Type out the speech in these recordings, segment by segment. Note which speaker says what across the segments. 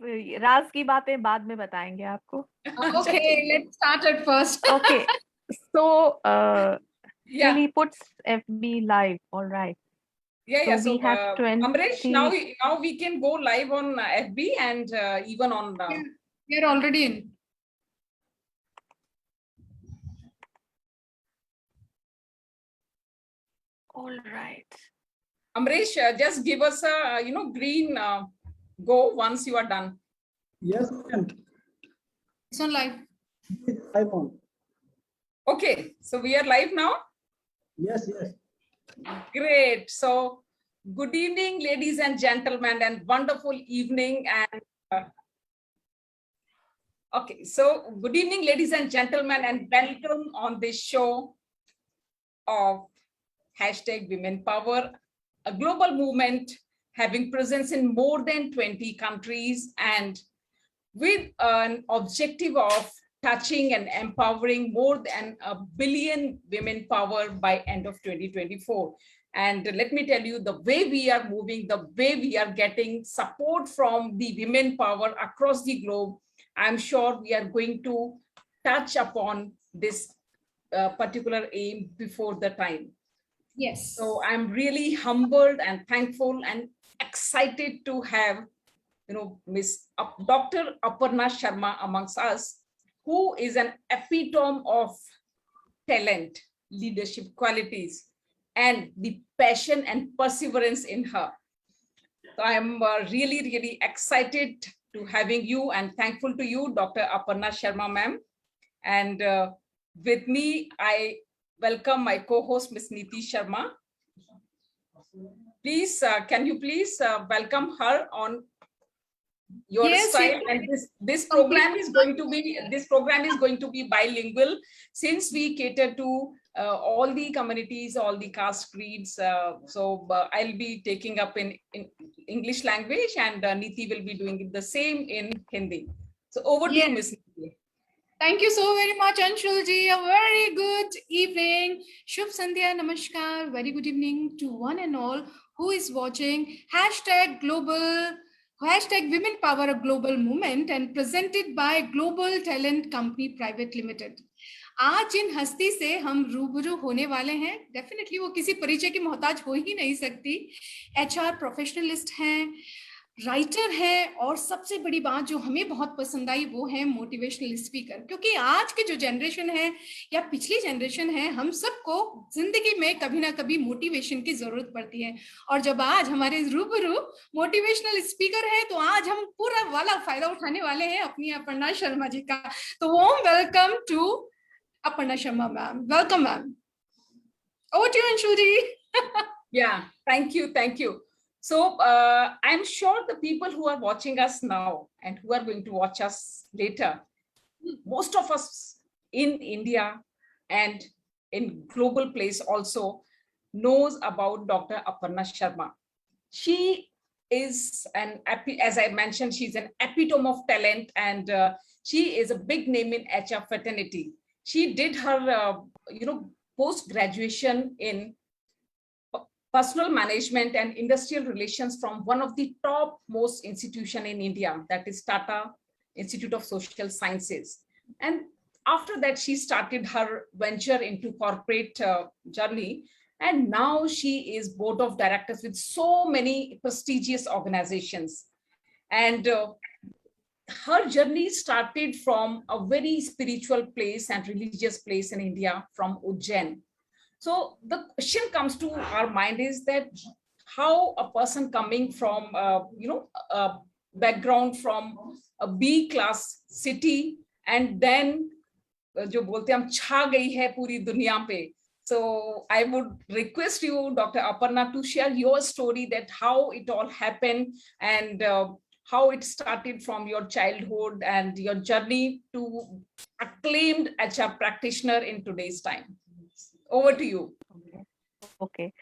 Speaker 1: राज की बातें बाद में बताएंगे आपको.
Speaker 2: Okay, let's start at first.
Speaker 1: Okay. So,
Speaker 2: Yeah.
Speaker 1: he puts FB live. All right.
Speaker 2: Yeah.
Speaker 1: So we have
Speaker 2: Amresh, now
Speaker 1: 20.
Speaker 2: we can go live on FB and even on.
Speaker 3: We are already in.
Speaker 1: All right.
Speaker 2: Amresh, just give us a green go once you are done.
Speaker 4: Yes, ma'am.
Speaker 3: It's on live.
Speaker 4: iPhone.
Speaker 2: Okay, so we are live now.
Speaker 4: Yes, yes.
Speaker 2: Great. So, good evening, ladies and gentlemen, and wonderful evening. And okay, so good evening, ladies and gentlemen, and welcome on this show of #Women Power, a global movement having presence in more than 20 countries and with an objective of touching and empowering more than 1 billion women power by end of 2024. And let me tell you, the way we are moving, the way we are getting support from the women power across the globe, I'm sure we are going to touch upon this particular aim before the time.
Speaker 3: Yes.
Speaker 2: So I'm really humbled and thankful and excited to have Miss Dr. Aparna Sharma amongst us, who is an epitome of talent, leadership qualities, and the passion and perseverance in her. So I'm really, really excited to having you and thankful to you, Dr. Aparna Sharma, ma'am. And with me, I welcome my co-host, Ms. Neeti Sharma. Please, can you please welcome her on your style? And this program is going to be bilingual, since we cater to all the communities, all the caste creeds. So I'll be taking up in English language, and Neeti will be doing the same in Hindi. So over to you, Ms. Neeti.
Speaker 3: Thank you so very much, Anshulji. A very good evening. Shubh Sandhya, Namaskar. Very good evening to one and all who is watching #Women Power, a global movement, and presented by Global Talent Company Private Limited. आज जिन हस्ती से हम रूबरू होने वाले हैं, definitely वो किसी परिचय की मोहताज हो ही नहीं सकती. HR प्रोफेशनलिस्ट हैं, राइटर है, और सबसे बड़ी बात जो हमें बहुत पसंद आई वो है मोटिवेशनल स्पीकर. क्योंकि आज के जो जनरेशन है या पिछली जनरेशन है, हम सबको जिंदगी में कभी ना कभी मोटिवेशन की जरूरत पड़ती है. और जब आज हमारे रूबरू मोटिवेशनल स्पीकर है, तो आज हम पूरा वाला फायदा उठाने वाले हैं अपनी अपर्णा शर्मा जी का. तो warm welcome to Aparna Sharma ma'am. Welcome, ma'am. Over to you, Anshulji.
Speaker 2: Yeah, thank you. So I'm sure the people who are watching us now and who are going to watch us later, most of us in India and in global place also knows about Dr. Aparna Sharma. She is as I mentioned, she's an epitome of talent, and she is a big name in HR fraternity. She did her, post-graduation in personal management and industrial relations from one of the top most institution in India, that is Tata Institute of Social Sciences. And after that, she started her venture into corporate journey. And now she is board of directors with so many prestigious organizations. And her journey started from a very spiritual place and religious place in India, from Ujjain. So the question comes to our mind is that how a person coming from, a background from a B class city, and then जो बोलते हैं हम छा गई है पूरी दुनिया पे. So I would request you, Dr. Aparna, to share your story, that how it all happened and how it started from your childhood and your journey to acclaimed HR practitioner in today's time. Over to you.
Speaker 1: Okay.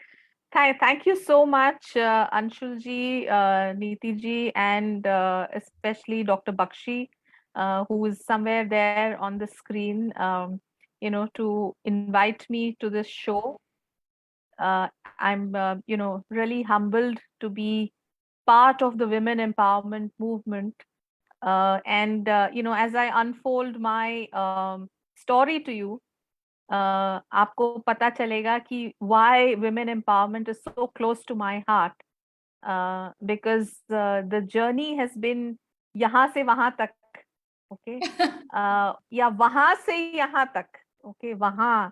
Speaker 1: Thank you so much, Anshul ji, Neeti ji, and especially Dr. Bakshi, who is somewhere there on the screen, to invite me to this show. I'm, really humbled to be part of the women empowerment movement And as I unfold my story to you, आपको पता चलेगा कि why women empowerment is so close to my heart, because the journey has been यहाँ से वहां तक, okay, या वहां से यहाँ तक, okay, वहां,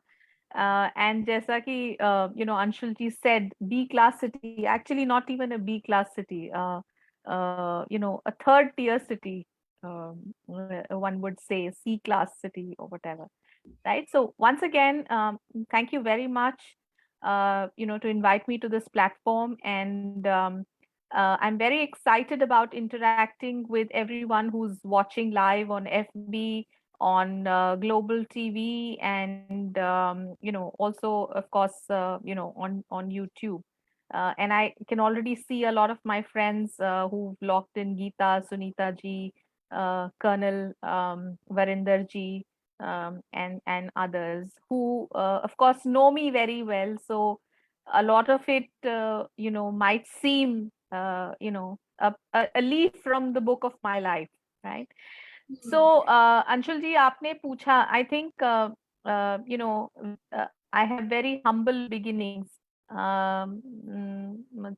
Speaker 1: and जैसा कि Anshul ji said, B class city, actually not even a B class city, a third tier city, one would say C class city or whatever, right? So once again, thank you very much, to invite me to this platform, and I'm very excited about interacting with everyone who's watching live on FB, on global TV, and also, of course, on YouTube. And I can already see a lot of my friends who've logged in: Geeta, Sunita ji, Colonel Varinder ji, and others who, of course, know me very well. So a lot of it, might seem, a leaf from the book of my life, right? So, Anshul ji, आपने पूछा, I think, I have very humble beginnings.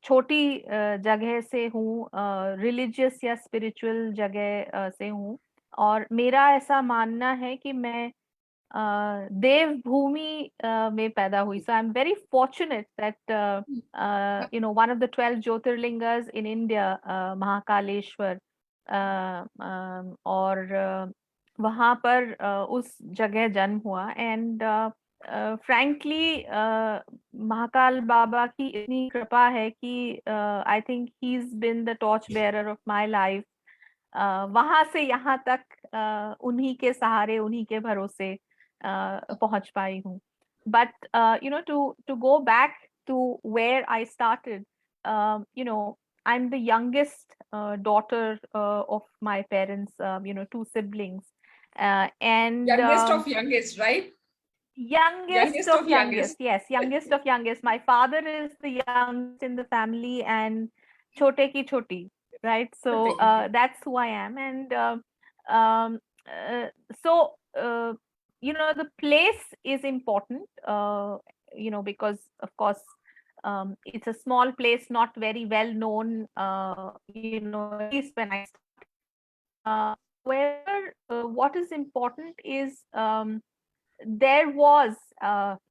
Speaker 1: छोटी जगह से हूँ, religious या spiritual जगह से हूँ, और मेरा ऐसा मानना है कि मैं देवभूमि में पैदा हुई. So I'm very fortunate that one of the 12 Jyotirlingas in India, Mahakaleshwar, और वहां पर उस जगह जन्म हुआ. एंड frankly, महाकाल बाबा की इतनी कृपा है कि I think he's been the torch bearer of my life. वहां से यहाँ तक उन्हीं के सहारे, उन्हीं के भरोसे पहुंच पाई हूँ. But to go back to where I started, I'm the youngest daughter of my parents, two siblings, and
Speaker 2: Youngest of youngest, right?
Speaker 1: youngest of youngest,
Speaker 2: youngest.
Speaker 1: yes, youngest of youngest. My father is the youngest in the family, and chote ki choti, right? So that's who I am. And um, so the place is important, because of course it's a small place, not very well known, at least when I where what is important is, there was,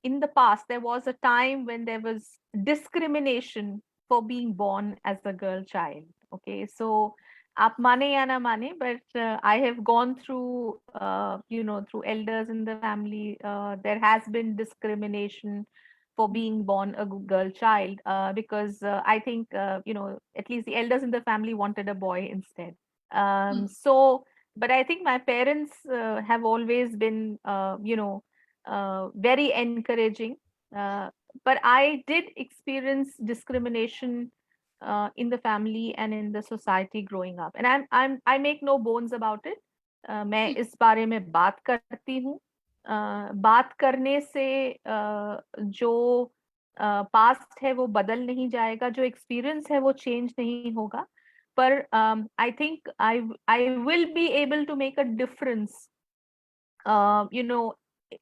Speaker 1: in the past, there was a time when there was discrimination for being born as a girl child. Okay, so aap mane ya na mane, but I have gone through, through elders in the family. There has been discrimination for being born a girl child, because I think, at least the elders in the family wanted a boy instead. So, but I think my parents have always been, very encouraging. But I did experience discrimination in the family and in the society growing up, and I make no bones about it. मैं इस बारे में बात करती हूँ. बात करने से जो पास्ट है वो बदल नहीं जाएगा, जो एक्सपीरियंस है वो चेंज नहीं होगा. पर I think I will be able to make a difference, in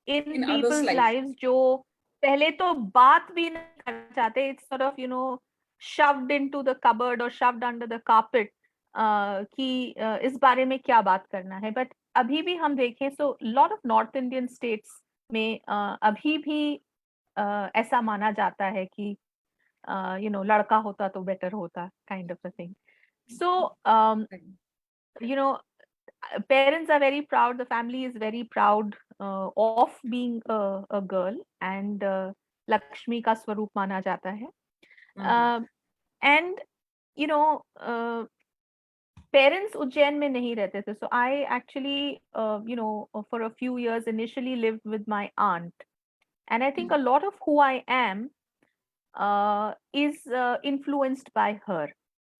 Speaker 2: In others'
Speaker 1: people's
Speaker 2: life.
Speaker 1: lives, जो पहले तो बात भी नहीं करना चाहते. It's sort of, shoved into the cupboard or shoved under the carpet, कि इस बारे में क्या बात करना है. But अभी भी हम देखें, so lot of North Indian states में अभी भी ऐसा माना जाता है कि लड़का होता तो बेटर होता, kind of a thing. So parents are very proud, the family is very proud of being a girl, and Lakshmi का स्वरूप माना जाता है. And parents Ujjain में नहीं रहते थे, so I actually for a few years initially lived with my aunt, and I think a lot of who I am is influenced by her.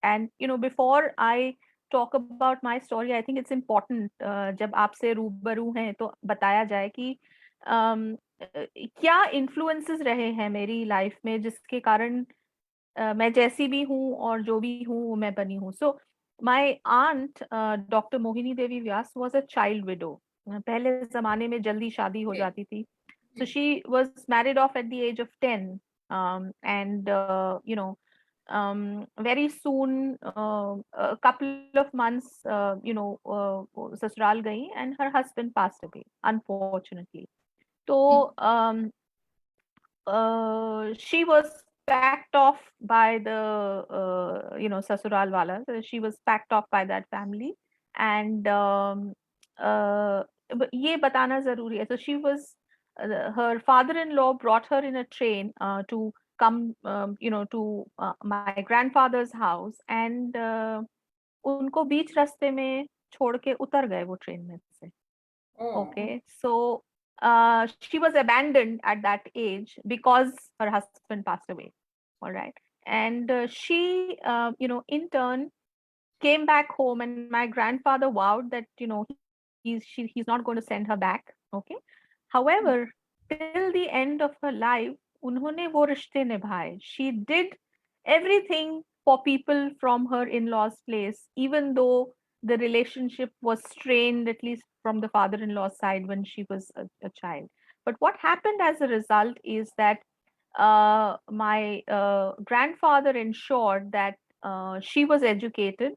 Speaker 1: And before I talk about my story, I think it's important, जब आपसे रूबरू हैं तो बताया जाए कि क्या influences रहे हैं मेरी लाइफ में जिसके कारण मैं जैसी भी हूँ और जो भी हूँ मैं बनी हूँ. So my aunt, Dr. Mohini Devi Vyas, was a child widow. पहले जमाने में जल्दी शादी हो
Speaker 2: Okay.
Speaker 1: जाती थी. So she was married off at the age of 10. And very soon, a couple of months, ससुराल गई, and her husband passed away, unfortunately. So she was packed off by the sasural wala. So she was packed off by that family, and ये बताना जरूरी है. So she was her father-in-law brought her in a train to come to my grandfather's house, and उनको बीच रास्ते में छोड़ के उतर गए वो ट्रेन में से.
Speaker 2: Oh.
Speaker 1: Okay, so she was abandoned at that age because her husband passed away. All right, and she, in turn, came back home, and my grandfather vowed that he's not going to send her back. Okay, however, till the end of her life, उन्होंने वो रिश्ते निभाए. She did everything for people from her in-laws' place, even though the relationship was strained, at least from the father-in-law's side when she was a child. But what happened as a result is that my grandfather ensured that she was educated,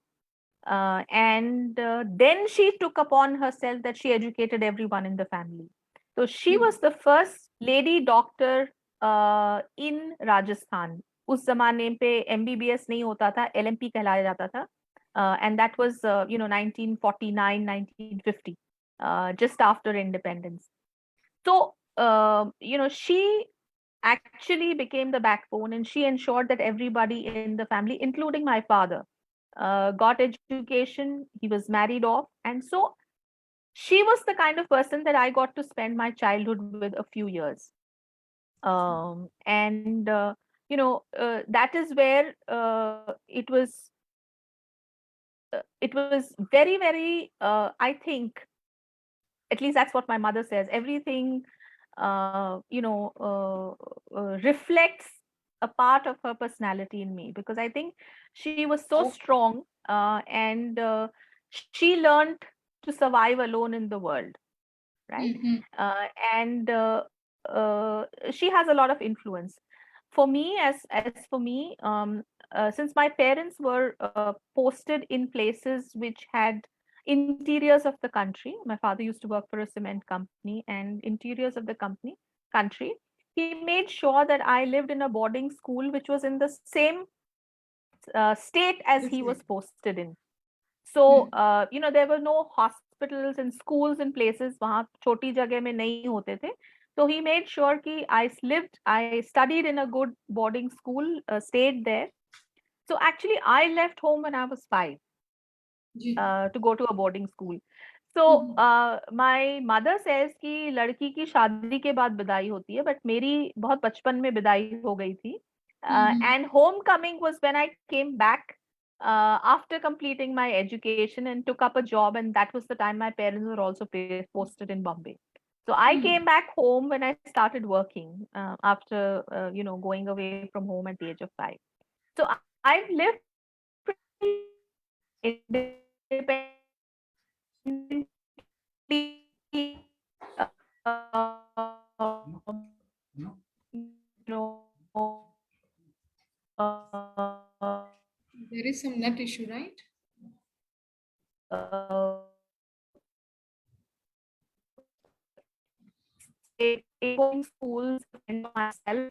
Speaker 1: and then she took upon herself that she educated everyone in the family. So she was the first lady doctor in Rajasthan. उस जमाने पे MBBS नहीं होता था, LMP कहलाया जाता था, and that was 1949, 1950, just after independence. So she actually became the backbone, and she ensured that everybody in the family, including my father, got education. He was married off, and so she was the kind of person that I got to spend my childhood with a few years. And that is where it was very, very, I think, at least that's what my mother says, everything reflects a part of her personality in me, because I think she was so strong, and she learned to survive alone in the world, right? And she has a lot of influence for me. As for me, since my parents were posted in places which had interiors of the country. My father used to work for a cement company, and interiors of the country. He made sure that I lived in a boarding school which was in the same state as he was posted in. So there were no hospitals and schools and places वहाँ छोटी जगह में नहीं होते थे. So he made sure कि I studied in a good boarding school, stayed there. So actually, I left home when I was 5. To go to a boarding school. So my mother says कि लड़की की शादी के बाद विदाई होती है, but मेरी बहुत बचपन में विदाई हो गई थी. And homecoming was when I came back after completing my education and took up a job, and that was the time my parents were also posted in Bombay. So I came back home when I started working after going away from home at the age of 5. So I've lived pretty independently, you know,
Speaker 3: There is some net issue, right?
Speaker 1: going schools and myself,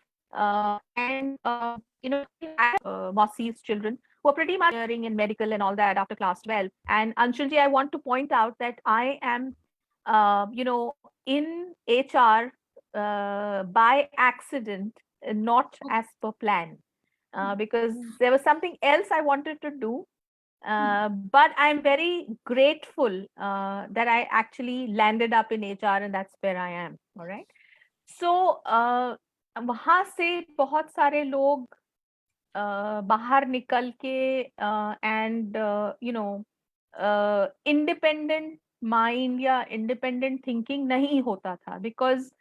Speaker 1: and Mossy's children who are pretty much engineering and medical and all that after class 12. And Anshulji, I want to point out that I am, in HR by accident, not as per plan, because there was something else I wanted to do. But I'm very grateful that I actually landed up in HR, and that's where I am. All right. So वहां से बहुत सारे लोग बाहर निकल के and independent mind या independent thinking नहीं होता था, because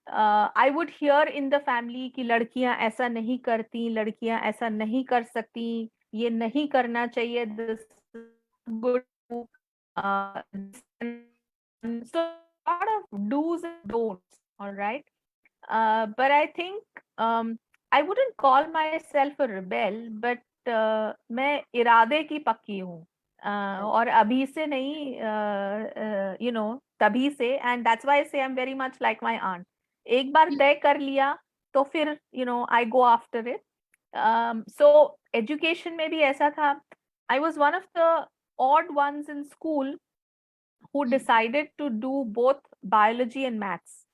Speaker 1: I would hear in the family कि लड़कियां ऐसा नहीं करती, लड़कियां ऐसा नहीं कर सकती, ये नहीं करना चाहिए, this good. Uh, so a lot of do's and don'ts. All right. But I think I wouldn't call myself a rebel, but मैं इरादे की पक्की हूँ. और अभी से नहीं, तभी से, and that's why I say I'm very much like my aunt. एक बार तय कर लिया तो फिर I go after it. So education में भी ऐसा था. I was one of the odd ones in school who decided to do both biology and maths.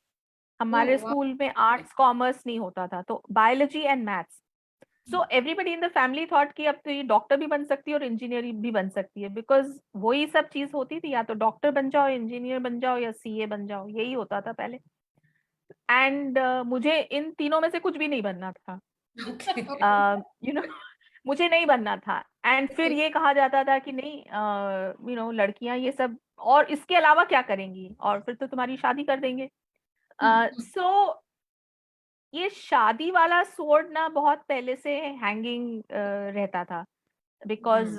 Speaker 1: हमारे
Speaker 3: Oh, wow.
Speaker 1: स्कूल में आर्ट्स कॉमर्स नहीं होता था, तो biology and maths. So everybody in the family thought कि अब तो ये डॉक्टर भी बन सकती है और इंजीनियर भी बन सकती है, बिकॉज वही सब चीज होती थी, या तो डॉक्टर बन जाओ, इंजीनियर बन जाओ, या सीए बन जाओ, यही होता था पहले. एंड मुझे इन तीनों में से कुछ भी नहीं बनना था.
Speaker 2: Okay.
Speaker 1: मुझे नहीं बनना था. एंड फिर ये कहा जाता था कि नहीं, लड़कियां ये सब और इसके अलावा क्या करेंगी, और फिर तो तुम्हारी शादी कर देंगे. सो ये शादी वाला सोर्ड ना बहुत पहले से हैंगिंग रहता था, because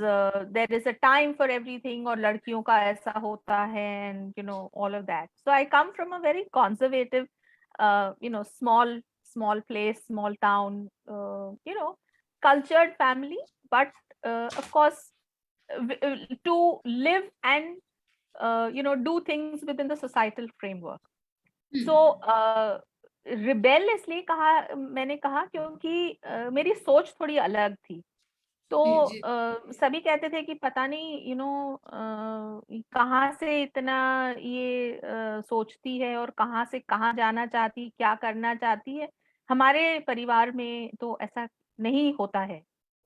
Speaker 1: there is a time for everything, और लड़कियों का ऐसा होता है, and all of that. So I come from a very conservative, small place, small town, cultured family, but of course, to live and do things within the societal framework. So rebel इसलिए मैंने कहा क्योंकि मेरी सोच थोड़ी अलग थी. तो
Speaker 3: जी.
Speaker 1: सभी कहते थे कि पता नहीं कहाँ से इतना ये सोचती है, और कहाँ से कहाँ जाना चाहती, क्या करना चाहती है. हमारे परिवार में तो ऐसा नहीं होता है,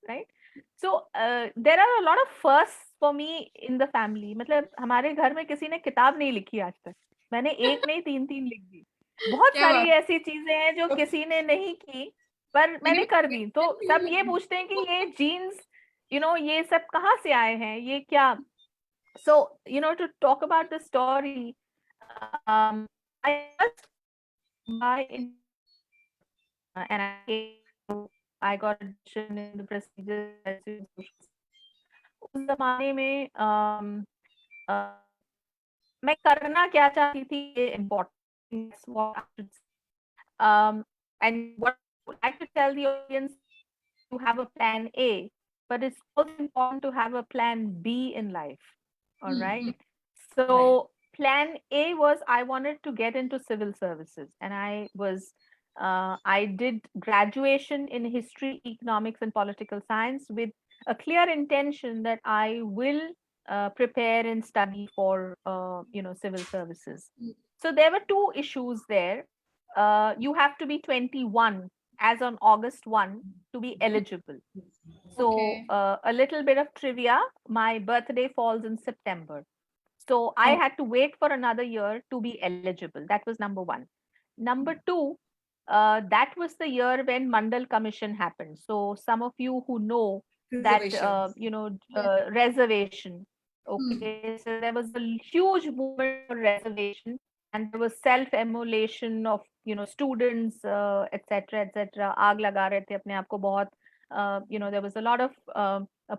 Speaker 1: right. So there are a lot of first for me in the family. मतलब हमारे घर में किसी ने किताब नहीं लिखी आज तक. मैंने एक नहीं, तीन तीन लिख दी. बहुत
Speaker 3: क्या
Speaker 1: सारी
Speaker 3: बात.
Speaker 1: ऐसी चीजें हैं जो किसी ने नहीं की, पर मैंने कर दी. तो सब ये पूछते हैं कि ये जीन्स, ये सब कहाँ से आए हैं, ये क्या. So to talk about the story, I was by and I got admission in the prestigious. उस जमाने में मैं करना क्या चाहती थी, ये important. And what I could tell the audience, to have a plan A, but it's also important to have a plan B in life. All right. So plan A was I wanted to get into civil services, and I did graduation in history, economics, and political science with a clear intention that I will prepare and study for civil services. So there were two issues there. You have to be 21 as on August 1 to be eligible. So
Speaker 3: Okay.
Speaker 1: a little bit of trivia, my birthday falls in September. So I had to wait for another year to be eligible. That was number one. Number two, that was the year when Mandal Commission happened. So some of you who know that,
Speaker 2: Reservations.
Speaker 1: reservation. Okay, so there was a huge movement for reservation, and there was self-immolation of students, etc., etc. आग लगा रहे थे अपने आप को बहुत. There was a lot of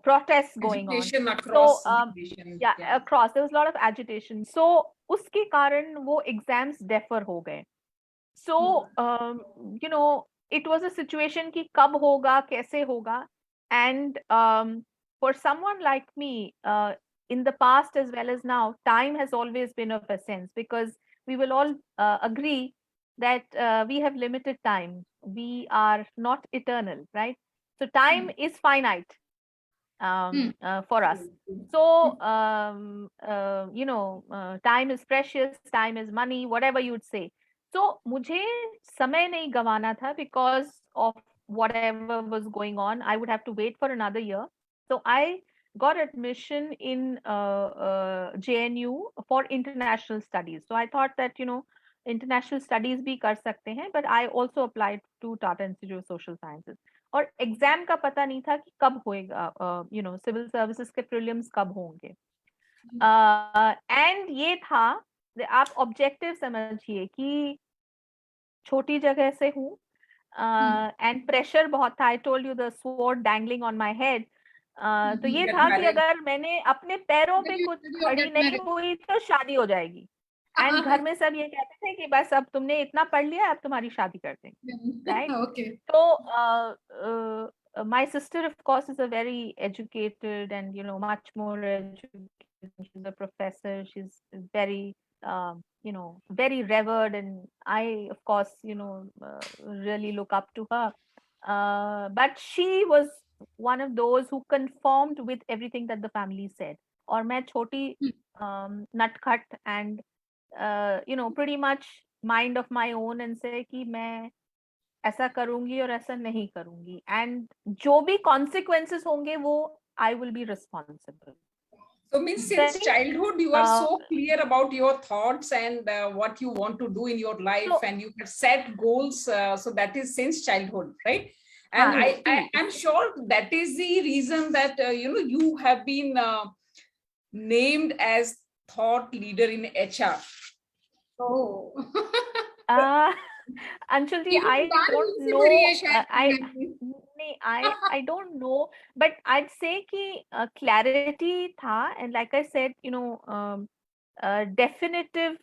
Speaker 1: protests going on.
Speaker 2: Education
Speaker 1: So
Speaker 2: across the nation.
Speaker 1: yeah, across there was a lot of agitation. So उसके कारण वो exams defer हो गए. So it was a situation कि कब होगा, कैसे होगा. And for someone like me, in the past as well as now, time has always been of essence, because we will all agree that we have limited time. We are not eternal, right? So time is finite for us. So time is precious, time is money, whatever you'd say. So मुझे समय नहीं गवाना था, because of whatever was going on. I would have to wait for another year. So I got admission in JNU for international studies. So I thought that international studies भी कर सकते हैं, but I also applied to Tata Institute of Social Sciences. और exam का पता नहीं था कि कब होएगा, सिविल सर्विसेज के प्रीलिम्स कब होंगे. एंड ये था, आप ऑब्जेक्टिव समझिए कि छोटी जगह से हूँ, एंड प्रेशर बहुत था. I told you the sword dangling on my head. तो ये
Speaker 2: Get
Speaker 1: था कि
Speaker 2: married.
Speaker 1: अगर मैंने अपने पैरों पे
Speaker 3: Then you
Speaker 1: कुछ
Speaker 3: study or
Speaker 1: खड़ी
Speaker 3: get
Speaker 1: नहीं
Speaker 3: married.
Speaker 1: हुई तो शादी हो जाएगी। एंड घर में सब ये कहते थे कि बस अब तुमने इतना पढ़ लिया, अब तुम्हारी शादी कर देंगे, right?
Speaker 3: Okay.
Speaker 1: So my sister, of course, is a very educated and much more educated. She's a professor. She's very very revered, and I, of course, really look up to her. But she was one of those who conformed with everything that the family said. और मैं छोटी नटखट and pretty much mind of my own and say कि मैं ऐसा करूंगी और ऐसा नहीं करूंगी, and जो भी consequences होंगे वो I will be responsible.
Speaker 2: So means
Speaker 1: So I
Speaker 2: since
Speaker 1: think
Speaker 2: childhood, you are
Speaker 1: uh,
Speaker 2: so clear about your thoughts and what you want to do in your life,
Speaker 1: so
Speaker 2: and you have set goals. So that is since childhood, right? And
Speaker 1: हाँ, see,
Speaker 2: I'm sure that is the reason that you have been named as thought leader in HR.
Speaker 3: Oh.
Speaker 1: Anshul ji,
Speaker 3: Even
Speaker 1: I
Speaker 3: गान
Speaker 1: don't
Speaker 3: उसी भरी
Speaker 1: know.
Speaker 3: है शायद कहीं
Speaker 1: नहीं, I don't know, but I'd say कि clarity था, and like I said, definitive,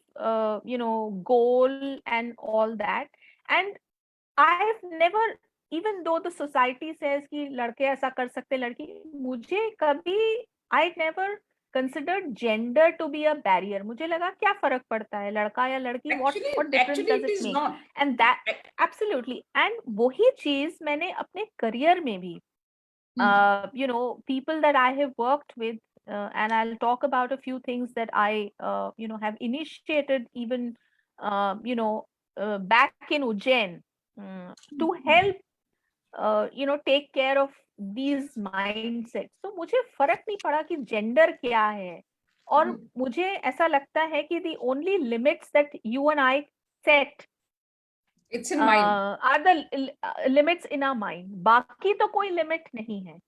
Speaker 1: goal and all that. And I've never, even though the society says कि लड़के ऐसा कर सकते हैं, लड़की, मुझे कभी I never considered gender to be a barrier. मुझे लगा क्या फर्क पड़ता है, लड़का या लड़की, what difference
Speaker 2: Actually,
Speaker 1: does
Speaker 2: it
Speaker 1: it
Speaker 2: is
Speaker 1: make?
Speaker 2: not.
Speaker 1: And that absolutely, and वही चीज मैंने अपने करियर में भी people that I have worked with, and I'll talk about a few things that I have initiated even back in Ujjain, to help take care of these mindsets. तो मुझे फर्क नहीं पड़ा कि जेंडर क्या है, और मुझे ऐसा लगता है कि the only limits that you and I set
Speaker 2: It's in mind.
Speaker 1: are the limits in our mind. बाकी तो कोई लिमिट नहीं है।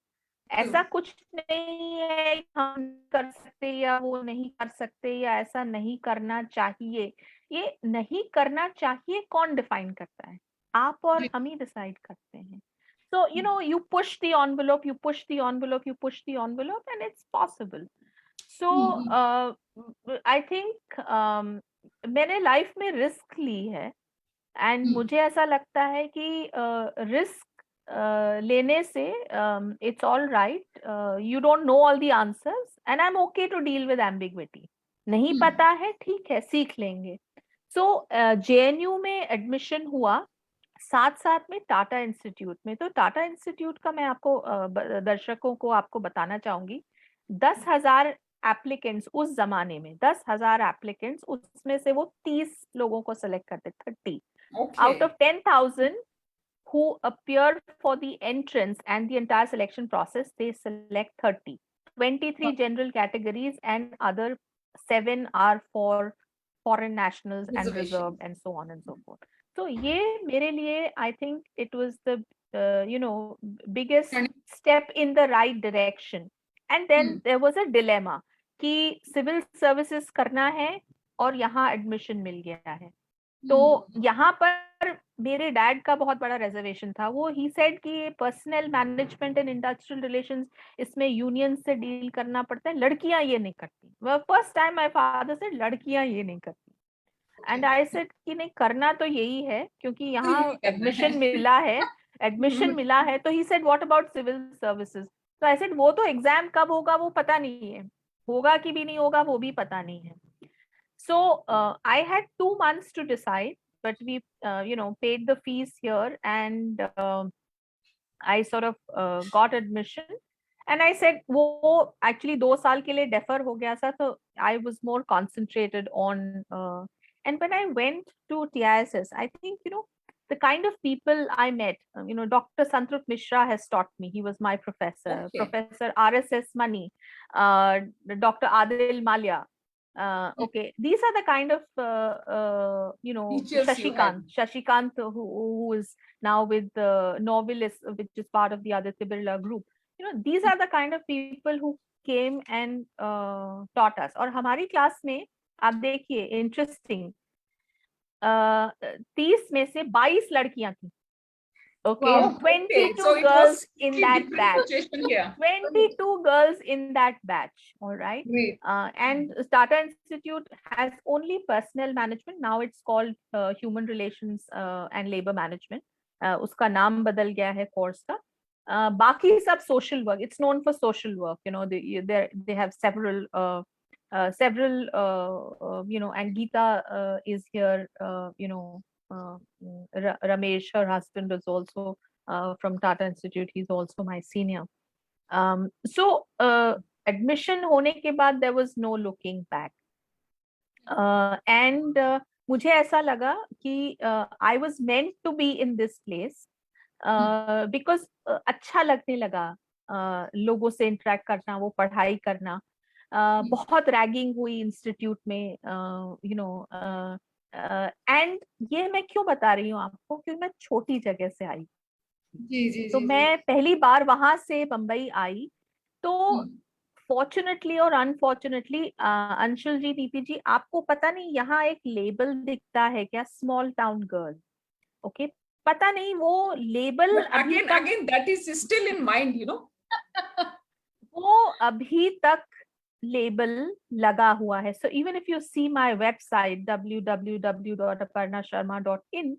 Speaker 1: ऐसा कुछ नहीं है कि हम कर सकते या वो नहीं कर सकते या ऐसा नहीं करना चाहिए। ये नहीं करना चाहिए कौन डिफाइन करता है? आप और हम ही डिसाइड करते हैं। So you push the envelope, you push the envelope, you push the envelope, and it's possible. So I think मैंने लाइफ में रिस्क ली है, एंड मुझे ऐसा लगता है कि रिस्क लेने से it's all right, you don't know all the answers, and I am okay to deal with ambiguity. नहीं पता है, ठीक है, सीख लेंगे। सो जेएनयू में एडमिशन हुआ, साथ साथ में टाटा इंस्टीट्यूट में। तो टाटा इंस्टीट्यूट का मैं आपको दर्शकों को आपको बताना चाहूंगी, 10,000 एप्लीकेंट्स उस जमाने में, 10,000 एप्लीकेंट्स, उसमें से वो 30 लोगों को सेलेक्ट करते, 30 out of 10,000 who appear for the entrance and the entire selection process. They select 30, 23 general categories, and other 7 are for foreign nationals and reserved, and so on and so forth. So ये मेरे लिए, I think it was the biggest step in the right direction. And then there was a dilemma कि civil services करना है और यहाँ admission मिल गया है। तो यहाँ पर मेरे डैड का बहुत बड़ा रिजर्वेशन था। वो ही सेड कि personal management and industrial relations, इसमें यूनियन से डील करना पड़ता है, लड़कियां ये नहीं करती। First time my father said लड़कियां ये नहीं करती, एंड आई सेड कि नहीं, करना तो यही है क्योंकि यहाँ एडमिशन मिला है, एडमिशन मिला है। तो he said what about civil services? तो आई सेड वो तो एग्जाम कब होगा वो पता नहीं है, होगा कि भी नहीं होगा वो भी पता नहीं है। So I had 2 months to decide, but we, paid the fees here, and I sort of got admission. And I said, वो actually 2 साल के लिए defer हो गया था, so I was more concentrated on. And when I went to TISS, I think the kind of people I met. Dr. Santrup Mishra has taught me. He was my professor.
Speaker 2: Okay.
Speaker 1: Professor RSS Mani, Dr. Adil Malia. Okay, these are the kind of
Speaker 2: Teachers you had.
Speaker 1: Shashikant, who is now with the Novelis, which is part of the Aditya Birla group. These are the kind of people who came and taught us. और हमारी class में आप देखिए, interesting, 30 में से 22 लड़कियां थी। Okay,
Speaker 3: Wow.
Speaker 2: Oh, okay.
Speaker 1: 22
Speaker 2: So it
Speaker 1: girls
Speaker 2: was
Speaker 1: in
Speaker 2: totally
Speaker 1: that
Speaker 2: different
Speaker 1: batch.
Speaker 2: situation here.
Speaker 1: 22 girls in that batch. All right.
Speaker 3: Great.
Speaker 1: And Tata Institute has only personnel management. Now it's called Human Relations and Labor Management. उसका नाम बदल गया है course का. बाकी सब social work. It's known for social work. You know, they have several and Geeta is here. Ramesh, her husband, is also from Tata Institute. He's also my senior. So admission होने के बाद there was no looking back. And मुझे ऐसा लगा कि I was meant to be in this place because अच्छा लगने लगा लोगों से इंटरेक्ट करना, वो पढ़ाई करना. बहुत रैगिंग हुई इंस्टीट्यूट में, एंड ये मैं क्यों बता रही हूँ आपको, क्योंकि मैं छोटी जगह से आई.
Speaker 3: जी जी
Speaker 1: तो
Speaker 3: जी
Speaker 1: मैं पहली बार वहां से बम्बई आई. तो
Speaker 3: हम्म,
Speaker 1: फॉर्चुनेटली और अनफॉर्चुनेटली, अंशुल जी, नीति जी, आपको पता नहीं यहाँ एक लेबल दिखता है क्या, स्मॉल टाउन गर्ल. ओके, पता नहीं वो लेबल
Speaker 2: But
Speaker 1: अभी
Speaker 2: again,
Speaker 1: तक,
Speaker 2: again, that is still in mind, you know.
Speaker 1: वो अभी तक लेबल लगा हुआ है. So even if you see my website www.aparnasharma.in,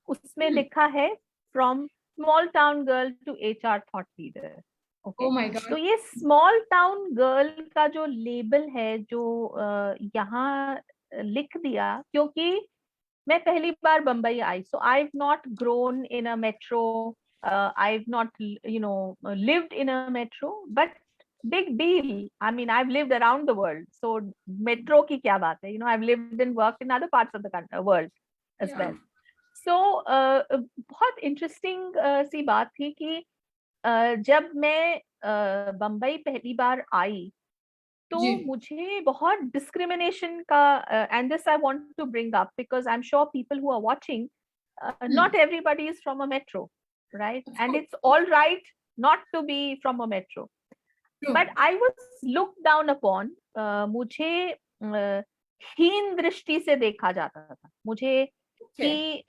Speaker 1: उसमें लिखा है from small town girl to HR thought leader. Okay,
Speaker 3: Oh my
Speaker 1: तो
Speaker 3: God.
Speaker 1: ये स्मॉल टाउन गर्ल का जो लेबल है, जो यहाँ लिख दिया, क्योंकि मैं पहली बार बम्बई आई. So I have not grown in a metro, I have not lived in a metro, but big deal. I mean, I've lived around the world, so metro की क्या बात है, I've lived and worked in other parts of the world as
Speaker 2: Yeah.
Speaker 1: well. So बहुत interesting सी बात थी कि जब मैं बम्बई पहली बार आई, तो
Speaker 3: जी
Speaker 1: मुझे बहुत डिस्क्रिमिनेशन का, and this I want to bring up because I am sure people who are watching, not everybody is from a metro, right?
Speaker 3: of
Speaker 1: And
Speaker 3: course.
Speaker 1: it's all right not to be from a metro,
Speaker 3: True.
Speaker 1: but I was looked down upon. मुझे हीन दृष्टि से देखा जाता था. मुझे
Speaker 2: Okay.
Speaker 1: कि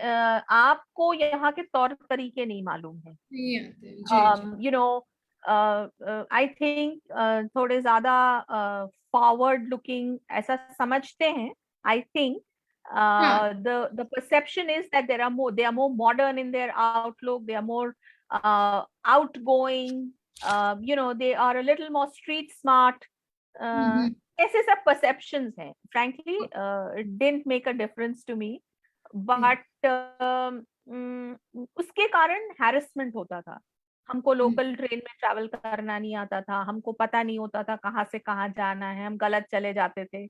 Speaker 1: आपको यहाँ के तौर तरीके नहीं मालूम है.
Speaker 3: नहीं आते हैं, जी जी
Speaker 1: आई थिंक थोड़े ज्यादा फॉरवर्ड लुकिंग ऐसा समझते हैं. आई थिंक
Speaker 3: हाँ
Speaker 1: the perception is that they are more modern in their outlook, they are more outgoing, they are a little more street smart.
Speaker 3: हम्म,
Speaker 1: ऐसे सब perceptions हैं. Frankly, it didn't make a difference to me, but उसके कारण harassment होता था. हमको local train में travel करना नहीं आता था, हमको पता नहीं होता था कहाँ से कहाँ जाना है, हम गलत चले जाते थे.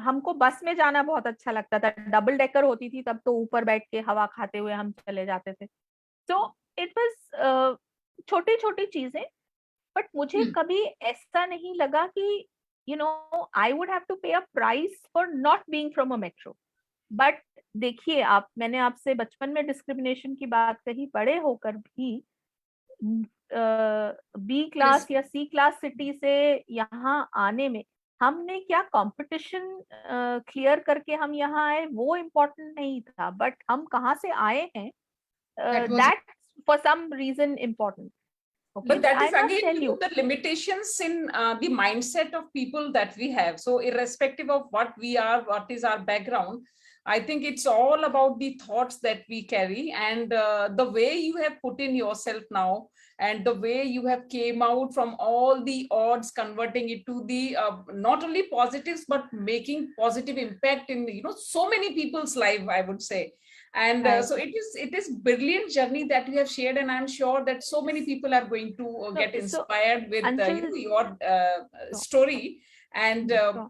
Speaker 1: हमको बस में जाना बहुत अच्छा लगता था, डबल डेकर होती थी तब, तो ऊपर बैठ के हवा खाते हुए हम चले जाते थे. सो इट वाज छोटी छोटी चीजें, बट मुझे कभी ऐसा नहीं लगा कि आई वुड हैव टू पे a price for not being from a metro. But देखिए, मैंने आपसे बचपन में डिस्क्रिमिनेशन की बात कही, बड़े होकर भी बी क्लास या सी क्लास सिटी से यहाँ आने में हमने क्या कंपटीशन क्लियर करके हम यहाँ आए, वो इम्पोर्टेंट नहीं था, बट हम कहाँ से आए हैं,
Speaker 3: that was
Speaker 1: that for some reason important. Okay,
Speaker 2: But that
Speaker 1: I
Speaker 2: is
Speaker 1: must
Speaker 2: again,
Speaker 1: tell you.
Speaker 2: the limitations in the mindset of people that we have. So irrespective of what we are, what is our background, I think it's all about the thoughts that we carry, and the way you have put in yourself now, and the way you have came out from all the odds, converting it to the not only positives but making positive impact in so many people's life, I would say. And
Speaker 1: Right.
Speaker 2: so it is brilliant journey that you have shared, and I'm sure that so many people are going to get inspired with
Speaker 1: Anshul,
Speaker 2: your story. And
Speaker 1: Sure.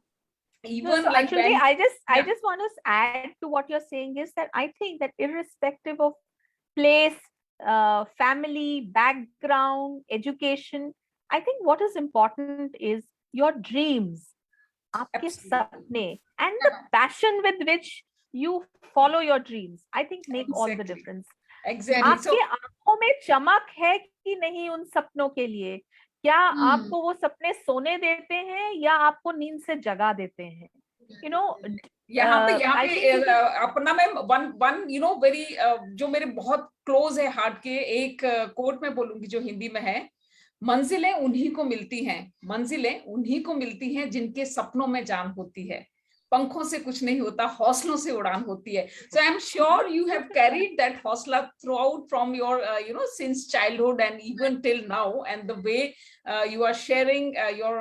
Speaker 2: even
Speaker 1: So
Speaker 2: like
Speaker 1: Anshul ji,
Speaker 2: when
Speaker 1: I just want to add to what you're saying is that I think that irrespective of place, family, background, education, I think what is important is your dreams, आपके
Speaker 2: absolutely,
Speaker 1: सपने, and the passion with which you follow your dreams, I think make all the
Speaker 2: Exactly.
Speaker 1: difference.
Speaker 2: exactly. So
Speaker 1: आपके आंखों में चमक है कि नहीं उन सपनों के लिए, क्या आपको वो सपने सोने देते हैं या आपको नींद से जगा देते हैं.
Speaker 2: यहाँ
Speaker 1: I
Speaker 2: पे
Speaker 1: think
Speaker 2: अपना मैं वन वेरी जो मेरे बहुत क्लोज है हार्ट के, एक कोट में बोलूंगी जो हिंदी में है, मंजिलें उन्हीं को मिलती हैं, मंजिलें उन्हीं को मिलती हैं जिनके सपनों में जान होती है, पंखों से कुछ नहीं होता, हौसलों से उड़ान होती है. So I'm sure you have carried that hosla throughout from your since childhood and even till now, and the way you are sharing your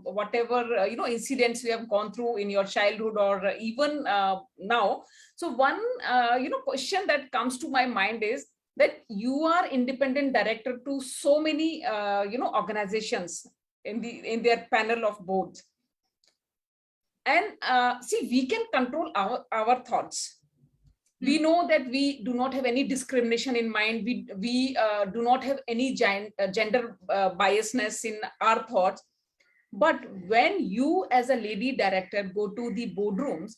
Speaker 2: whatever incidents you have gone through in your childhood or even now. So one question that comes to my mind is that you are independent director to so many organizations in their panel of boards. And see, we can control our thoughts. We know that we do not have any discrimination in mind. We do not have any gender biasness in our thoughts. But when you as a lady director go to the boardrooms,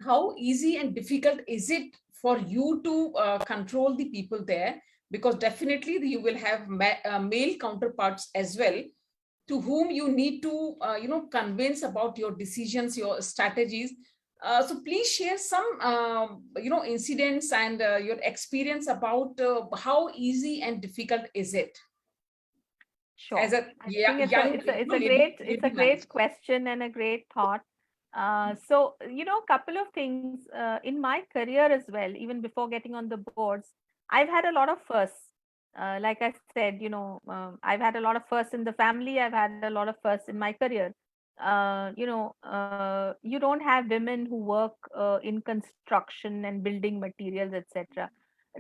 Speaker 2: how easy and difficult is it for you to control the people there? Because definitely you will have male counterparts as well, to whom you need to convince about your decisions, your strategies. So please share some incidents and your experience about how easy and difficult is it
Speaker 1: sure.
Speaker 2: as a
Speaker 1: I think it's
Speaker 2: young
Speaker 1: it's a great question and a great thought. So, couple of things in my career as well, even before getting on the boards, I've had a lot of firsts. Like I said, I've had a lot of firsts in the family. I've had a lot of firsts in my career. You don't have women who work in construction and building materials, etc.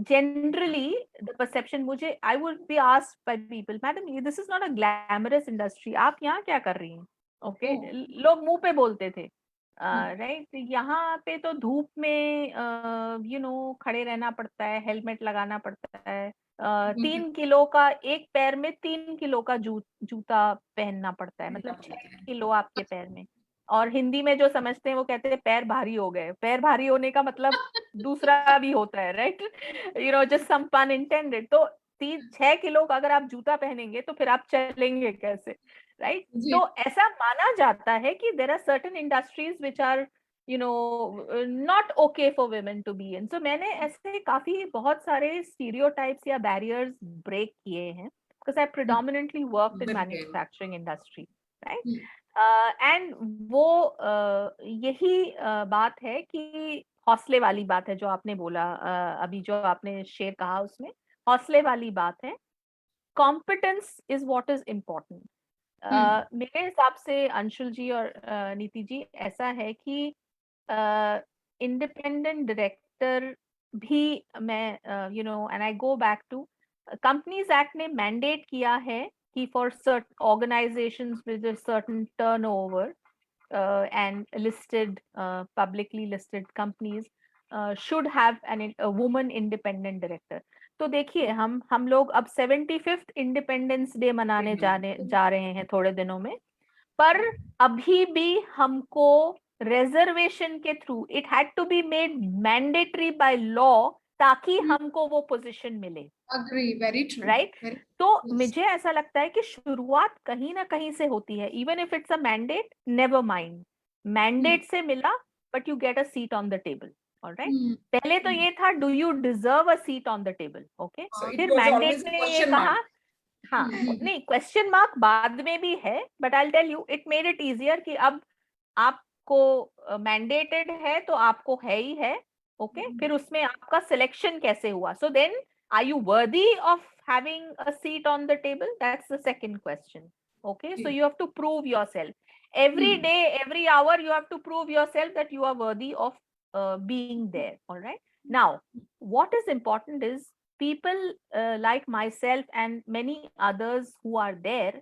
Speaker 1: Generally, the perception, I would be asked by people, madam, this is not a glamorous industry. आप यहाँ क्या कर रही हैं? Okay, लोग मुंह पे बोलते थे. राइट, यहाँ पे तो धूप में खड़े रहना पड़ता है, हेलमेट लगाना पड़ता है, 3 किलो का, एक पैर में 3 किलो का जूता पहनना पड़ता है, मतलब 6 किलो आपके पैर में. और हिंदी में जो समझते हैं वो कहते हैं पैर भारी हो गए. पैर भारी होने का मतलब दूसरा भी होता है, राइट, जस्ट सम पन इंटेंडेड. तो 6 किलो का अगर आप जूता पहनेंगे तो फिर आप चलेंगे कैसे, राइट? तो ऐसा माना जाता है कि there are certain industries which are not okay for women to be in. So मैंने ऐसे काफी बहुत सारे स्टीरियोटाइप्स या बैरियर्स ब्रेक किए हैं, because I predominantly worked in manufacturing industry, right. And वो यही बात है कि हौसले वाली बात है जो आपने बोला, अभी जो आपने शेयर कहा उसमें हौसले वाली बात है. Competence is what is important. मेरे हिसाब से अंशुल जी और नीति जी, ऐसा है कि इंडिपेंडेंट डायरेक्टर भी मैं and I go back to companies act ने मैंडेट किया है कि for certain organisations with a certain turnover and listed publicly listed companies should have a woman independent director. तो देखिए, हम लोग अब 75th इंडिपेंडेंस डे मनाने जा रहे हैं थोड़े दिनों में, पर अभी भी हमको रिजर्वेशन के through it had to be made mandatory by law ताकि हमको वो पोजीशन मिले.
Speaker 3: Agree, very true.
Speaker 1: राइट, तो
Speaker 3: yes.
Speaker 1: मुझे ऐसा लगता है कि शुरुआत कहीं ना कहीं से होती है. Even if it's a mandate, never mind, mandate से मिला but you get a seat on the table. Alright, पहले तो ये था do you deserve a seat on the table. Okay, फिर मैंडेट ने ये कहा, हाँ, नहीं, क्वेश्चन मार्क बाद में भी है, but I will tell you it made it easier कि अब आपको मैंडेटेड है तो आपको है ही है. ओके, फिर उसमें आपका सिलेक्शन कैसे हुआ. So then, are you worthy of having a seat on the table? That's the second question. Okay, so you have to prove yourself every day, every hour. You have to prove yourself that you are worthy of being there. All right, now what is important is people like myself and many others who are there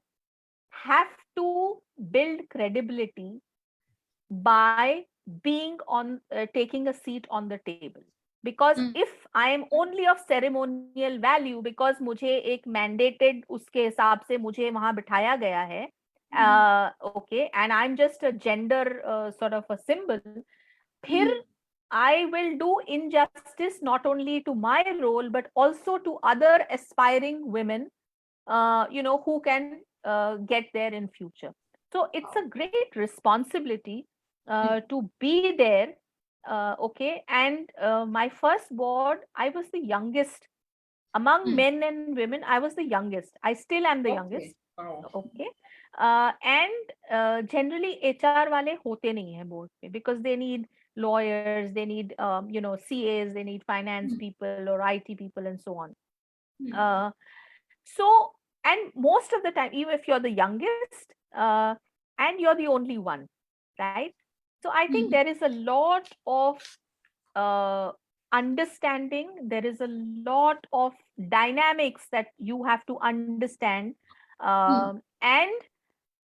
Speaker 1: have to build credibility by being on taking a seat on the table. Because if I am only of ceremonial value, because मुझे एक mandated उसके हिसाब से मुझे वहां बिठाया गया है, okay, and I'm just a gender sort of a symbol, फिर I will do injustice not only to my role but also to other aspiring women, who can get there in future. So it's a great responsibility to be there. Okay, and my first board, I was the youngest among men and women. I was the youngest. I still am the youngest.
Speaker 2: Wow.
Speaker 1: Okay. And generally HR वाले होते नहीं हैं board पे, because they need lawyers, they need CAs, they need finance people or IT people and so on. Uh, so, and most of the time, even if you're the youngest, and you're the only one, right? So I think there is a lot of uh, understanding, there is a lot of dynamics that you have to understand. And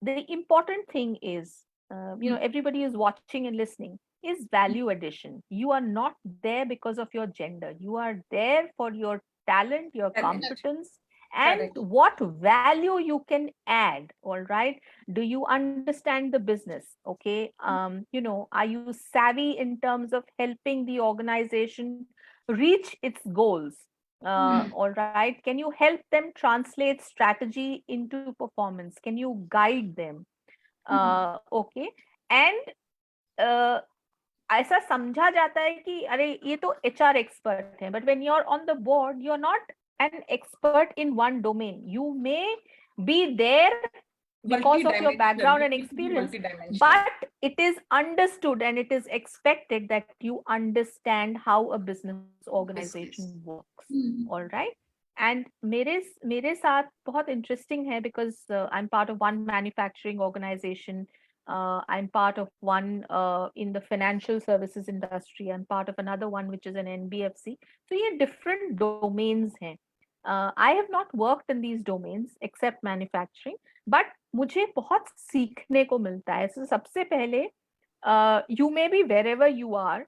Speaker 1: the important thing is, everybody is watching and listening, is value addition. You are not there because of your gender. You are there for your talent, your
Speaker 2: Correct.
Speaker 1: competence, and
Speaker 2: Correct.
Speaker 1: what value you can add. All right. Do you understand the business? Okay. Are you savvy in terms of helping the organization reach its goals? All right. Can you help them translate strategy into performance? Can you guide them? Okay. And ऐसा समझा जाता है कि अरे ये तो HR expert है, but when you're on the board, you're not an expert in one domain. You may be there because of your background and experience, but it is understood and it is expected that you understand how a business organization works. All right. And मेरे साथ बहुत interesting है, because I'm part of one manufacturing organization. I'm part of one in the financial services industry. I'm part of another one which is an NBFC. So ये different domains हैं. I have not worked in these domains except manufacturing, but मुझे बहुत सीखने को मिलता है. So सबसे पहले you may be wherever you are,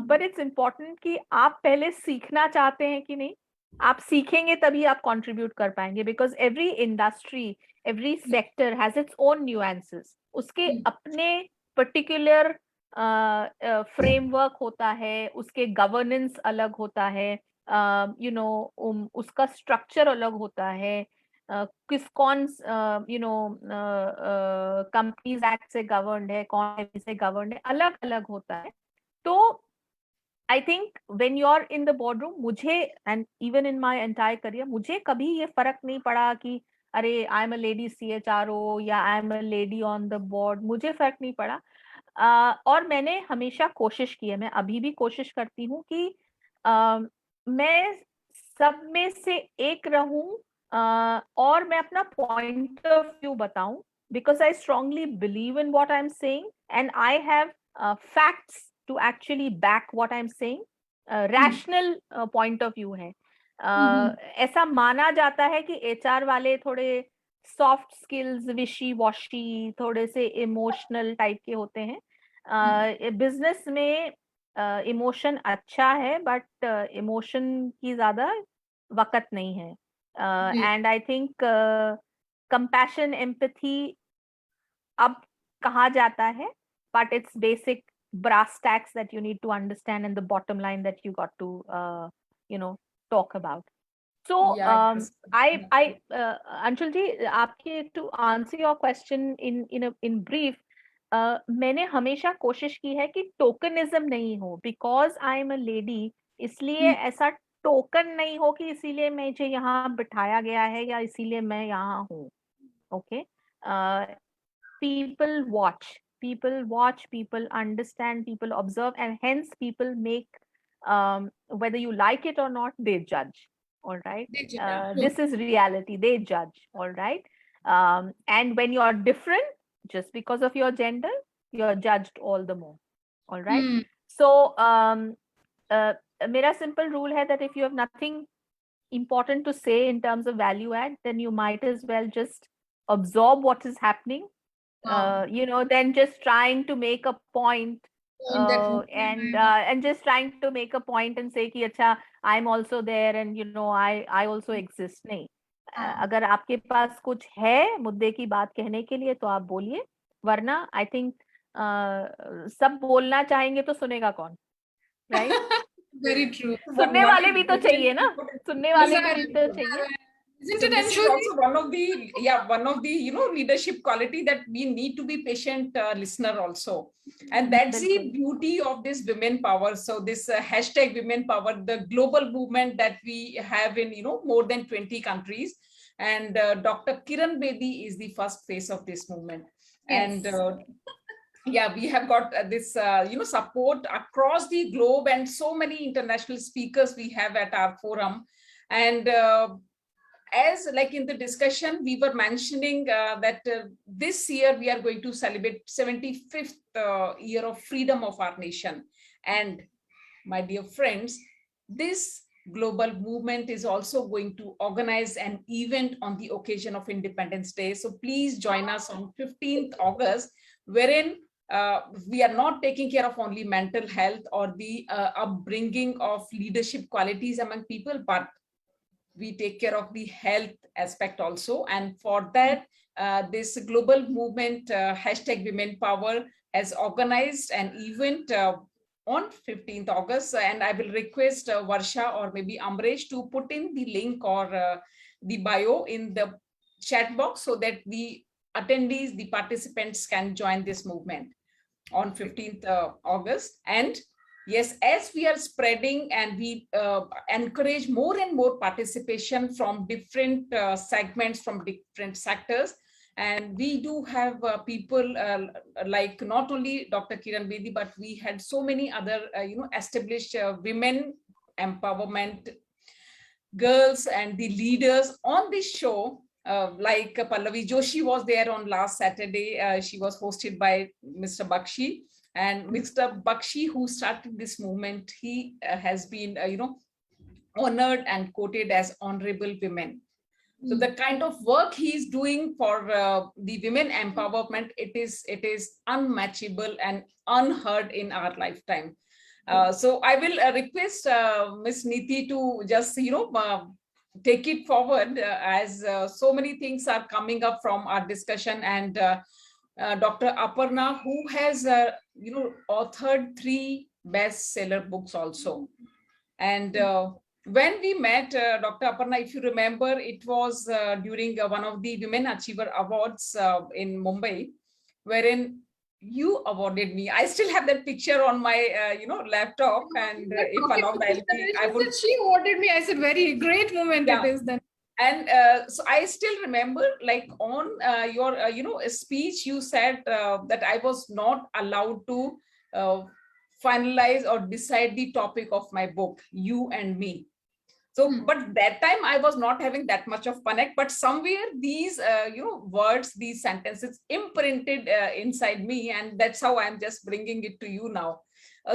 Speaker 1: but it's important कि आप पहले सीखना चाहते हैं कि नहीं. आप सीखेंगे तभी आप contribute कर पाएंगे, because every industry, every sector has its own nuances. उसके अपने particular framework होता है, उसके governance अलग होता है, उसका structure अलग होता है, किस कौन कंपनीज एक्ट से गवर्नड है, कौन से गवर्नड है, अलग अलग होता है. तो I think when you're in the boardroom, मुझे, and even in my entire career, मुझे कभी ये फर्क नहीं पड़ा कि अरे I'm a lady CHRO या I'm a lady on the board. मुझे फर्क नहीं पड़ा. और मैंने हमेशा कोशिश की है, मैं अभी भी कोशिश करती हूँ कि मैं सब में से एक रहूं, और मैं अपना पॉइंट ऑफ व्यू बताऊं, because I strongly believe in what I'm saying and I have facts to actually back what I'm saying. Rational point of view है. ऐसा माना जाता है कि HR वाले थोड़े सॉफ्ट स्किल्स, विशी वॉशी, थोड़े से इमोशनल टाइप के होते हैं. बिजनेस में इमोशन अच्छा है, बट इमोशन की ज्यादा वक्त नहीं है. And I think compassion, empathy अब कहा जाता है, but it's basic brass tacks that you need to understand, and the bottom line that you got to talk about. So Anshul ji, आपके, to answer your question in brief, मैंने हमेशा कोशिश की है कि टोकनिज्म नहीं हो, because I am a lady, इसलिए ऐसा टोकन नहीं हो कि इसीलिए मुझे यहाँ बिठाया गया है या इसीलिए मैं यहाँ हूँ. Okay. People watch, people understand, people observe, and hence people make, whether you like it or not, they judge. All right. This is reality. They judge. All right. And when you are different, just because of your gender, you're judged all the more. All right. So मेरा simple rule है that if you have nothing important to say in terms of value add, then you might as well just absorb what is happening, than just trying to make a point, and just trying to make a point and say कि अच्छा I'm also there and I also exist. नहीं. अगर आपके पास कुछ है मुद्दे की बात कहने के लिए तो आप बोलिए, वरना I think सब बोलना चाहेंगे तो सुनेगा कौन, right?
Speaker 3: Very true.
Speaker 1: सुनने वाले भी तो चाहिए ना, सुनने वाले भी तो चाहिए.
Speaker 3: Isn't
Speaker 2: So
Speaker 3: it,
Speaker 2: this is
Speaker 3: Anshul?
Speaker 2: also one of the leadership quality, that we need to be patient listener also, and that's the
Speaker 1: Bilkul.
Speaker 2: beauty of this women power. So this hashtag women power, the global movement that we have in more than 20 countries, and Dr. Kiran Bedi is the first face of this movement, and
Speaker 3: Yes.
Speaker 2: yeah, we have got this support across the globe, and so many international speakers we have at our forum, and as like in the discussion we were mentioning that this year we are going to celebrate 75th year of freedom of our nation. And my dear friends, this global movement is also going to organize an event on the occasion of Independence Day. So please join us on 15th August, wherein we are not taking care of only mental health or the upbringing of leadership qualities among people, but we take care of the health aspect also. And for that, this global movement, hashtag women power, has organized an event on 15th August. And I will request Varsha or maybe Amresh to put in the link or the bio in the chat box, so that the attendees, the participants can join this movement on 15th August. And yes, as we are spreading and we encourage more and more participation from different segments, from different sectors, and we do have people like not only Dr. Kiran Bedi, but we had so many other established women empowerment girls and the leaders on this show. Like Pallavi Joshi was there on last Saturday. She was hosted by Mr. Bakshi. And Mr. Bakshi, who started this movement, he has been, honored and quoted as honorable women. So the kind of work he is doing for the women empowerment, it is unmatchable and unheard in our lifetime. So I will request Ms. Neeti to just take it forward, as so many things are coming up from our discussion, and Dr. Aparna, who has authored 3 bestseller books also. And when we met, Dr. Aparna, if you remember, it was during one of the Women Achiever Awards in Mumbai, wherein you awarded me. I still have that picture on my laptop, and if allowed, I would.
Speaker 3: She awarded me. I said, very great moment
Speaker 2: Yeah.
Speaker 3: it is then.
Speaker 2: And so I still remember, like on your speech, you said that I was not allowed to finalize or decide the topic of my book, You and Me. So, but that time I was not having that much of connect, but somewhere these, words, these sentences imprinted inside me, and that's how I'm just bringing it to you now.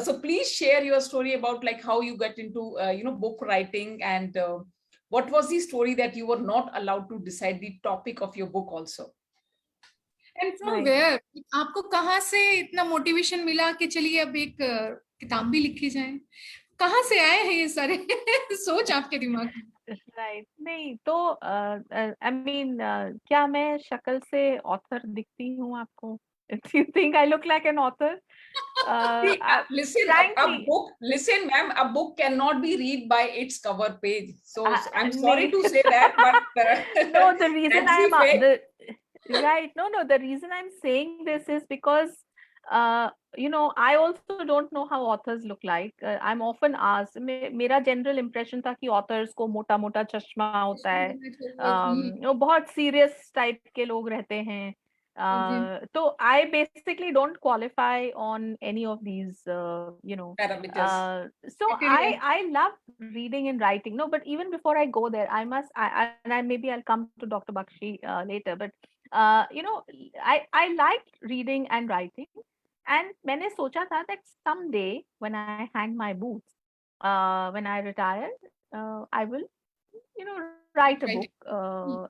Speaker 2: So please share your story about like how you got into, book writing, and what was the story that you were not allowed to decide the topic of your book also?
Speaker 3: And from
Speaker 1: Right.
Speaker 3: where? आपको कहाँ से इतना motivation मिला कि चलिए अब एक किताब भी लिखी जाए? कहाँ से आए हैं ये सारे सोच आपके दिमाग में?
Speaker 1: राइट नहीं तो आई मीन क्या मैं शक्ल से ऑथर दिखती हूँ आपको? Do you think I look like an author?
Speaker 2: See, listen,
Speaker 1: frankly,
Speaker 2: listen, ma'am, a book cannot be read by its cover page. So I'm
Speaker 1: nahi.
Speaker 2: sorry to say that, but
Speaker 1: No, the reason
Speaker 2: that's the
Speaker 1: I'm
Speaker 2: fact.
Speaker 1: right. No, the reason I'm saying this is because I also don't know how authors look like. I'm often asked. मेरा general impression था कि authors को मोटा मोटा चश्मा होता है, वो बहुत serious type के लोग रहते हैं. So I basically don't qualify on any of these,
Speaker 2: Parameters.
Speaker 1: So I love reading and writing. No, but even before I go there, maybe I'll come to Dr. Bakshi later. But I like reading and writing, and मैंने सोचा था that someday when I hang my boots, when I retire, I will, write a book,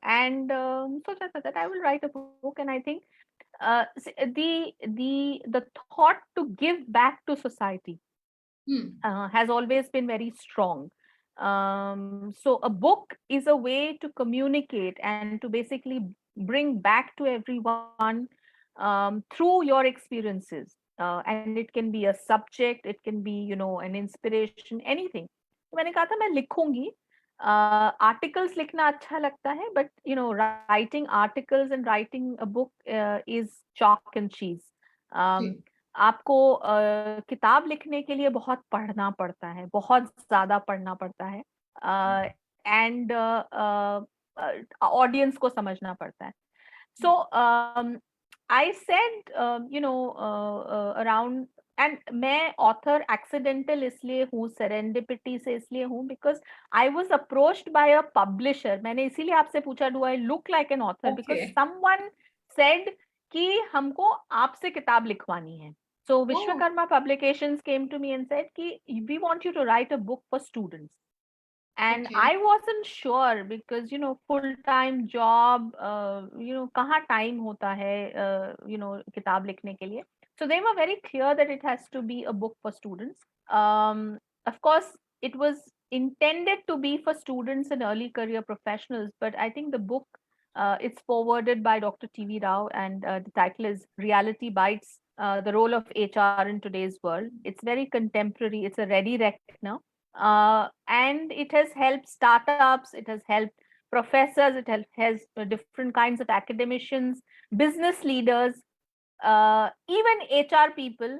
Speaker 1: and सोचा था that I will write a book, and I think the thought to give back to society has always been very strong. So a book is a way to communicate and to basically bring back to everyone through your experiences. And it can be a subject, it can be, an inspiration, anything. मैंने कहा था मैं लिखूंगी, articles लिखना अच्छा लगता है, but you know writing articles and writing a book is chalk and cheese.
Speaker 2: जी,
Speaker 1: आपको किताब लिखने के लिए बहुत पढ़ना पड़ता है, बहुत ज्यादा पढ़ना पड़ता है, एंड ऑडियंस को समझना पड़ता है. So I said, around, and मैं ऑथर एक्सीडेंटल इसलिए हूँ, सेरेंडिपिटी से इसलिए हूँ, because I was approached by a publisher. मैंने इसीलिए आपसे पूछा, do I look like an author, because
Speaker 2: okay.
Speaker 1: Someone said कि हमको आपसे किताब लिखवानी है. So
Speaker 2: Oh,
Speaker 1: Vishwakarma Publications came to me and said कि we want you to write a book for students. And
Speaker 3: Okay.
Speaker 1: I wasn't sure because full time job, कहाँ time होता है किताब लिखने के लिए. So they were very clear that it has to be a book for students. Of course it was intended to be for students and early career professionals, but I think the book, it's forwarded by Dr. TV Rao, and the title is Reality Bites, the role of HR in today's world. It's very contemporary, it's a ready reckoner, and it has helped startups, it has helped professors, has different kinds of academicians, business leaders, even HR people,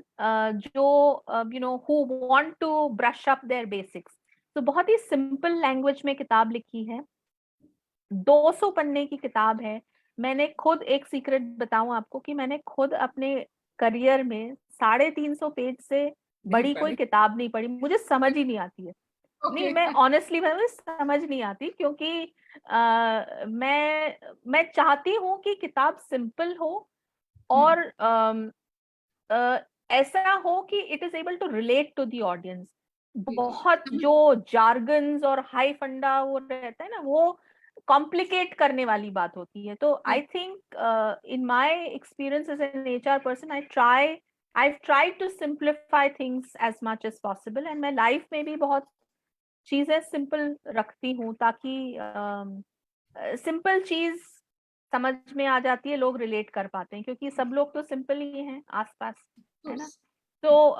Speaker 1: who want to brush up their basics. तो बहुत ही simple language में किताब लिखी है, 200 पन्ने की किताब है. मैंने खुद एक सीक्रेट बताऊं आपको कि मैंने खुद अपने करियर में 350 पेज से
Speaker 2: नहीं
Speaker 1: बड़ी कोई
Speaker 2: पढ़ी.
Speaker 1: किताब नहीं पढ़ी, मुझे समझ ही नहीं आती है. नहीं,
Speaker 2: Okay.
Speaker 1: मैं ऑनेस्टली मुझे समझ नहीं आती, क्योंकि मैं चाहती हूँ कि किताब सिंपल हो, और ऐसा हो कि it is able to relate to the audience.
Speaker 3: जी,
Speaker 1: बहुत
Speaker 3: समझ-
Speaker 1: जो जार्गन्स और हाई फंडा वो रहता है ना, वो कॉम्प्लिकेट करने वाली बात होती है. तो I think in my experience as an HR person, I've tried to simplify things as much as possible, and मैं लाइफ में भी बहुत चीजें सिंपल रखती हूँ, ताकि सिंपल चीज समझ में आ जाती है, लोग रिलेट कर पाते हैं, क्योंकि सब लोग तो सिंपल ही हैं आसपास, है ना. तो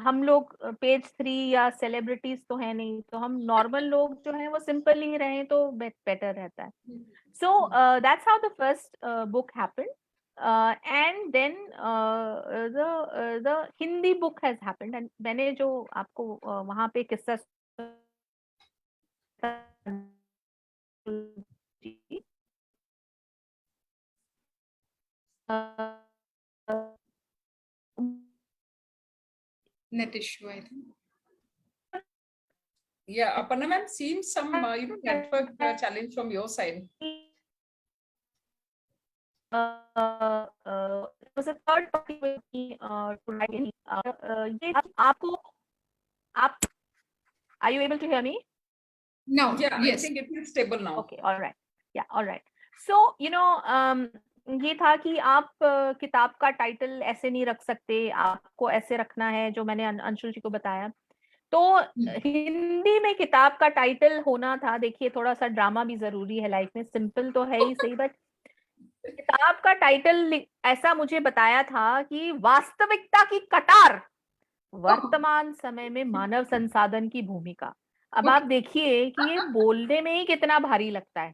Speaker 1: हम लोग पेज 3 या सेलिब्रिटीज तो है नहीं, तो हम नॉर्मल लोग जो हैं वो सिंपल ही रहें तो बेटर रहता है. So that's how the first book happened, and then the Hindi book has happened. And मैंने जो आपको वहाँ पे किस्सा
Speaker 3: Net issue, I think.
Speaker 2: Yeah, Aparna ma'am, seems some network challenge from your side.
Speaker 1: it was a third party with me to write in. ये आपको आप are you able to hear me?
Speaker 3: No,
Speaker 2: Yeah, I
Speaker 3: yes.
Speaker 2: think it is stable now.
Speaker 1: Okay, all right. Yeah, all right. So, ये था कि आप किताब का title ऐसे नहीं रख सकते, आपको ऐसे रखना है, जो मैंने अंशुल जी को बताया. तो हिंदी में किताब का टाइटल होना था. देखिए, थोड़ा सा ड्रामा भी जरूरी है लाइफ में, सिंपल तो है ही सही, बट किताब का टाइटल ऐसा मुझे बताया था कि वास्तविकता की कटार, वर्तमान समय में मानव संसाधन की भूमिका. अब आप देखिए कि ये बोलने में ही कितना भारी लगता है,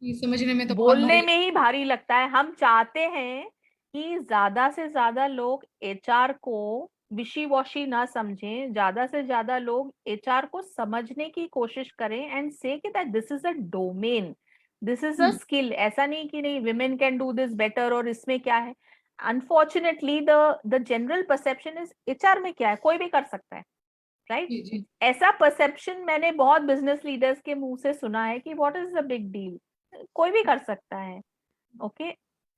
Speaker 3: ये समझने में तो बहुत
Speaker 1: बोलने
Speaker 3: भारी
Speaker 1: में ही भारी लगता है. हम चाहते हैं कि ज्यादा से ज्यादा लोग एचआर को विशी वॉशी ना समझें, ज्यादा से ज्यादा लोग एचआर को समझने की कोशिश करें, एंड से कि that this is a domain, this is a skill. ऐसा नहीं कि नहीं, women can do this better, और इसमें क्या है. Unfortunately the general perception is HR में क्या है, कोई भी कर सकता है, राइट.
Speaker 3: जी, जी.
Speaker 1: ऐसा परसेप्शन मैंने बहुत बिजनेस लीडर्स के मुंह से सुना है कि what is the big deal, कोई भी कर सकता है. ओके,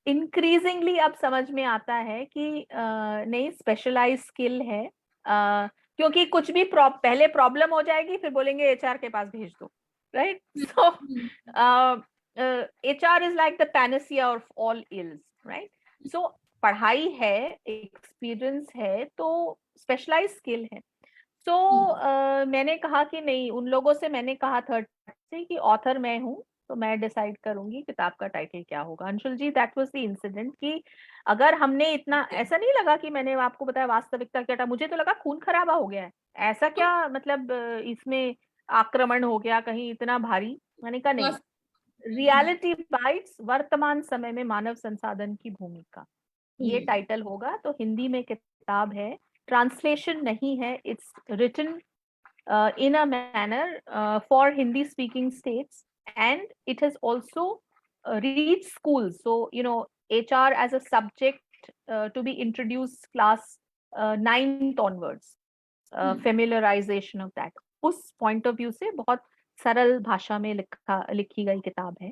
Speaker 1: इंक्रीजिंगली अब समझ में आता है कि नहीं, स्पेशलाइज स्किल है, क्योंकि कुछ भी पहले प्रॉब्लम हो जाएगी, फिर बोलेंगे एचआर के पास भेज दो, right. So HR is like the panacea of all ills, right. So पढ़ाई है, एक्सपीरियंस है, तो स्पेशलाइज स्किल है. तो मैंने कहा कि नहीं, उन लोगों से मैंने कहा थर्ड से कि ऑथर मैं हूँ, तो मैं डिसाइड करूंगी किताब का टाइटल क्या होगा. अंशुल जी, दैट वाज द इंसिडेंट कि अगर हमने इतना, ऐसा नहीं लगा कि मैंने आपको बताया वास्तविकता क्या था, मुझे तो लगा खून खराबा हो गया है. ऐसा क्या मतलब इसमें आक्रमण हो गया कहीं इतना भारी, मैंने कहा नहीं,
Speaker 3: बस,
Speaker 1: रियलिटी बाइट्स, वर्तमान समय में मानव संसाधन की भूमिका, ये टाइटल होगा। तो हिंदी में किताब है, ट्रांसलेशन नहीं है, it's written in a manner for Hindi speaking states, and it has also reached schools. So, you know, HR as a subject to be introduced class 9th onwards, familiarization of that. उस point of view से बहुत सरल भाषा में लिखी गई किताब है।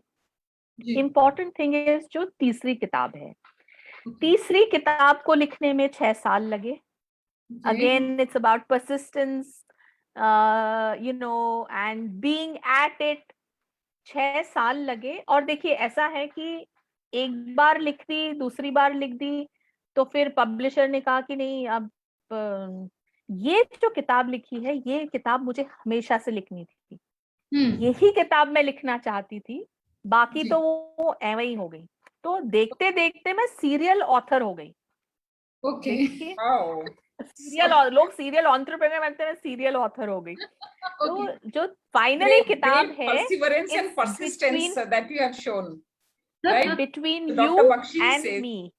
Speaker 3: जी,
Speaker 1: Important thing is जो तीसरी किताब है,
Speaker 3: okay,
Speaker 1: तीसरी किताब को लिखने में 6 साल लगे।
Speaker 3: okay,
Speaker 1: Again, it's about persistence, you know, and being at it. 6 साल लगे। और देखिए ऐसा है कि एक बार लिख दी, दूसरी बार लिख दी, तो फिर पब्लिशर ने कहा कि नहीं, अब ये जो किताब लिखी है, ये किताब मुझे हमेशा से लिखनी थी, यही किताब मैं लिखना चाहती थी, बाकी
Speaker 3: जी,
Speaker 1: तो वो ऐवे ही हो गई। तो देखते देखते मैं सीरियल ऑथर हो गई।
Speaker 3: ओके,
Speaker 1: देखिए,
Speaker 2: Wow.
Speaker 1: सीरियल, लोग सीरियल एंटरप्रेन्योर बनते हैं, सीरियल ऑथर हो गई।
Speaker 3: ओके,
Speaker 1: तो जो फाइनली
Speaker 2: Great,
Speaker 1: किताब
Speaker 2: great
Speaker 1: है,
Speaker 2: perseverance and
Speaker 1: it's
Speaker 2: persistence
Speaker 1: between
Speaker 2: that you have shown, right?
Speaker 1: between
Speaker 2: So
Speaker 1: you
Speaker 2: Dr. Bakshi
Speaker 1: and
Speaker 2: says,
Speaker 1: me,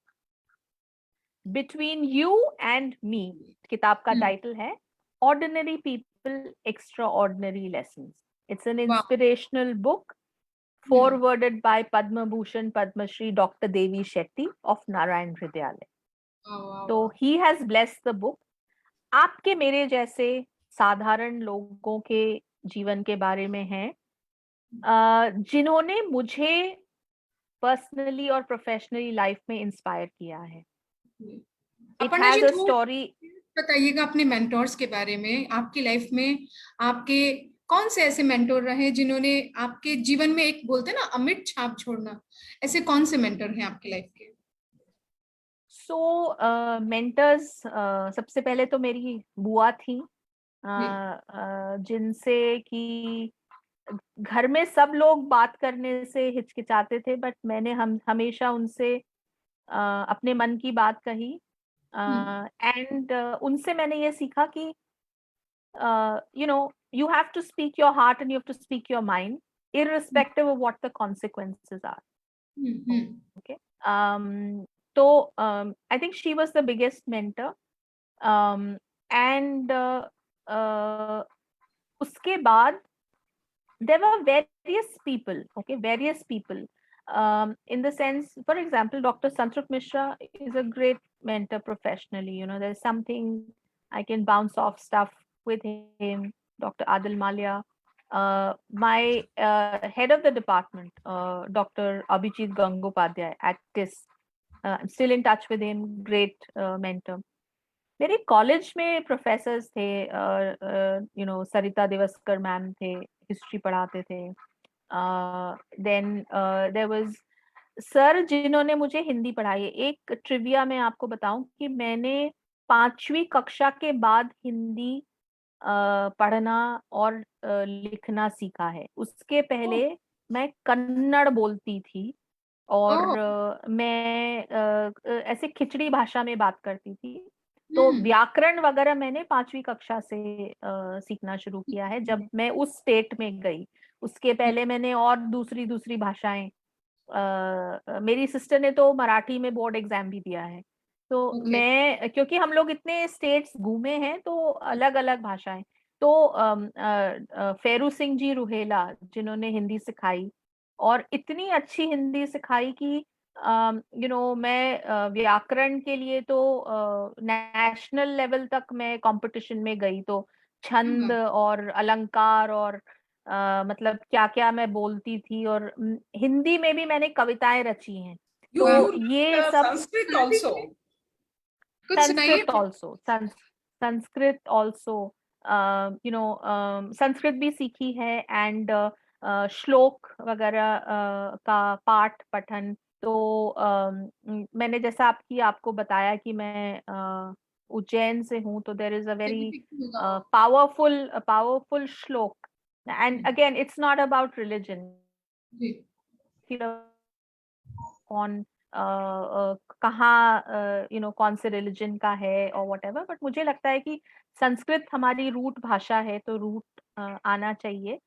Speaker 1: between you and me, किताब का टाइटल है ordinary people extraordinary lessons. It's an
Speaker 3: वाह,
Speaker 1: inspirational book forwarded by Padma Bhushan Padma Shri Dr. Devi Shetty of Narayan Hridyalaya.
Speaker 3: वाह,
Speaker 1: So he has blessed the book. आपके मेरे जैसे साधारण लोगों के जीवन के बारे में है, जिन्होंने मुझे पर्सनली और प्रोफेशनली लाइफ में इंस्पायर किया है। It
Speaker 3: Aparna ji,
Speaker 1: has a
Speaker 3: थोड़ा
Speaker 1: स्टोरी।
Speaker 3: बताइएगा अपने मेंटोर्स के बारे में। आपकी लाइफ में आपके कौन से ऐसे मेंटोर रहे जिन्होंने आपके जीवन में, एक बोलते हैं ना, अमिट छाप छोड़ना, ऐसे कौन से मेंटर हैं आपकी लाइफ के?
Speaker 1: सो मेंटर्स, सबसे पहले तो मेरी बुआ थी,
Speaker 3: जी,
Speaker 1: जिनसे कि घर में सब लोग बात करने से हिचकिचाते थे, बट मैंने हमेशा उनसे अपने मन की बात कही, एंड उनसे मैंने ये सीखा कि you know, you have to speak your heart and you have to speak your mind irrespective of what the consequences are. Okay. So I think she was the biggest mentor, and uske baad there were various people, okay, various people, in the sense, for example, Dr. Santrup Mishra is a great mentor professionally. You know, there's something I can bounce off stuff with him. Dr. Adil Malia, my head of the department, Dr. Abhijit Gangopadhyay at TIS, I'm still in touch with him, great mentor. मेरे college में professors थे, you know, Sarita Devaskar ma'am थे, history पढ़ाते थे। Then there was sir जिन्होंने मुझे हिंदी पढ़ाई है। एक ट्रिविया मैं आपको बताऊं कि मैंने 5वीं कक्षा के बाद हिंदी पढ़ना और लिखना सीखा है। उसके पहले मैं कन्नड़ बोलती थी और मैं ऐसे खिचड़ी भाषा में बात करती थी। तो व्याकरण वगैरह मैंने 5वीं कक्षा से सीखना शुरू किया है, जब मैं उस स्टेट में गई। उसके पहले मैंने और दूसरी दूसरी भाषाएं, मेरी सिस्टर ने तो मराठी में बोर्ड एग्जाम भी दिया है। तो मैं, क्योंकि हम लोग इतने स्टेट्स घूमे हैं, तो अलग अलग भाषाएं। तो फेरू सिंह जी रुहेला जिन्होंने हिंदी सिखाई और इतनी अच्छी हिंदी सिखाई कि यू नो, मैं व्याकरण के लिए तो नेशनल लेवल तक मैं कंपटीशन में गई। तो छंद और अलंकार और मतलब क्या क्या मैं बोलती थी, और हिंदी में भी मैंने कविताएं रची हैं।
Speaker 2: you
Speaker 1: तो
Speaker 2: learned
Speaker 1: ये सब,
Speaker 2: Sanskrit also.
Speaker 3: कुछ सुनाइए।
Speaker 1: Sanskrit also, Sanskrit also, you know, Sanskrit भी सीखी है, एंड श्लोक वगैरह का पाठ पठन। तो मैंने जैसा आपको बताया कि मैं उज्जैन से हूँ, तो there is a very powerful shloka, and again it's not about religion,
Speaker 3: जी,
Speaker 1: on कहाँ कौन से रिलीजन का है और व्हाटएवर, बट मुझे लगता है कि संस्कृत हमारी रूट भाषा है तो रूट आना चाहिए।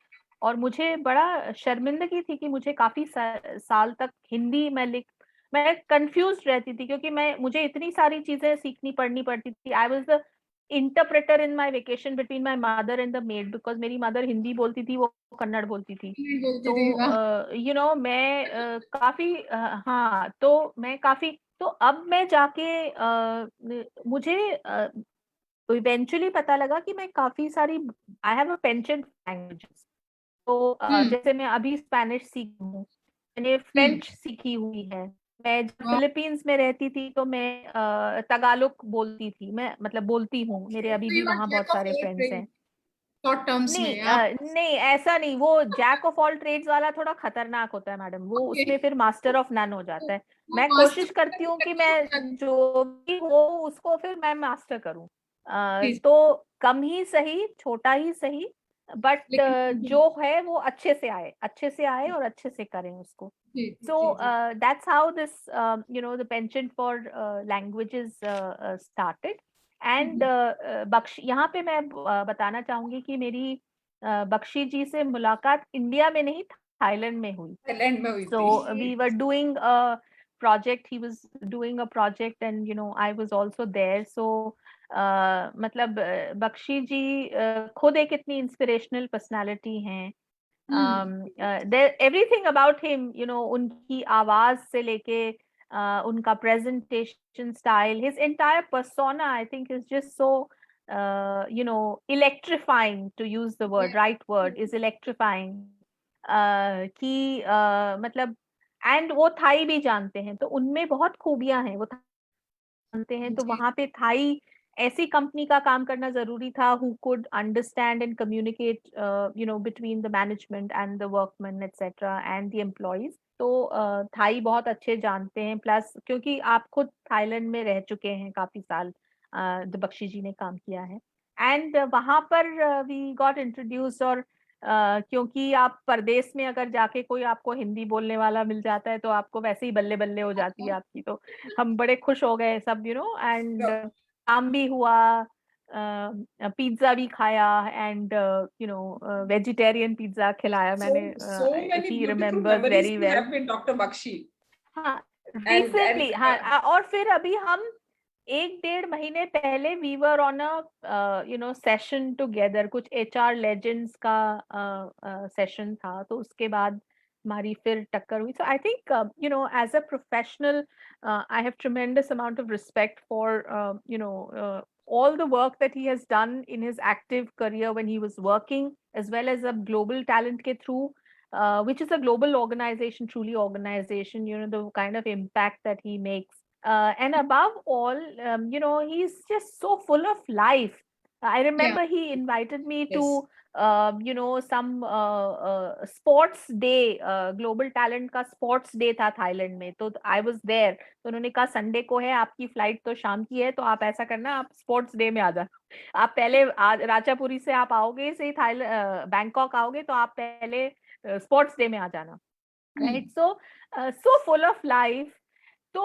Speaker 1: और मुझे बड़ा शर्मिंदगी थी कि मुझे काफी साल तक हिंदी मैं कंफ्यूज रहती थी, क्योंकि मुझे इतनी सारी चीजें सीखनी पढ़नी पड़ती थी। I was the interpreter in my vacation between my mother and the made, because मेरी मदर हिंदी बोलती थी, वो कन्नड़ बोलती थी।
Speaker 3: बोलती
Speaker 1: तो
Speaker 3: थी, वाह।
Speaker 1: मैं काफी हाँ, तो मैं काफी, तो अब मैं जाके मुझे इवेंचुअली पता लगा कि मैं काफी सारी, आई हैव अ पेंचेंट लैंग्वेजेस। तो
Speaker 3: हम्म।
Speaker 1: जैसे मैं अभी स्पेनिश सीखी हूँ, मैंने
Speaker 3: हम्म।
Speaker 1: फ्रेंच सीखी हुई है। मैं जब
Speaker 3: वाह।
Speaker 1: फिलीपींस में रहती थी तो मैं तगालोग बोलती थी, मैं मतलब बोलती हूँ, मेरे अभी
Speaker 3: तो
Speaker 1: भी
Speaker 3: यू आर
Speaker 1: वहाँ
Speaker 3: जैक
Speaker 1: बहुत
Speaker 3: ऑफ
Speaker 1: सारे
Speaker 3: ऑल
Speaker 1: फ्रेंड्स
Speaker 3: ट्रेड,
Speaker 1: हैं।
Speaker 3: शॉर्ट टर्म्स
Speaker 1: नहीं
Speaker 3: में आप।
Speaker 1: नहीं, ऐसा नहीं, वो जैक ऑफ ऑल ट्रेड्स वाला थोड़ा खतरनाक होता है मैडम, वो
Speaker 3: ओके।
Speaker 1: उसमें फिर मास्टर ऑफ नन हो जाता है।
Speaker 3: वो
Speaker 1: मैं
Speaker 3: मास्टर
Speaker 1: कोशिश करती हूँ कि मैं जो भी हो उसको फिर मैं मास्टर करूँ। तो कम ही सही, छोटा ही सही, बट
Speaker 3: लेकिन
Speaker 1: जो है वो अच्छे से आए, अच्छे से आए और अच्छे से करें उसको।
Speaker 3: जी जी
Speaker 1: So
Speaker 3: ji ji.
Speaker 1: that's how this, the penchant for languages started. And Bakshi, यहाँ पे मैं बताना चाहूंगी कि मेरी बख्शी जी से मुलाकात इंडिया में नहीं, थाईलैंड में हुई।
Speaker 2: थाईलैंड में हुई
Speaker 1: So
Speaker 2: थी।
Speaker 1: we were doing a project, he was doing a project, and I was also there. So मतलब बख्शी जी खुद एक इतनी इंस्पिरेशनल पर्सनालिटी हैं। एवरीथिंग अबाउट हिम, उनकी आवाज से लेके उनका presentation style, his entire persona, I think is just so electrifying, to use the word, right word is electrifying. कि मतलब, एंड वो थाई भी जानते हैं, तो उनमें बहुत खूबियां हैं, वो जानते हैं। तो
Speaker 3: जी
Speaker 1: वहां पे थाई ऐसी कंपनी का काम करना जरूरी था who could understand and communicate between the management and the workman etcetera and the employees. तो थाई बहुत अच्छे जानते हैं, प्लस क्योंकि आप खुद थाईलैंड में रह चुके हैं काफी साल, जो बख्शी जी ने काम किया है। एंड वहां पर वी गॉट इंट्रोड्यूस। और क्योंकि आप परदेश में अगर जाके कोई आपको हिंदी बोलने वाला मिल जाता है तो आपको वैसे ही बल्ले बल्ले हो जाती है आपकी। तो हम बड़े खुश हो गए सब, एंड काम भी हुआ, पिज्जा भी खाया, एंड वेजिटेरियन पिज्जा खिलाया
Speaker 2: So,
Speaker 1: मैंने।
Speaker 2: so many
Speaker 1: ही
Speaker 2: beautiful
Speaker 1: remembers
Speaker 2: memories
Speaker 1: very
Speaker 2: you
Speaker 1: वेल।
Speaker 2: have with Dr. Bakshi.
Speaker 1: हाँ,
Speaker 2: And
Speaker 1: रिसेंटली, हाँ, और फिर अभी हम 1-1.5 महीने पहले we were on a session together, कुछ एचआर लेजेंड्स का सेशन था, तो उसके बाद हमारी फिर टक्कर हुई। So I think as a professional, I have tremendous amount of respect for all the work that he has done in his active career when he was working, as well as a global talent ke through, which is a global organization, truly organization, the kind of impact that he makes. And above all, he's just so full of life. I
Speaker 3: या
Speaker 1: remember he invited me to
Speaker 2: yes,
Speaker 1: some sports day, global talent का sports day था Thailand में, तो I was there। तो उन्होंने कहा Sunday को है, आपकी फ्लाइट तो शाम की है, तो आप ऐसा करना, आप स्पोर्ट्स डे में आ जाना। आप पहले राजापुरी से आप आओगे, से थाईलैंड बैंकॉक आओगे, तो आप पहले स्पोर्ट्स डे में आ जाना, right. So full of life. तो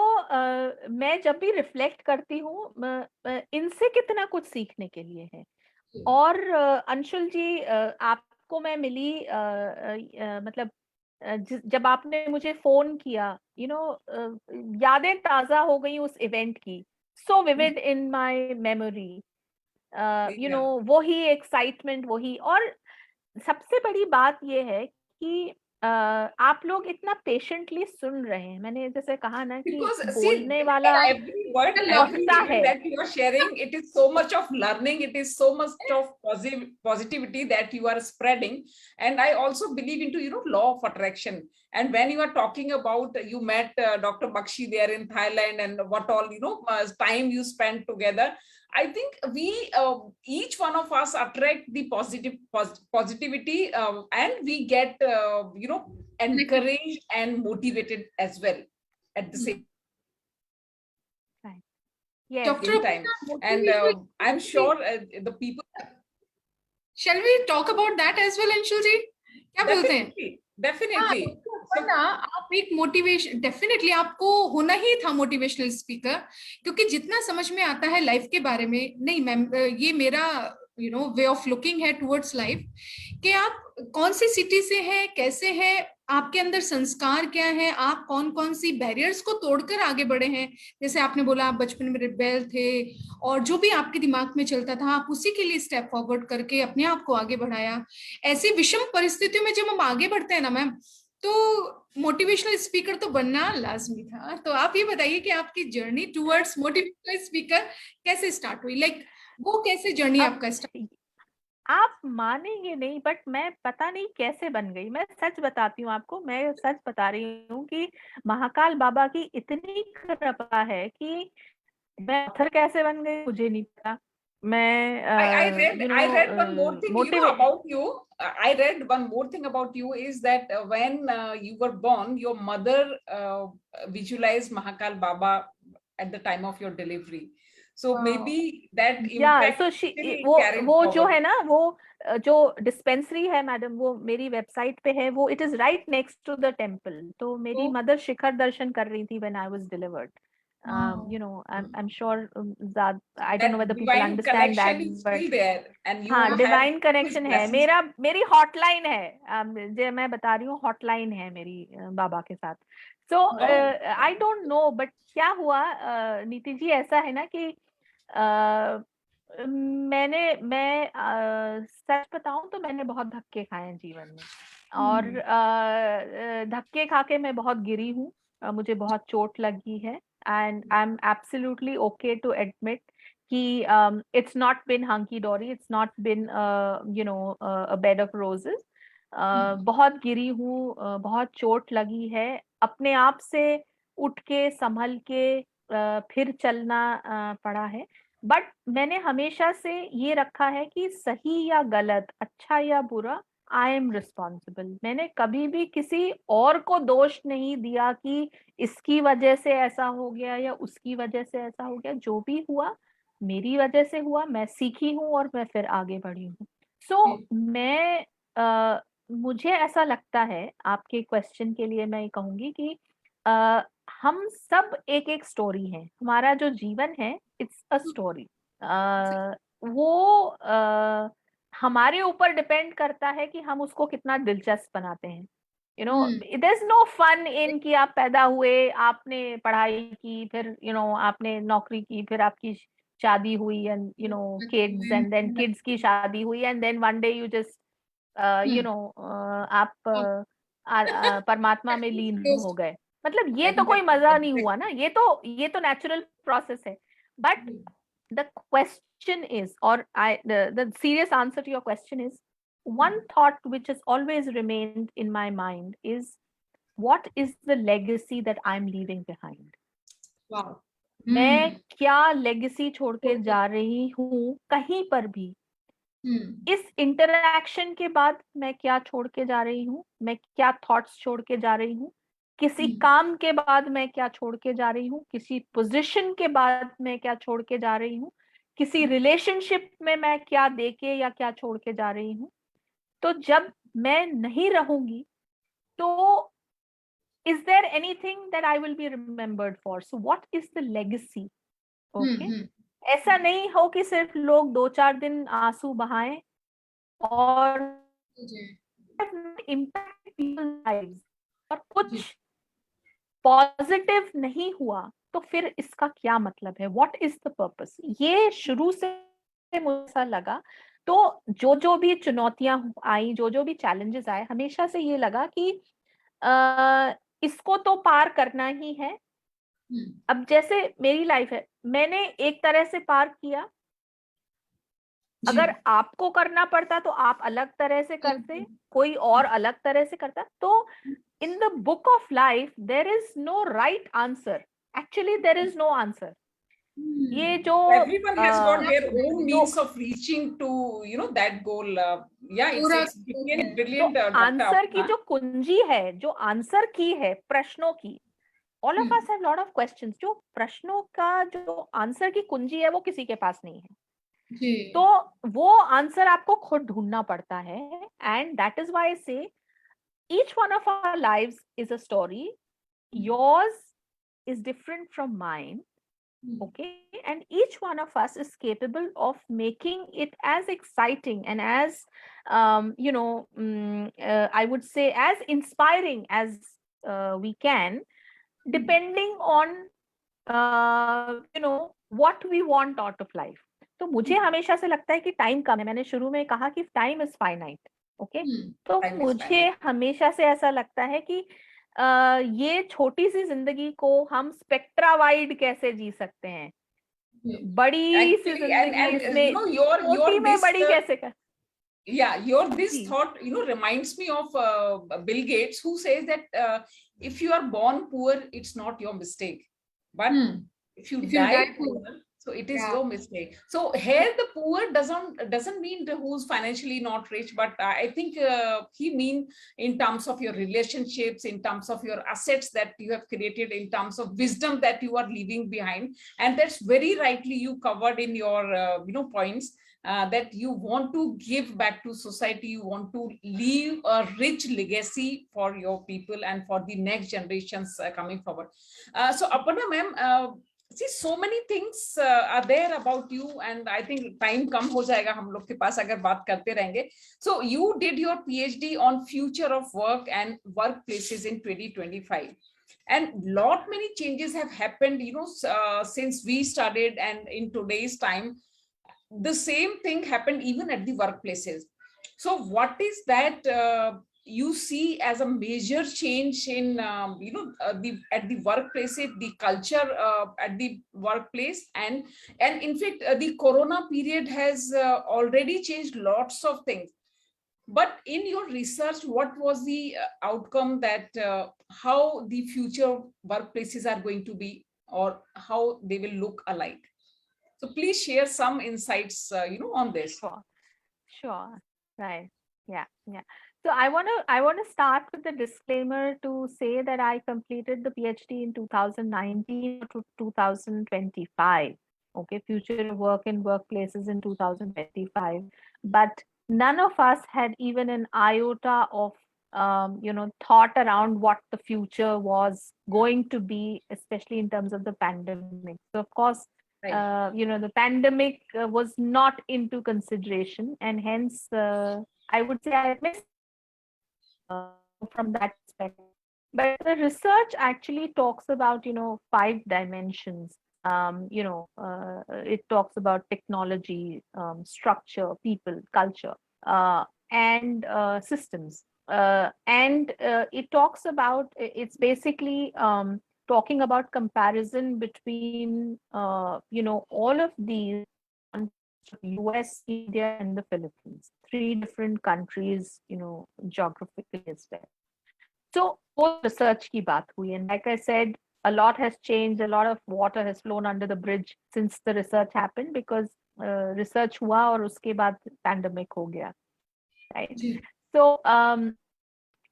Speaker 1: मैं जब भी रिफ्लेक्ट करती हूँ, इनसे कितना कुछ सीखने के लिए है। और अंशुल जी, आपको मैं मिली, मतलब जब आपने मुझे फोन किया, यादें ताजा हो गई उस इवेंट की, so vivid in my memory.
Speaker 2: yeah.
Speaker 1: वही एक्साइटमेंट, वही। और सबसे बड़ी बात ये है कि आप लोग इतना पेशेंटली सुन रहे हैं। मैंने जैसे कहा ना कि
Speaker 2: Because see,
Speaker 1: बोलने वाला
Speaker 2: every
Speaker 1: लगता
Speaker 2: word
Speaker 1: है।
Speaker 2: that you are sharing, it is so much of learning, it is so much of positivity that you are spreading. And I also believe into, law of attraction. And when you are talking about, you met Dr. Bakshi there in Thailand and what all, time you spent together. I think we, each one of us attract the positivity, and we get, encouraged and motivated as well at the same
Speaker 1: Yes.
Speaker 3: Doctor
Speaker 2: time.
Speaker 3: अपना
Speaker 2: And
Speaker 3: motivation,
Speaker 2: I'm sure the people
Speaker 3: shall we talk about that as well, Anshul ji? क्या बोलते हैं?
Speaker 2: definitely, definitely.
Speaker 3: वरना आप एक motivation, definitely आपको होना ही था मोटिवेशनल स्पीकर, क्योंकि जितना समझ में आता है लाइफ के बारे में, नहीं मैम ये मेरा वे ऑफ लुकिंग है टुवर्ड्स लाइफ, कि आप कौन सी सिटी से हैं, कैसे हैं, आपके अंदर संस्कार क्या है, आप कौन कौन सी बैरियर्स को तोड़कर आगे बढ़े हैं। जैसे आपने बोला आप बचपन में रिबेल थे, और जो भी आपके दिमाग में चलता था आप उसी के लिए स्टेप फॉरवर्ड करके अपने आप को आगे बढ़ाया। ऐसी विषम परिस्थितियों में जब हम आगे बढ़ते हैं ना मैम, तो मोटिवेशनल स्पीकर तो बनना लाजमी था। तो आप ये बताइए कि आपकी जर्नी टुवर्ड्स मोटिवेशनल स्पीकर कैसे स्टार्ट हुई, लाइक वो कैसे जर्नी
Speaker 1: अब
Speaker 3: आपका स्टार्ट?
Speaker 1: आप मानेंगे नहीं, बट मैं पता नहीं कैसे बन गई। मैं सच बताती हूँ आपको, मैं सच बता रही हूँ कि महाकाल बाबा की इतनी कृपा है कि मैं ऑथर कैसे बन गई मुझे नहीं पता। मैं
Speaker 2: I read one more thing,
Speaker 1: motivate
Speaker 2: about you. I read one more thing about you is that when you were born, your mother visualized Mahakal Baba at the time of your delivery. So maybe that
Speaker 1: या
Speaker 2: impact
Speaker 1: सो
Speaker 2: still
Speaker 1: वो
Speaker 2: carried
Speaker 1: वो जो
Speaker 2: forward.
Speaker 1: है ना, वो जो dispensary है madam, वो मेरी वेबसाइट पे है, वो it is right next to the temple. तो मेरी
Speaker 3: Oh.
Speaker 1: मदर शिखर दर्शन कर रही थी when I was delivered.
Speaker 3: Wow.
Speaker 1: I'm sure I don't know
Speaker 2: That
Speaker 1: whether people
Speaker 2: divine
Speaker 1: understand that,
Speaker 2: connection is
Speaker 1: but
Speaker 2: still there, and you
Speaker 1: हाँ,
Speaker 2: have
Speaker 1: divine
Speaker 2: his
Speaker 1: connection है
Speaker 2: blessings.
Speaker 1: मेरी हॉटलाइन है, जो मैं बता रही हूँ, हॉटलाइन है मेरी बाबा के साथ। सो आई डोंट नो, बट क्या हुआ नीति जी, ऐसा है ना कि मैं सच बताऊं तो मैंने बहुत धक्के खाए हैं जीवन में, और धक्के खा के मैं बहुत गिरी हूँ, मुझे बहुत चोट लगी है, and I am absolutely okay to admit कि it's not been hunky dory, it's not been a bed of roses। बहुत गिरी हूँ, बहुत चोट लगी है, अपने आप से उठ के संभल के फिर चलना पड़ा है। बट मैंने हमेशा से ये रखा है कि सही या गलत, अच्छा या बुरा, आई एम रिस्पॉन्सिबल। मैंने कभी भी किसी और को दोष नहीं दिया कि इसकी वजह से ऐसा हो गया या उसकी वजह से ऐसा हो गया। जो भी हुआ मेरी वजह से हुआ, मैं सीखी हूँ और मैं फिर आगे बढ़ी हूँ। सो मैं मुझे ऐसा लगता है, आपके क्वेश्चन के लिए मैं ये कहूंगी कि हम सब एक एक स्टोरी है, हमारा जो जीवन है इट्स अ स्टोरी। वो हमारे ऊपर डिपेंड करता है कि हम उसको कितना दिलचस्प बनाते हैं। There is no fun in कि आप पैदा हुए, आपने पढ़ाई की, फिर आपने नौकरी की, फिर आपकी शादी हुई, and kids, and then kids की शादी हुई, and then one day you just आप परमात्मा में लीन हो गए। मतलब ये तो कोई मजा नहीं हुआ ना, ये तो नेचुरल प्रोसेस है। But the question is, or the serious answer to your question is, one thought which has always remained in my mind is, what is the legacy that I'm leaving behind?
Speaker 3: Wow.
Speaker 1: मैं क्या legacy छोड़ के जा रही हूँ कहीं पर भी? इस इंटरैक्शन के बाद मैं क्या छोड़ के जा रही हूँ, मैं क्या थॉट्स छोड़ के जा रही हूँ, किसी काम के बाद मैं क्या छोड़ के जा रही हूँ, किसी पोजीशन के बाद मैं क्या छोड़ के जा रही हूँ, किसी रिलेशनशिप में मैं क्या देके या क्या छोड़ के जा रही हूँ। तो जब मैं नहीं रहूंगी तो is there anything that I will be remembered for? So what is the legacy? Okay? ऐसा नहीं हो कि सिर्फ लोग 2-4 दिन आंसू बहाएं और इम्पैक्ट पीपल लाइव्स, और कुछ पॉजिटिव नहीं हुआ, तो फिर इसका क्या मतलब है? What is the purpose? ये शुरू से मुझे ऐसा लगा। तो जो भी चुनौतियां आई, जो भी चैलेंजेस आए, हमेशा से ये लगा कि इसको तो पार करना ही है। अब जैसे मेरी लाइफ है, मैंने एक तरह से पार किया, अगर आपको करना पड़ता तो आप अलग तरह से करते, कोई और अलग तरह से करता। तो in the book of life there is no right answer, actually there is no answer। ये जो
Speaker 2: everyone has got their own means of reaching to that goal। yeah, it's brilliant।
Speaker 1: Answer की जो कुंजी है, जो आंसर की है प्रश्नों की, all of us have lot of questions, जो प्रश्नों का जो आंसर की कुंजी है वो किसी के पास नहीं है। तो वो आंसर आपको खुद ढूंढना पड़ता है, एंड दैट इज व्हाई से each one of our lives is a story. Yours is different from mine. Okay, and each one of us is capable of making it as exciting and as I would say as inspiring as we can, depending on what we want out of life. तो मुझे हमेशा से लगता है कि time कम है. मैंने शुरू में कहा कि टाइम इज फाइनाइट. ओके, तो
Speaker 2: Time is
Speaker 1: मुझे
Speaker 2: finite.
Speaker 1: हमेशा से ऐसा लगता है कि ये छोटी सी जिंदगी को हम स्पेक्ट्रा वाइड कैसे जी सकते हैं. बड़ी सी
Speaker 2: Actually, and
Speaker 1: जिंदगी
Speaker 2: and
Speaker 1: इसमें
Speaker 2: your
Speaker 1: छोटी में
Speaker 2: this
Speaker 1: बड़ी कैसे कर.
Speaker 2: yeah, your this
Speaker 1: ji.
Speaker 2: thought reminds me of Bill Gates, who says that if you are born poor, it's not your mistake, but if you
Speaker 3: If you
Speaker 2: die
Speaker 3: die poor.
Speaker 2: poor, so it is
Speaker 3: Yeah.
Speaker 2: your mistake. So here the poor doesn't mean the who's financially not rich, but I think he mean in terms of your relationships, in terms of your assets that you have created, in terms of wisdom that you are leaving behind. And that's very rightly you covered in your points. That you want to give back to society, you want to leave a rich legacy for your people and for the next generations coming forward. So Aparna ma'am, see, so many things are there about you, and I think time कम हो जाएगा हम लोग के पास अगर बात करते रहेंगे. So you did your PhD on future of work and workplaces in 2025. And lot many changes have happened, since we started, and in today's time the same thing happened even at the workplaces. So what is that you see as a major change in at the workplaces, the culture at the workplace, and in fact the corona period has already changed lots of things. But in your research, what was the outcome that how the future workplaces are going to be, or how they will look alike? So please share some insights, on this.
Speaker 1: Sure. Right. Yeah. Yeah. So I wanna start with the disclaimer to say that I completed the PhD in 2019 to 2025. Okay, future of work and workplaces in 2025. But none of us had even an iota of thought around what the future was going to be, especially in terms of the pandemic. So of course,
Speaker 2: Right.
Speaker 1: the pandemic was not into consideration, and hence I would say I missed uh, from that perspective. But the research actually talks about 5 dimensions. It talks about technology, structure, people, culture, and systems. And it talks about, it's basically talking about comparison between all of these, US, India, and the Philippines, 3 different countries, geographically as well. So वो research की बात हुई, and like I said, a lot has changed, a lot of water has flown under the bridge since the research happened, because research हुआ और उसके बाद pandemic हो गया, right? So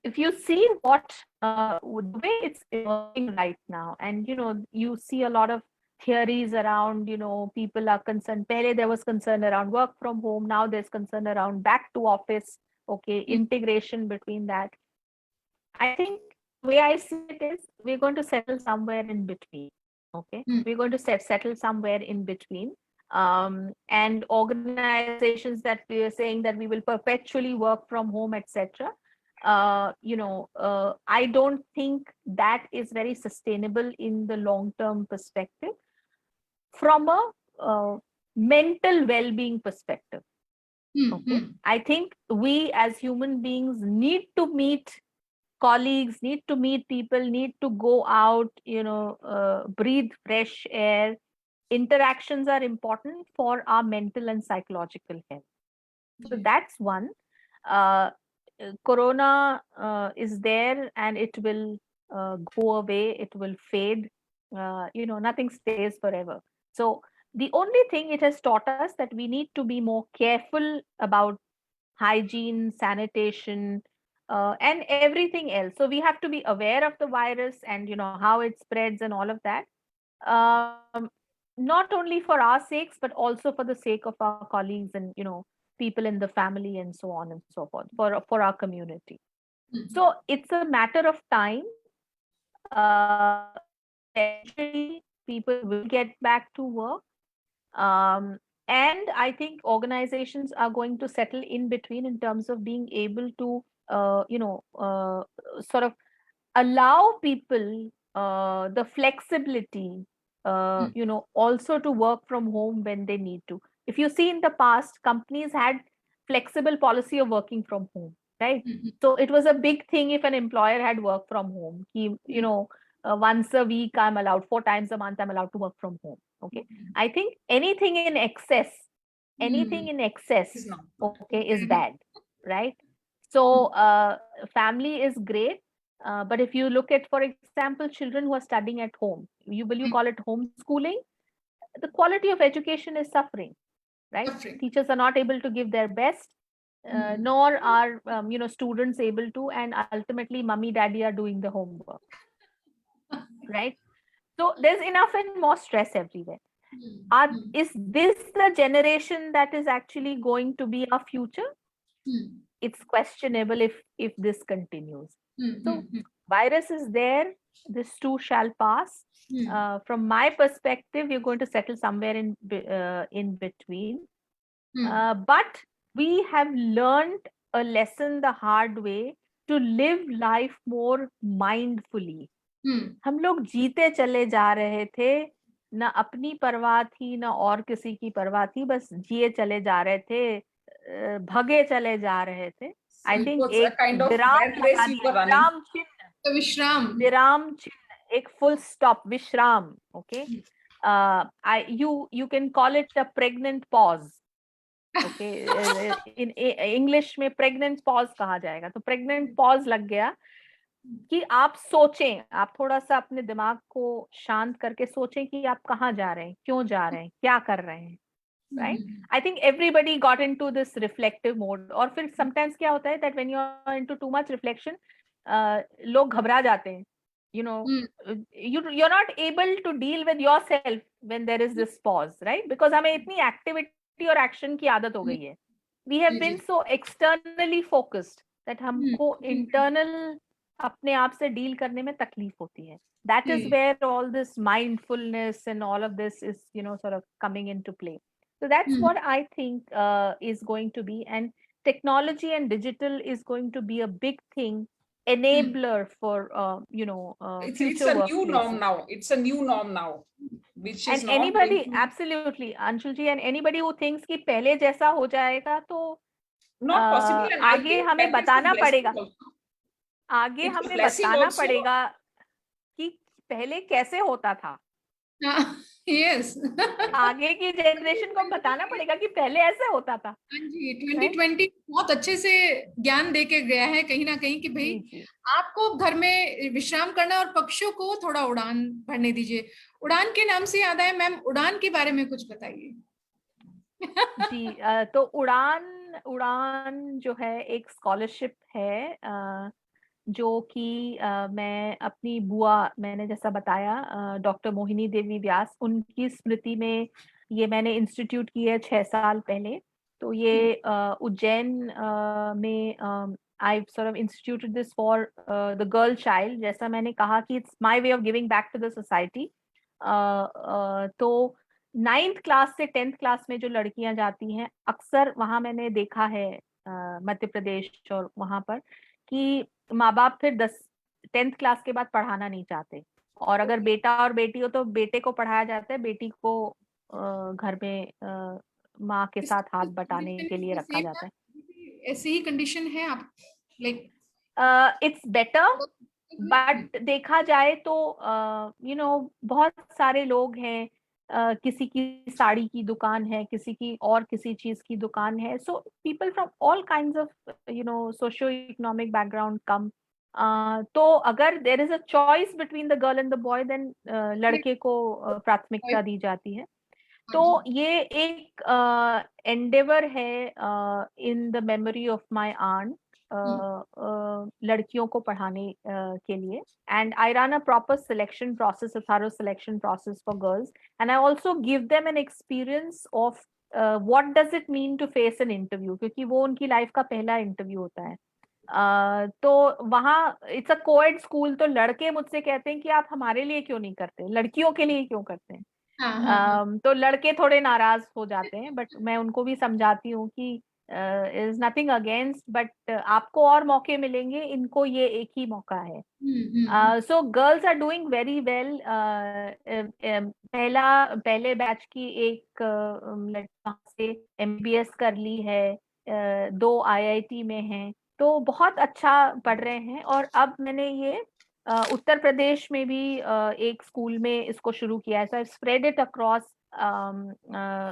Speaker 1: if you see what the way it's evolving right now, and you see a lot of theories around, people are concerned. Pehle there was concern around work from home, now there's concern around back to office. Okay, integration between that. I think the way I see it is we're going to settle somewhere in between. Okay, we're going to settle somewhere in between. And organizations that we are saying that we will perpetually work from home, etc. I don't think that is very sustainable in the long-term perspective from a mental well-being perspective. Okay, I think we as human beings need to meet colleagues, need to meet people, need to go out, breathe fresh air. Interactions are important for our mental and psychological health. So that's one. Corona is there, and it will go away, it will fade. Nothing stays forever. So the only thing it has taught us that we need to be more careful about hygiene, sanitation, and everything else. So we have to be aware of the virus and how it spreads and all of that. Um, Not only for our sakes, but also for the sake of our colleagues and people in the family and so on and so forth, for our community. So it's a matter of time. Eventually, people will get back to work. And I think organizations are going to settle in between in terms of being able to, sort of allow people the flexibility, also to work from home when they need to. If you see in the past, companies had flexible policy of working from home, right? So it was a big thing if an employer had work from home. Once a week I'm allowed, 4 times a month I'm allowed to work from home. Okay. I think anything in excess,
Speaker 2: Is not.
Speaker 1: okay, is bad, right? So family is great, but if you look at, for example, children who are studying at home, will you call it homeschooling? The quality of education is suffering, right?
Speaker 3: Suffering.
Speaker 1: Teachers are not able to give their best, nor are students able to, and ultimately mummy daddy are doing the homework, right? So there's enough and more stress everywhere. Is this the generation that is actually going to be our future? It's questionable if this continues. So virus is there, this too shall pass. From my perspective, you're going to settle somewhere in between. But we have learned a lesson the hard way to live life more mindfully. हम लोग जीते चले जा रहे थे, ना अपनी परवाह थी ना और किसी की परवाह थी, बस जिए चले जा रहे थे, भगे चले जा रहे थे.
Speaker 2: So
Speaker 1: I
Speaker 2: it
Speaker 1: think
Speaker 2: was a
Speaker 1: एक
Speaker 2: kind of
Speaker 1: विराम
Speaker 2: rat race
Speaker 1: लगा
Speaker 2: you
Speaker 1: दिया,
Speaker 2: were running.
Speaker 3: Vishram.
Speaker 1: विराम चिन्ह, एक full stop, विश्राम. Okay. You can call it a pregnant pause. Okay. In English में pregnant pause कहा जाएगा. तो pregnant pause लग गया कि आप सोचें, आप थोड़ा सा अपने दिमाग को शांत करके सोचें कि आप कहाँ जा रहे हैं, क्यों जा रहे हैं, क्या कर रहे हैं, right? I think everybody got into this reflective mode. और फिर sometimes क्या होता है that when you are into too much reflection, लोग घबरा जाते हैं. You're not able to deal with yourself when there is this pause, right? Because हमें इतनी activity और action की आदत हो गई है. We have been so externally focused that हमको internal अपने आप से डील करने में तकलीफ होती है. That is where all this mindfulness and all of this is, sort of coming into play. So that's what I think is going to be, and technology and digital is going to be a big thing, enabler for
Speaker 2: It's
Speaker 1: future
Speaker 2: a new
Speaker 1: workplaces.
Speaker 2: norm now. It's a new norm now, which is
Speaker 1: And
Speaker 2: not
Speaker 1: anybody,
Speaker 2: going to-
Speaker 1: absolutely, Anshul ji, and anybody who thinks कि पहले जैसा हो जाएगा तो
Speaker 2: not possible. And I
Speaker 1: आगे
Speaker 2: think
Speaker 1: हमें
Speaker 2: that is the
Speaker 1: बताना
Speaker 2: blessing
Speaker 1: पड़ेगा,
Speaker 2: also.
Speaker 1: आगे
Speaker 2: It's a
Speaker 1: हमें
Speaker 2: blessing
Speaker 1: बताना
Speaker 2: also.
Speaker 1: पड़ेगा कि पहले कैसे होता था.
Speaker 3: Yes.
Speaker 1: आगे की जनरेशन को बताना पड़ेगा कि पहले ऐसे होता था.
Speaker 3: हाँ जी, 2020 बहुत अच्छे से ज्ञान दे के गया है कहीं ना कहीं कि भाई
Speaker 1: जी.
Speaker 3: आपको घर में विश्राम करना और पक्षियों को थोड़ा उड़ान भरने दीजिए. उड़ान के नाम से याद आया, मैम उड़ान के बारे में कुछ बताइए.
Speaker 1: जी, तो उड़ान जो है एक स्कॉलरशिप है, जो कि मैं अपनी बुआ, मैंने जैसा बताया, डॉक्टर मोहिनी देवी व्यास, उनकी स्मृति में ये मैंने इंस्टीट्यूट की है 6 साल पहले. तो ये उज्जैन में I sort of instituted this for the girl child. जैसा मैंने कहा कि it's my way of giving back to the society. तो 9th क्लास से 10th क्लास में जो लड़कियां जाती हैं, अक्सर वहां मैंने देखा है मध्य प्रदेश और वहां पर, कि माँ बाप फिर 10th क्लास के बाद पढ़ाना नहीं चाहते, और अगर बेटा और बेटी हो तो बेटे को पढ़ाया जाता है, बेटी को घर में माँ के साथ हाथ बटाने के लिए रखा जाता है.
Speaker 3: ऐसी ही कंडीशन है आप लाइक?
Speaker 1: इट्स बेटर, बट देखा जाए तो बहुत सारे लोग हैं, किसी की साड़ी की दुकान है, किसी की और किसी चीज की दुकान है. So people from all kinds of socio economic background come. तो अगर there is a choice between the girl and the boy, then लड़के को प्राथमिकता दी जाती है. तो ये एक एंडेवर है in the memory of my aunt, लड़कियों को पढ़ाने के लिए. And I run a proper selection process, a thorough selection process for girls, and I also give them an experience of what does it mean to face an interview, क्योंकि वो उनकी life का पहला इंटरव्यू होता है. तो वहाँ it's a coed school, तो लड़के मुझसे कहते हैं कि आप हमारे लिए क्यों नहीं करते, लड़कियों के लिए क्यों करते हैं।
Speaker 3: हाँ हाँ हाँ
Speaker 1: तो लड़के थोड़े नाराज हो जाते हैं, बट मैं उनको भी समझाती हूँ कि इज नथिंग अगेंस्ट, बट आपको और मौके मिलेंगे, इनको ये एक ही मौका है। So girls are doing very well. पहले बैच की एक लड़की से एमबीएस कर ली है, 2 आईआईटी में हैं, तो बहुत अच्छा पढ़ रहे हैं। और अब मैंने ये उत्तर प्रदेश में भी एक स्कूल में इसको शुरू किया है, so I spread it across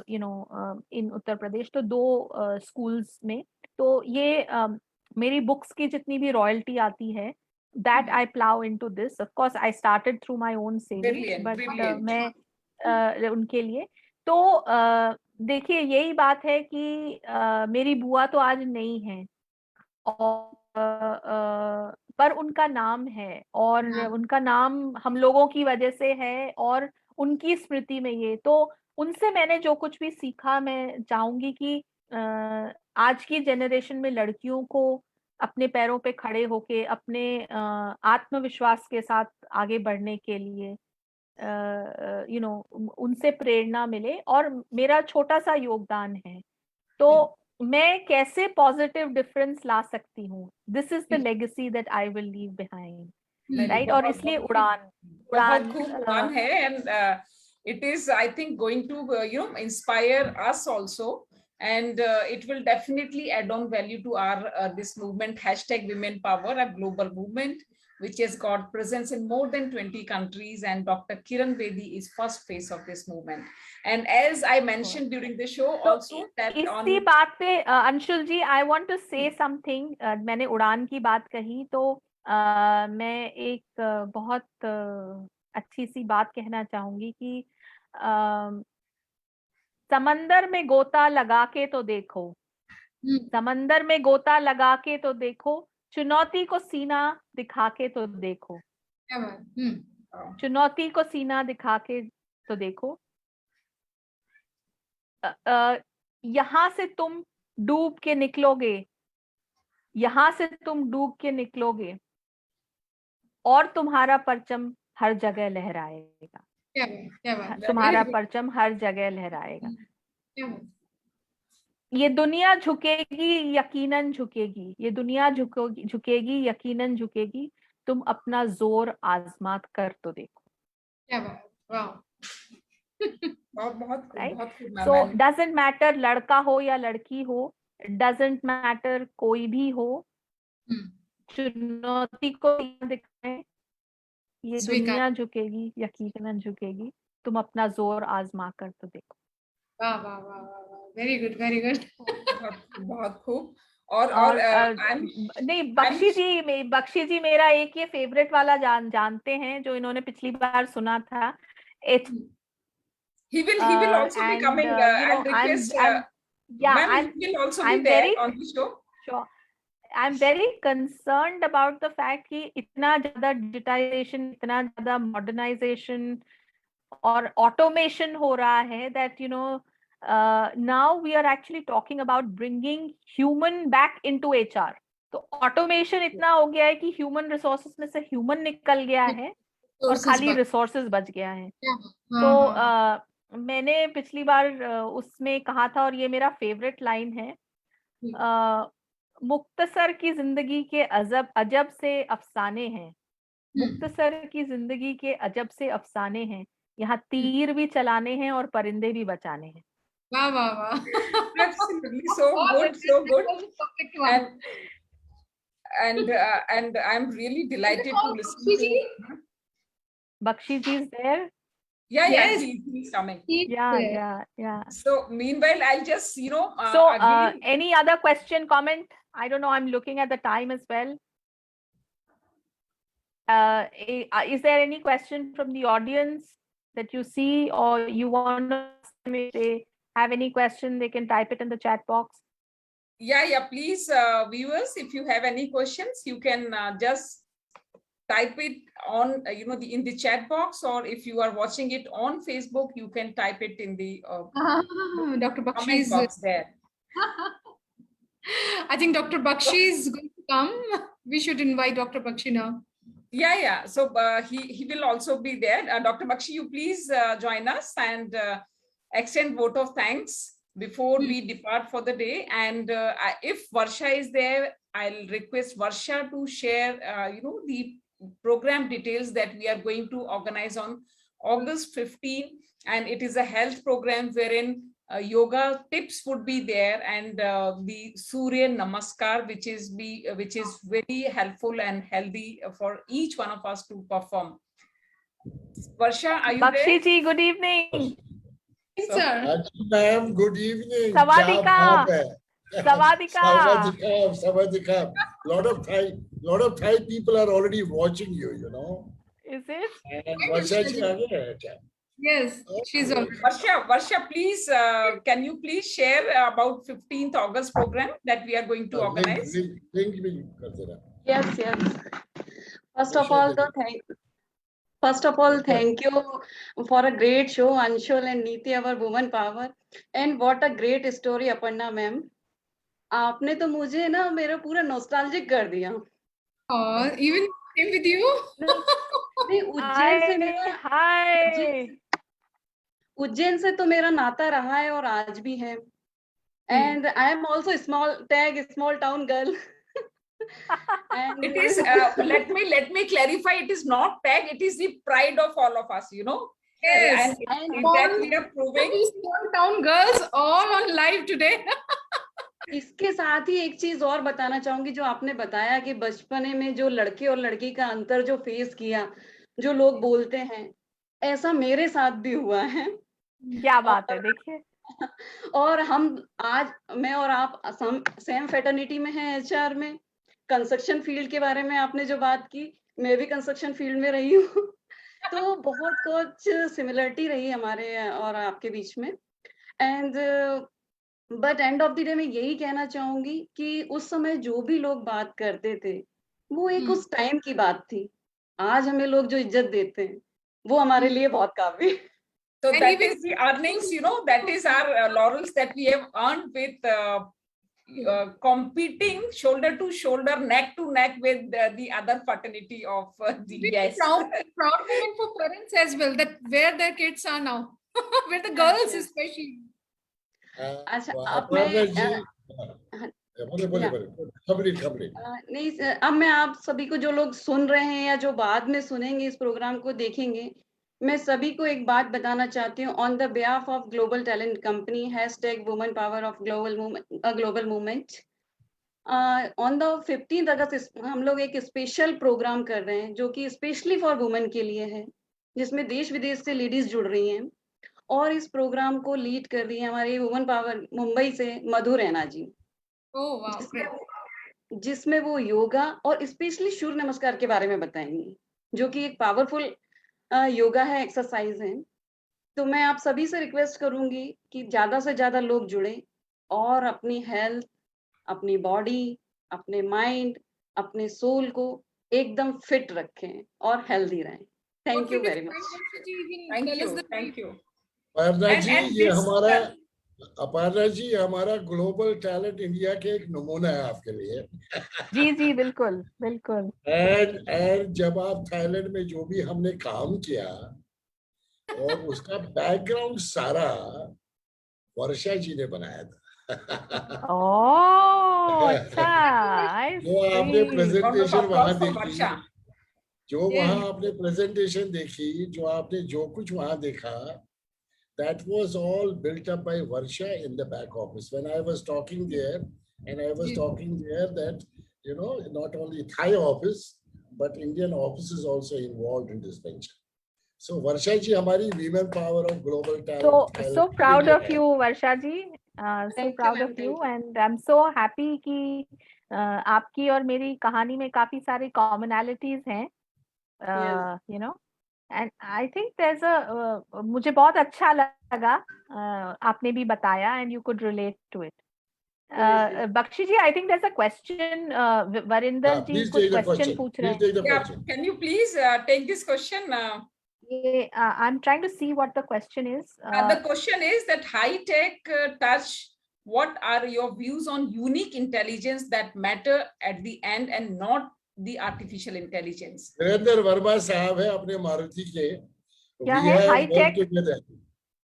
Speaker 1: in Uttar Pradesh, तो 2 स्कूल्स में। तो ये मेरी बुक्स की जितनी भी रॉयल्टी आती है, that I plow into this. Of course, I started through my own savings,
Speaker 2: Brilliant,
Speaker 1: but
Speaker 2: brilliant.
Speaker 1: मैं उनके लिए तो देखिए यही बात है कि मेरी बुआ तो आज नहीं है, और पर उनका नाम है, और
Speaker 3: हाँ।
Speaker 1: उनका नाम हम लोगों की वजह से है, और उनकी स्मृति में ये, तो उनसे मैंने जो कुछ भी सीखा, मैं चाहूंगी कि आज की जनरेशन में लड़कियों को अपने पैरों पे खड़े होके अपने आत्मविश्वास के साथ आगे बढ़ने के लिए उनसे प्रेरणा मिले, और मेरा छोटा सा योगदान है। तो मैं कैसे पॉजिटिव डिफरेंस ला सकती हूँ, this is the legacy that I will leave behind, right. और इसलिए उड़ान
Speaker 2: बहुत खूब उड़ान है, and it is, I think, going to inspire us also, and it will definitely add on value to our this movement, #Women Power, a global movement which has got presence in more than 20 countries, and Dr. Kiran Bedi is first face of this movement. And as I mentioned during the show also, that
Speaker 1: इसी बात पे Anshul ji, I want to say something. मैंने उड़ान की बात कही, तो मैं एक बहुत अच्छी सी बात कहना चाहूंगी कि समंदर में गोता लगा के तो देखो, समंदर में गोता लगा के तो देखो, चुनौती को सीना दिखा के तो देखो, चुनौती को सीना दिखा के तो देखो, यहां से तुम डूब के निकलोगे, यहां से तुम डूब के निकलोगे, और तुम्हारा परचम हर जगह लहराएगा, तुम्हारा परचम हर जगह लहराएगा। ये दुनिया झुकेगी, यकीनन झुकेगी, ये दुनिया झुकेगी, यकीनन झुकेगी, तुम अपना जोर आजमा कर तो देखो। सो डजंट मैटर लड़का हो या लड़की हो, डजंट मैटर कोई भी हो, चुनौती को दिखाएं, ये दुनिया झुकेगी, यकीनन झुकेगी, तुम अपना जोर आजमा कर तो देखो।
Speaker 3: वाह वाह वाह वाह, वेरी गुड वेरी गुड।
Speaker 2: बहुत खूब। और
Speaker 1: नहीं, बख्शी जी मेरा एक ये फेवरेट वाला जानते हैं, जो इन्होंने पिछली बार सुना था।
Speaker 2: He will also be coming, and request. Ma'am, he will also be there on the show.
Speaker 1: Sure. I'm very concerned about the fact कि इतना ज्यादा डिजिटाइजेशन, इतना ज्यादा मॉडर्नाइजेशन और ऑटोमेशन हो रहा है, that now we are actually talking about bringing human back into HR. तो ऑटोमेशन इतना हो गया है कि ह्यूमन रिसोर्सेज में से ह्यूमन निकल गया है और खाली रिसोर्सेज बच गया है। तो मैंने पिछली बार उसमें कहा था, और ये मेरा फेवरेट लाइन है, मुख्तसर की जिंदगी के अजब से अफसाने हैं, मुख्तसर की जिंदगी के अजब से अफसाने हैं, यहाँ तीर भी चलाने हैं और परिंदे भी बचाने हैं।
Speaker 3: वाह वाह वाह,
Speaker 2: Absolutely, so good, so good. And I'm really delighted to listen to.
Speaker 1: Bakshi ji is there?
Speaker 2: Yeah,
Speaker 3: Yes.
Speaker 2: he's coming.
Speaker 1: Yeah.
Speaker 2: So meanwhile, I'll just
Speaker 1: So any other question, comment? I don't know, I'm looking at the time as well. Is there any question from the audience that you see, or you want to, if they have any question, they can type it in the chat box?
Speaker 2: Yeah, please, viewers, if you have any questions, you can just type it on in the chat box, or if you are watching it on Facebook, you can type it in the
Speaker 3: Dr. Bakshi
Speaker 2: comment box there.
Speaker 3: I think Dr. Bakshi is going to come. We should invite Dr. Bakshi now.
Speaker 2: Yeah. So he will also be there. Dr. Bakshi, you please join us and extend vote of thanks before we depart for the day. And if Varsha is there, I'll request Varsha to share, the program details that we are going to organize on August 15. And it is a health program wherein yoga tips would be there, and the Surya Namaskar, which is very helpful and healthy for each one of us to perform. Varsha, are you
Speaker 1: Bakshi
Speaker 2: there?
Speaker 1: ji, good evening.
Speaker 3: Yes,
Speaker 2: So-
Speaker 3: sir.
Speaker 5: Ma'am, good evening.
Speaker 1: Sawadika.
Speaker 5: क्या बात है?
Speaker 1: Sawadika.
Speaker 5: Sawadika. Lot of Thai people are already watching you, you know.
Speaker 1: Is it?
Speaker 5: And Varsha ji आ गए हैं क्या?
Speaker 3: Yes, she's on.
Speaker 2: Varsha, please, can you please share about 15th August program that we are going to organize?
Speaker 5: Link भी कर देना.
Speaker 6: Yes. First of all, thank you for a great show, Anshul and Neeti, our woman power, and what a great story, Aparna ma'am. आपने तो मुझे ना मेरा पूरा nostalgic कर दिया.
Speaker 3: Oh, even same with you.
Speaker 6: नहीं, उज्जैन से मेरा
Speaker 1: Hi.
Speaker 6: उज्जैन से तो मेरा नाता रहा है और आज भी है. And I am also small town girl. And
Speaker 2: It is, let me clarify, it is not tag, it is the pride of all of us, you know.
Speaker 3: Yes.
Speaker 2: And
Speaker 6: And
Speaker 2: that we are proving.
Speaker 3: These small town girls all on live today.
Speaker 6: इसके साथ ही एक चीज और बताना चाहूंगी, जो आपने बताया कि बचपने में जो लड़के और लड़की का अंतर जो फेस किया, जो लोग बोलते हैं, ऐसा मेरे साथ भी हुआ है.
Speaker 1: क्या बात है, देखिए.
Speaker 6: और हम आज, मैं और आप सेम फेटर्निटी में हैं, एचआर में. कंस्ट्रक्शन फील्ड के बारे में आपने जो बात की, मैं भी कंस्ट्रक्शन फील्ड में रही हूँ. तो बहुत कुछ सिमिलरिटी रही हमारे और आपके बीच में. And but end of the day मैं यही कहना चाहूंगी कि उस समय जो भी लोग बात करते थे, वो एक उस टाइम की बात थी. आज हमें लोग जो इज्जत देते हैं, वो हमारे लिए बहुत काफी.
Speaker 2: So
Speaker 3: And
Speaker 2: that
Speaker 3: even-
Speaker 2: is the earnings, you know, that is our laurels that we have earned with competing shoulder to shoulder, neck to neck with the other fraternity of the
Speaker 3: Really
Speaker 2: yes.
Speaker 3: proud moment for parents as well, that where their kids are now, where the girls
Speaker 6: Yes.
Speaker 3: especially.
Speaker 6: अच्छा,
Speaker 5: अपर्णा जी, बोले. Complete.
Speaker 6: नहीं sir, अब मैं आप सभी को, जो लोग सुन रहे हैं या जो बाद में सुनेंगे, इस प्रोग्राम को देखेंगे, मैं सभी को एक बात बताना चाहती हूँ. On the behalf of global talent company #woman power of global movement, on the 15 अगस्त हम लोग एक स्पेशल प्रोग्राम कर रहे हैं, जो कि स्पेशली फॉर वुमेन के लिए है, जिसमें देश विदेश से लेडीज जुड़ रही हैं. और इस प्रोग्राम को लीड कर रही है हमारी वुमन पावर मुंबई से मधु रैना जी,
Speaker 3: Oh wow, great.
Speaker 6: जिसमें वो योगा और स्पेशली सूर्य नमस्कार के बारे में बताएंगी, जो कि एक पावरफुल योगा है, एक्सरसाइज है. तो मैं आप सभी से रिक्वेस्ट करूंगी कि ज्यादा से ज्यादा लोग जुड़े और अपनी हेल्थ, अपनी बॉडी, अपने माइंड, अपने सोल को एकदम फिट रखें और हेल्दी रहें. Thank you very much.
Speaker 2: Thank you.
Speaker 5: Aparna
Speaker 2: And-
Speaker 5: ji,
Speaker 2: and
Speaker 5: ये
Speaker 2: this,
Speaker 5: अपर्णा जी हमारा ग्लोबल टैलेंट इंडिया के एक नमूना है आपके लिए.
Speaker 1: जी, बिल्कुल.
Speaker 5: एंड जब आप थाईलैंड में जो भी हमने काम किया, और उसका बैकग्राउंड सारा वर्षा जी ने बनाया था.
Speaker 1: ओह, अच्छा. I
Speaker 5: जो आपने
Speaker 1: see.
Speaker 5: प्रेजेंटेशन वहां
Speaker 2: Applause for
Speaker 5: देखी,
Speaker 2: Varsha.
Speaker 5: जो वहां आपने प्रेजेंटेशन देखी, जो आपने जो कुछ वहां देखा, that was all built up by Varsha in the back office. When I was talking there, and I was talking there that, you know, not only Thai office, but Indian office is also involved in this venture. So Varsha ji, हमारी women power of global talent.
Speaker 1: So proud of you, Varsha ji. So
Speaker 6: Thank you,
Speaker 1: proud
Speaker 6: ma'am,
Speaker 1: of you,
Speaker 6: thank you.
Speaker 1: and I'm so happy कि आपकी और मेरी कहानी में काफी सारी commonalities हैं.
Speaker 6: Yes.
Speaker 1: You know, and I think there's a मुझे बहुत अच्छा लगा आपने भी बताया, and you could relate to it.
Speaker 6: Yes.
Speaker 1: Bakshi ji, I think there's a question. Varinder ji
Speaker 5: Please
Speaker 1: कुछ
Speaker 5: take the
Speaker 1: question
Speaker 5: question.
Speaker 1: पूछ रहे
Speaker 5: Please
Speaker 1: हैं.
Speaker 5: take the
Speaker 2: Yeah,
Speaker 5: question.
Speaker 2: can you please take this question?
Speaker 1: I'm trying to see what the question is.
Speaker 2: The question is that high tech touch what are your views on unique intelligence that matter at the end and not the artificial intelligence?
Speaker 5: Virendra Verma साहब है अपने मारुति के.
Speaker 1: क्या
Speaker 5: We
Speaker 1: है?
Speaker 5: have
Speaker 1: High tech?
Speaker 5: worked together.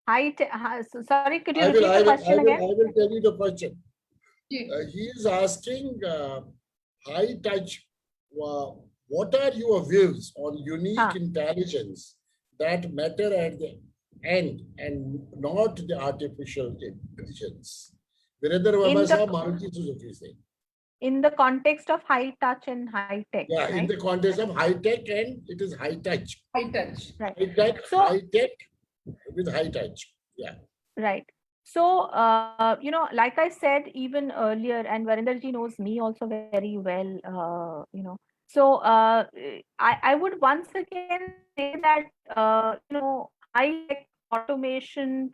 Speaker 1: High tech. Sorry, could you
Speaker 5: I will,
Speaker 1: repeat
Speaker 5: I
Speaker 1: the
Speaker 5: will, I
Speaker 1: question
Speaker 5: will,
Speaker 1: again?
Speaker 5: I will tell you the question.
Speaker 3: Yeah.
Speaker 5: He is asking high touch. What are your views on unique
Speaker 1: Huh.
Speaker 5: intelligence that matter at the end and not the artificial intelligence? Virendra Verma
Speaker 1: In the-
Speaker 5: sahab, Maruti Suzuki say.
Speaker 1: In the context of high touch and high tech,
Speaker 5: Yeah, in
Speaker 1: right?
Speaker 5: the context of high tech, and it is high touch.
Speaker 2: High touch.
Speaker 1: Right.
Speaker 5: High tech with high touch. Yeah.
Speaker 1: Right. So, like I said even earlier, and Varendraji knows me also very well, So, I would once again say that, high tech automation,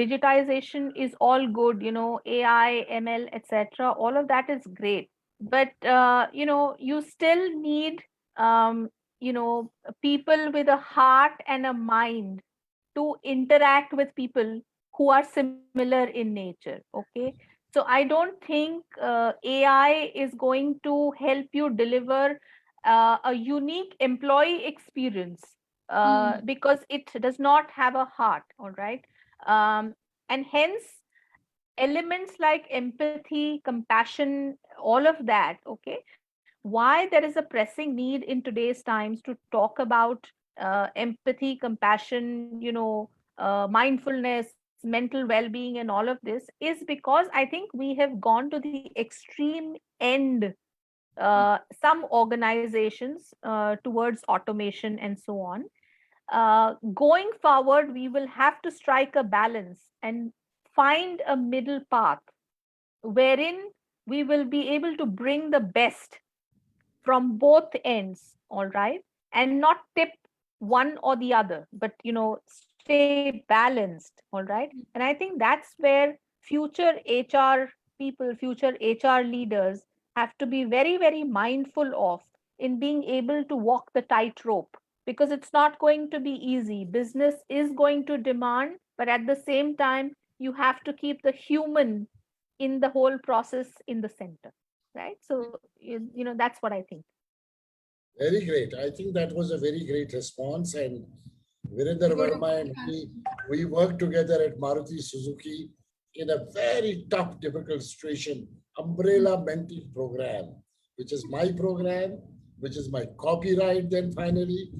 Speaker 1: digitization is all good, AI, ML, etc. All of that is great. But, you still need, people with a heart and a mind to interact with people who are similar in nature. Okay. So I don't think AI is going to help you deliver a unique employee experience because it does not have a heart. All right. And hence, elements like empathy, compassion, all of that. Okay. Why there is a pressing need in today's times to talk about empathy, compassion, mindfulness, mental well-being, and all of this is because I think we have gone to the extreme end. Some organizations towards automation and so on. Going forward, we will have to strike a balance and find a middle path wherein we will be able to bring the best from both ends, all right, and not tip one or the other, but stay balanced, all right. And I think that's where future HR people, future HR leaders have to be very, very mindful of in being able to walk the tightrope, because it's not going to be easy. Business is going to demand, but at the same time, you have to keep the human in the whole process in the center, right? So that's what I think.
Speaker 5: Very great. I think that was a very great response. And Virendra Verma and me, we worked together at Maruti Suzuki in a very tough, difficult situation, umbrella mentor program, which is my program, which is my copyright. Then finally,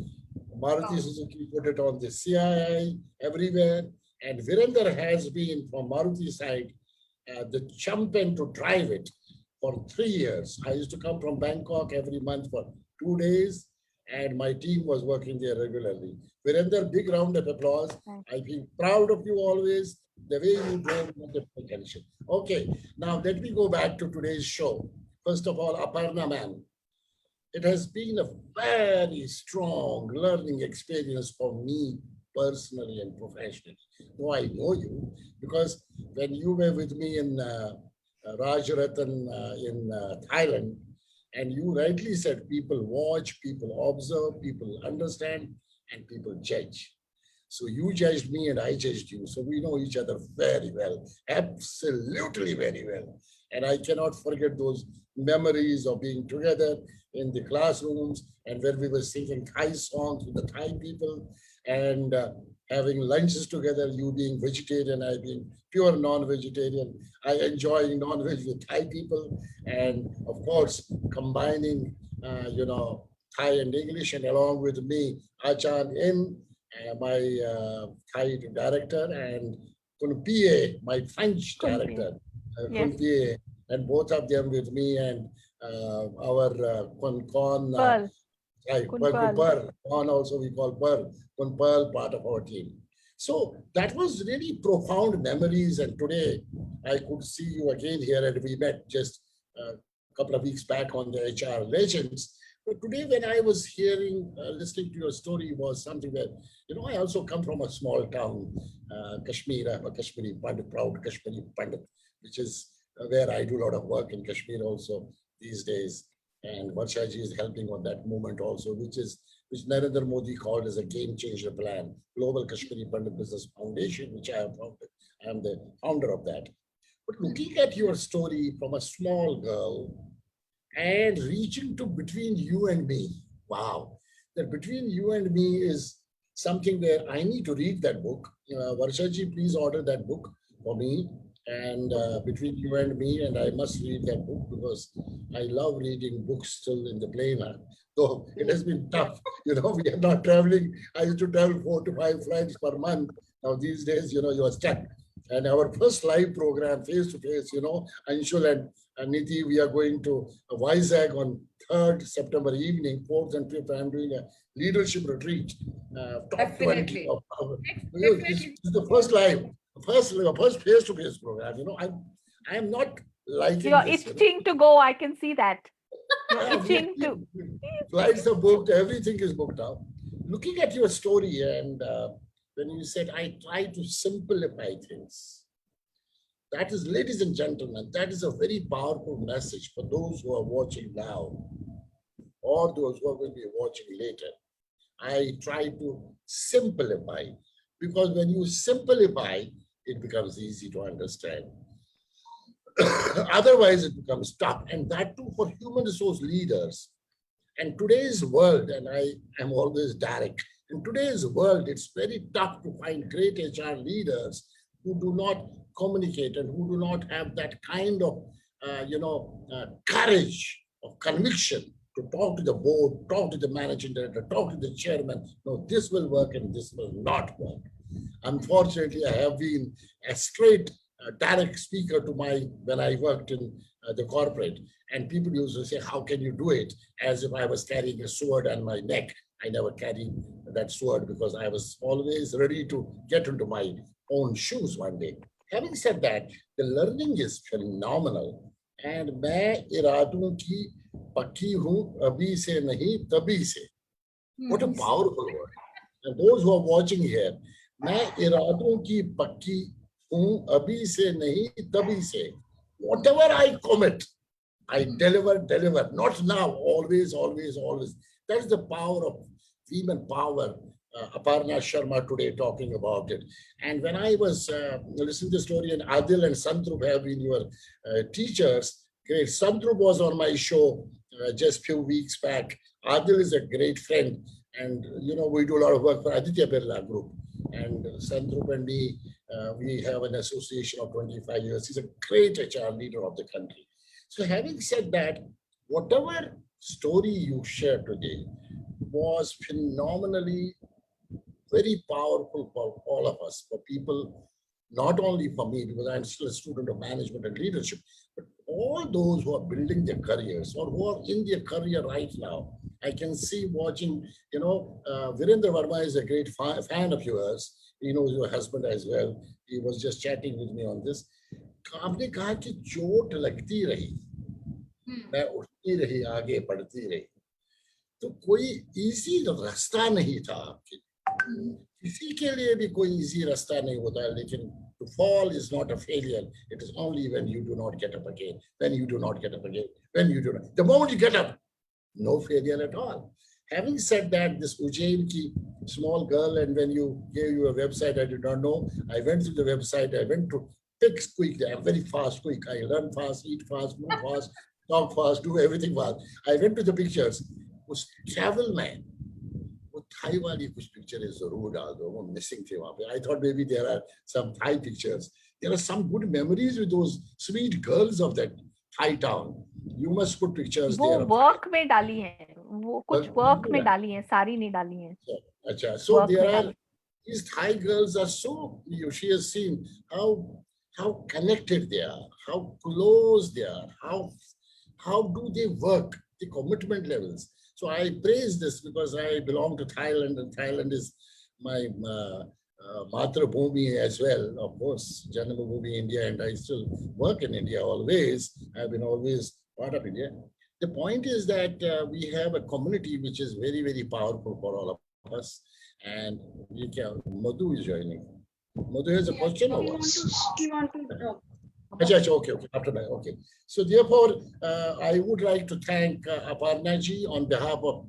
Speaker 5: Maruti Suzuki put it on the CII everywhere. And Virendra has been, from Maruti side, the champion to drive it for 3 years. I used to come from Bangkok every month for 2 days, and my team was working there regularly. Virendra, big round of applause. I feel proud of you always, the way you drove the attention. Okay, now let me go back to today's show. First of all, Aparna ma'am, it has been a very strong learning experience for me personally and professionally. Though I know you, because when you were with me in Rajratan in Thailand, and you rightly said, people watch, people observe, people understand, and people judge. So you judged me and I judged you. So we know each other very well, absolutely very well. And I cannot forget those memories of being together in the classrooms and when we were singing Thai songs with the Thai people and having lunches together, you being vegetarian, I being pure non-vegetarian. I enjoying non-veg with Thai people. And of course, combining, Thai and English, and along with me, Achan in, my Thai director, and Kun Pie, my French
Speaker 1: Kun Pie.
Speaker 5: director,
Speaker 1: Yes.
Speaker 5: Kun Pie, and both of them with me, and our Kun Kon,
Speaker 1: Pearl.
Speaker 5: Kun
Speaker 1: Pearl.
Speaker 5: Pearl, Kon also we call Pearl, Kun Pearl, part of our team. So that was really profound memories, and today I could see you again here, and we met just a couple of weeks back on the HR Legends. But today, when I was hearing, listening to your story, was something that, I also come from a small town, Kashmir. I'm a Kashmiri Pandit, proud Kashmiri Pandit, which is where I do a lot of work in Kashmir also these days. And Varsha ji is helping on that movement also, which Narendra Modi called as a game changer plan, Global Kashmiri Pandit Business Foundation, which I have founded. I am the founder of that. But looking at your story from a small girl and reaching to between you and me, wow, that between you and me is something where I need to read that book. Varsha ji, please order that book for me. And between you and me, and I must read that book because I love reading books still in the plane. Though it has been tough, we are not traveling. I used to travel 4 to 5 flights per month. Now these days, you are stuck. And our first live program, face to face, Anshul and Niti, we are going to Vizag on 3rd September evening, 4th and 5th. I'm doing a leadership retreat. Top 20
Speaker 2: Definitely.
Speaker 5: of this
Speaker 2: Definitely.
Speaker 5: is the first live, first face-to-face program. I am not liking
Speaker 1: You're
Speaker 5: this.
Speaker 1: itching to go. I can see that. You're
Speaker 5: Yeah,
Speaker 1: itching to.
Speaker 5: flights are booked, everything is booked out. Looking at your story, and when you said, I try to simplify things, that is, ladies and gentlemen, that is a very powerful message for those who are watching now or those who will be watching later. I try to simplify, because when you simplify, it becomes easy to understand. Otherwise, it becomes tough, and that too for human resource leaders. And today's world, and I am always direct, in today's world, it's very tough to find great HR leaders who do not communicate and who do not have that kind of, courage of conviction to talk to the board, talk to the managing director, talk to the chairman. No, this will work and this will not work. Unfortunately, I have been a straight direct speaker to when I worked in the corporate, and people used to say, how can you do it? As if I was carrying a sword on my neck. I never carried that sword because I was always ready to get into my own shoes one day. Having said that, the learning is phenomenal. And मैं इरादों की पक्की हूँ अभी से नहीं तभी से. What a powerful word. And those who are watching here, मैं इरादों की पक्की हूँ अभी से नहीं तभी से. Whatever I commit, I deliver, not now, always, always, always. That is the power of female power. Aparna Sharma today talking about it. And when I was listening to the story, and Adil and Santrup have been your teachers, great. Santrup was on my show just a few weeks back. Adil is a great friend. And, we do a lot of work for Aditya Birla Group. And Santrup and me, we have an association of 25 years. He's a great HR leader of the country. So having said that, whatever story you shared today was phenomenally very powerful for all of us, for people, not only for me, because I'm still a student of management and leadership, but all those who are building their careers or who are in their career right now. I can see watching, Virendra Verma is a great fan of yours. He knows your husband as well. He was just chatting with me on this. आपने कहा कि चोट लगती रही, मैं उठती रही, आगे बढ़ती रही. तो कोई इजी रास्ता नहीं था आपके, किसी के लिए भी कोई इजी रास्ता नहीं होता. लेकिन to fall is not a failure. It is only when you do not get up again. When you do not get up again. When you do not. The moment you get up, no failure at all. Having said that, this Ujjain ki small girl, and when you gave you a website, I did not know. I went to the website. I went to pick quick. I'm very fast, quick. I run fast, eat fast, move fast, talk fast, do everything fast. I went to the pictures. उस travel man, वो Thai वाली कुछ picture जरूर डाल दो. वो missing थे वहाँ पे. I thought maybe there are some Thai pictures. There are some good memories with those sweet girls of that Thai town. You must put pictures
Speaker 1: वो
Speaker 5: there.
Speaker 1: वर्क में डाली हैं, वो कुछ वर्क में डाली हैं, सारी नहीं डाली हैं.
Speaker 5: अच्छा, so there are these Thai girls are so, she has seen how connected they are, how close they are, how do they work, the commitment levels. So I praise this because I belong to Thailand, and Thailand is my Matra Bhumi as well, of course, Janma Bhumi, India, and I still work in India always. I've been always part of India. The point is that we have a community which is very, very powerful for all of us. And Madhu is joining. Madhu has a question or what?
Speaker 6: We want to talk.
Speaker 5: Acha, acha, okay, okay, after that, okay. So therefore, I would like to thank Aparna ji on behalf of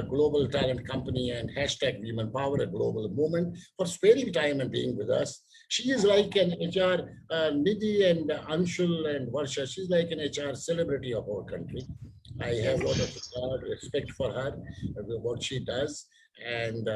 Speaker 5: Global Talent Company and hashtag Women Power, a global movement, for sparing time and being with us. She is like an HR, Nidhi and Anshul and Varsha, she's like an HR celebrity of our country. I have a lot of respect for her, what she does. And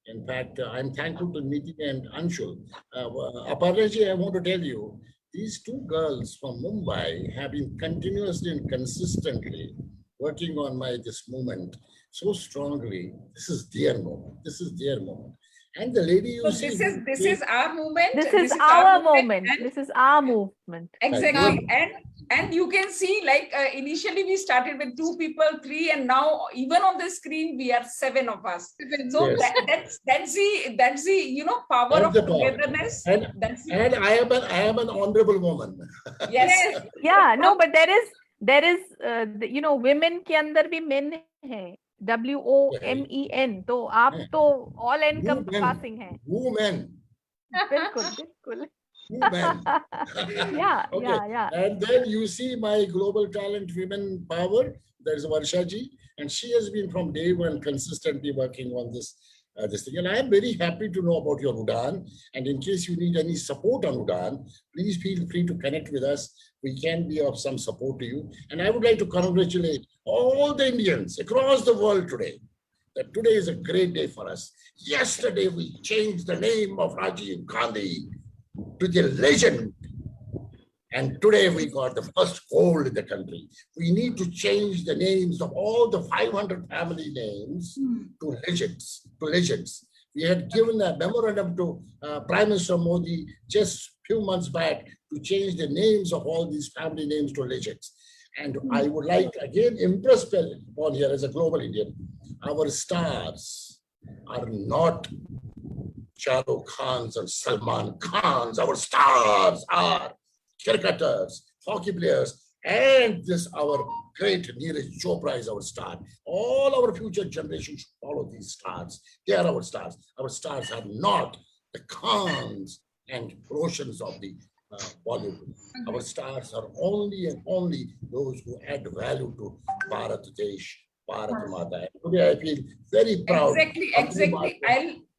Speaker 5: in fact, I'm thankful to Nidhi and Anshul. Aparna ji, I want to tell you, these two girls from Mumbai have been continuously and consistently working on this movement so strongly. This is their moment. This is their moment. And the lady you
Speaker 2: So
Speaker 5: see,
Speaker 2: this is our movement.
Speaker 1: This is our moment.
Speaker 2: and-
Speaker 1: This is our movement.
Speaker 2: Exactly. And you can see, like, initially we started with 2 people, 3, and now even on the screen we are 7 of us. So
Speaker 5: Yes.
Speaker 2: that's the power
Speaker 5: That's
Speaker 2: of
Speaker 5: the power.
Speaker 2: togetherness.
Speaker 5: And-
Speaker 2: That's
Speaker 5: and I am an honorable woman.
Speaker 2: yes.
Speaker 1: Yeah, no, but there is women के अंदर भी men हैं. WOMEN. तो आप तो all encompassing हैं.
Speaker 5: Women.
Speaker 1: बिल्कुल बिल्कुल.
Speaker 5: Women.
Speaker 1: Yeah,
Speaker 5: Okay.
Speaker 1: yeah.
Speaker 5: And then you see my global talent women power. There's Varsha ji, and she has been from day one consistently working on this thing. And I am very happy to know about your Udan. And in case you need any support on Udan, please feel free to connect with us. We can be of some support to you. And I would like to congratulate all the Indians across the world today. That today is a great day for us. Yesterday, we changed the name of Rajiv Gandhi to the legend. And today we got the first gold in the country. We need to change the names of all the 500 family names to legends. We had given a memorandum to Prime Minister Modi just few months back to change the names of all these family names to legends. And I would like to again impress upon here as a global Indian, our stars are not Shah Rukh Khans and Salman Khans. Our stars are cricketers, hockey players, and this our great Neeraj Chopra is our star. All our future generations should follow these stars. They are our stars. Our stars are not the Khans and Roshans of the Bollywood. Our stars are only and only those who add value to Bharat Desh, Bharat Mata. Today I feel very proud.
Speaker 2: Exactly.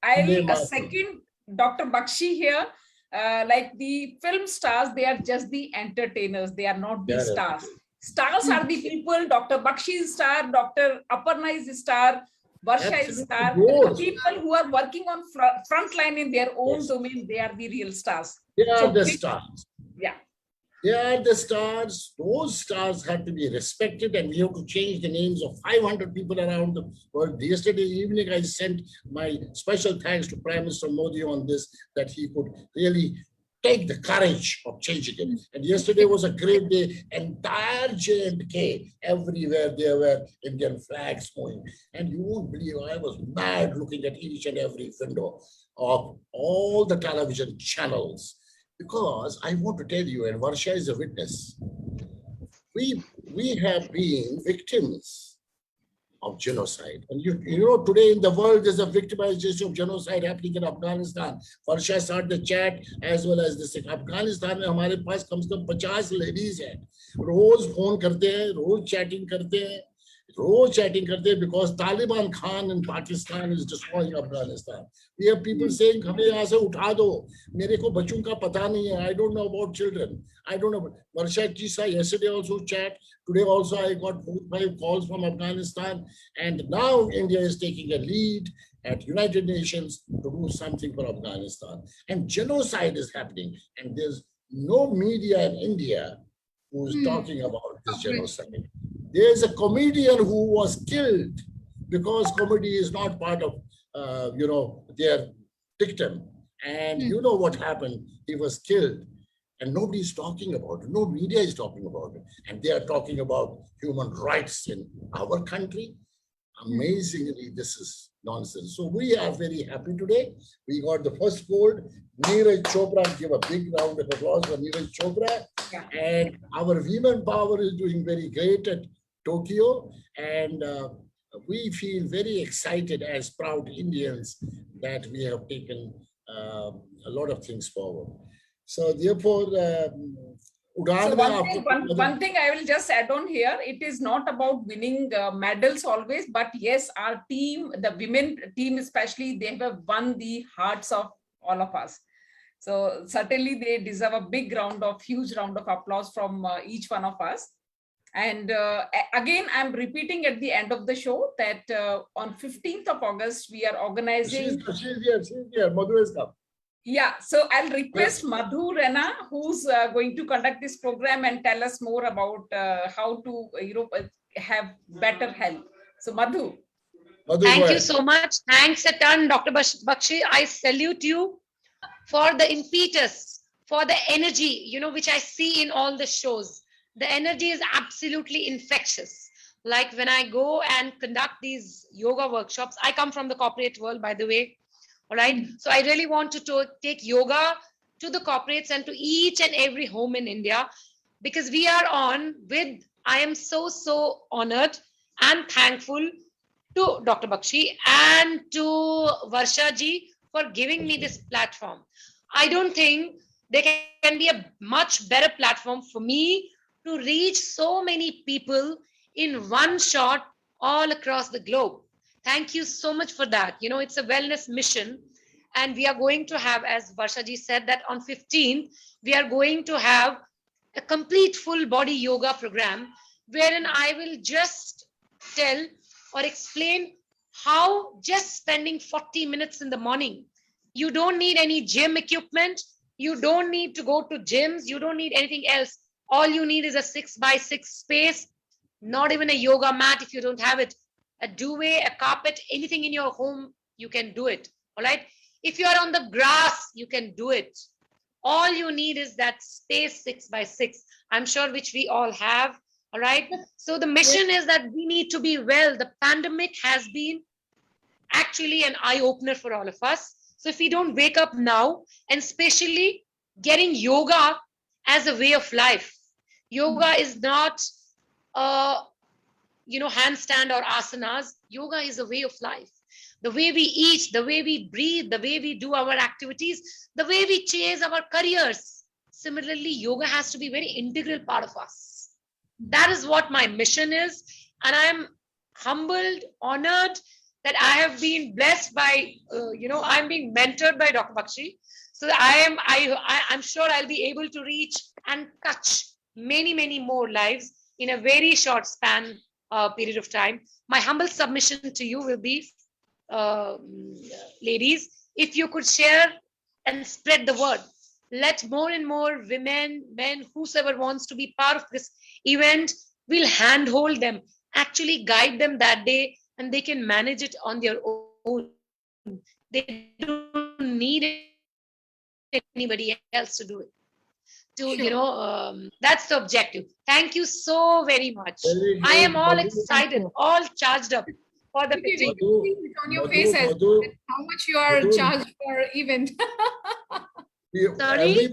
Speaker 2: I'll second Dr. Bakshi here. Like the film stars, they are just the entertainers. They are not the stars. Stars are the people. Dr. Bakshi is star. Dr. Aparna is star. Varsha is star. The people who are working on front line in their own domain, they are the real stars.
Speaker 5: They are the stars.
Speaker 2: Yeah.
Speaker 5: They are the stars. Those stars have to be respected, and we have to change the names of 500 people around the world. Yesterday evening, I sent my special thanks to Prime Minister Modi on this, that he could really take the courage of changing it. And yesterday was a great day. Entire J&K, everywhere there were Indian flags moving. And you won't believe, I was mad looking at each and every window of all the television channels. Because I want to tell you, and Varsha is a witness, we have been victims of genocide. And you know, today in the world, there's a victimization of genocide happening in Afghanistan. Varsha started the chat as well as this. Afghanistan में हमारे पास कम से कम 50 ladies हैं. रोज phone करते हैं, रोज chatting करते हैं. Because Taliban Khan in Pakistan is destroying Afghanistan. We have people saying, हमें यहाँ से उठा दो. मेरे को बच्चों का पता नहीं है. I don't know about children. I don't know. Varsha ji said yesterday also chat. Today also I got 4-5 calls from Afghanistan. And now India is taking a lead at United Nations to do something for Afghanistan. And genocide is happening. And there's no media in India who is talking about this genocide. There's a comedian who was killed because comedy is not part of, their dictum. And you know what happened? He was killed. And nobody's talking about it. No media is talking about it. And they are talking about human rights in our country. Amazingly, this is nonsense. So we are very happy today. We got the first gold. Neeraj Chopra, give a big round of applause for Neeraj Chopra.
Speaker 2: Yeah.
Speaker 5: And our women power is doing very great at Tokyo. And we feel very excited as proud Indians that we have taken a lot of things forward. So therefore, उड़ान
Speaker 2: So
Speaker 5: में
Speaker 2: one
Speaker 5: आपको
Speaker 2: thing, one thing I will just add on here, it is not about winning medals always, but yes, our team, the women team especially, they have won the hearts of all of us. So certainly they deserve a big round of, huge round of applause from each one of us. And again, I'm repeating at the end of the show that on 15th of August, we are organizing.
Speaker 5: she's here. Madhu has come.
Speaker 2: Yeah, so I'll request Madhu Rena, who's going to conduct this program and tell us more about how to, have better health. So Madhu.
Speaker 5: Madhu, go
Speaker 7: Thank you
Speaker 5: ahead.
Speaker 7: so much. Thanks a ton, Dr. Bakshi. I salute you for the impetus, for the energy, which I see in all the shows. The energy is absolutely infectious. Like when I go and conduct these yoga workshops, I come from the corporate world, by the way. All right. So I really want to take yoga to the corporates and to each and every home in India, because we are on with, I am so honored and thankful to Dr. Bakshi and to Varsha ji for giving me this platform. I don't think there can be a much better platform for me to reach so many people in one shot all across the globe. Thank you so much for that. It's a wellness mission. And we are going to have, as Varsha ji said, that on 15th, we are going to have a complete full body yoga program wherein I will just tell or explain how just spending 40 minutes in the morning, you don't need any gym equipment, you don't need to go to gyms, you don't need anything else. All you need is a 6x6 space, not even a yoga mat if you don't have it, a duvet, a carpet, anything in your home, you can do it. All right. If you are on the grass, you can do it. All you need is that space 6x6, I'm sure, which we all have. All right. So the mission is that we need to be well. The pandemic has been actually an eye opener for all of us. So if we don't wake up now, and especially getting yoga as a way of life, yoga is not, handstand or asanas. Yoga is a way of life. The way we eat, the way we breathe, the way we do our activities, the way we chase our careers. Similarly, yoga has to be a very integral part of us. That is what my mission is. And I'm humbled, honored that I have been blessed by, I'm being mentored by Dr. Bakshi. So I'm sure I'll be able to reach and touch many more lives in a very short span period of time. My humble submission to you will be, ladies, if you could share and spread the word, let more and more women, men, whosoever wants to be part of this event, we'll handhold them, actually guide them that day, and they can manage it on their own. They don't need anybody else to do it. That's the objective. Thank you so very much. I am all excited, all charged up for the
Speaker 3: We
Speaker 7: 15th.
Speaker 3: can see it on your face as well, that how much you are charged for event.
Speaker 7: Sorry?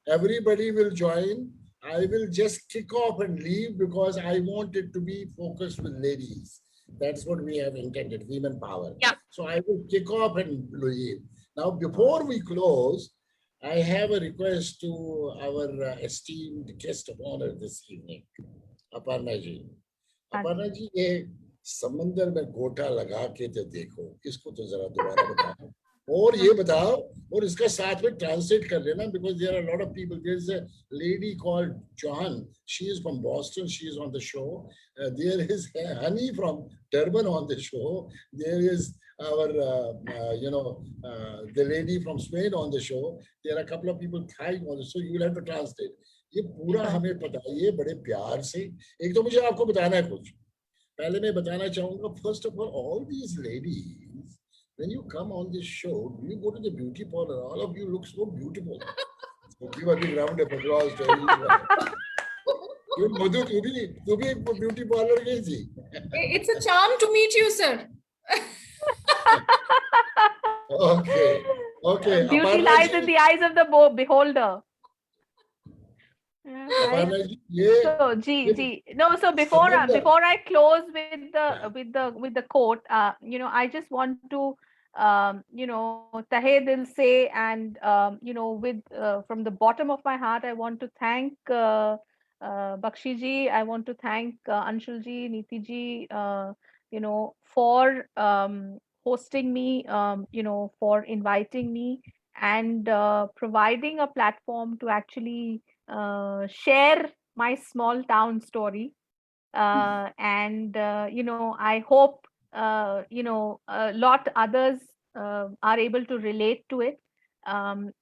Speaker 5: Everybody will join. I will just kick off and leave because I want it to be focused with ladies. That's what we have intended, women power.
Speaker 7: Yeah.
Speaker 5: So I will kick off and leave. Now, before we close, I have a request to our esteemed guest of honor this evening, Aparna ji. Aparna ji, ये समंदर में गोटा लगा के तो देखो, इसको तो जरा दोबारा बताओ और ये बताओ और इसका साथ में ट्रांसलेट कर लेना, because there are a lot of people. There is a lady called Johan. She is from Boston. She is on the show. There is Honey from Durban on the show. There is our, the lady from Spain on the show. There are a couple of people Thai on the show. You will have to translate. ये पूरा हमें बताइए बड़े प्यार से. एक तो मुझे आपको बताना है कुछ. पहले मैं बताना चाहूँगा, first of all these ladies, when you come on this show, do you go to the beauty parlor? All of you look so beautiful. So give a big round of applause to everyone. Madhu, तू भी एक beauty parlor गई थी?
Speaker 3: It's a charm to meet you, sir.
Speaker 5: Okay.
Speaker 1: Beauty
Speaker 5: Aparna
Speaker 1: lies
Speaker 5: ji,
Speaker 1: in the eyes of the beholder. Yeah, right?
Speaker 5: Aparna ji, ये
Speaker 1: So, G. No, so before I close with the quote, I just want to tahe dil se, and with from the bottom of my heart, I want to thank Bakshi ji. I want to thank Anshul ji, Neeti ji, for hosting me, for inviting me and providing a platform to actually share my small town story. And I hope a lot others are able to relate to it. I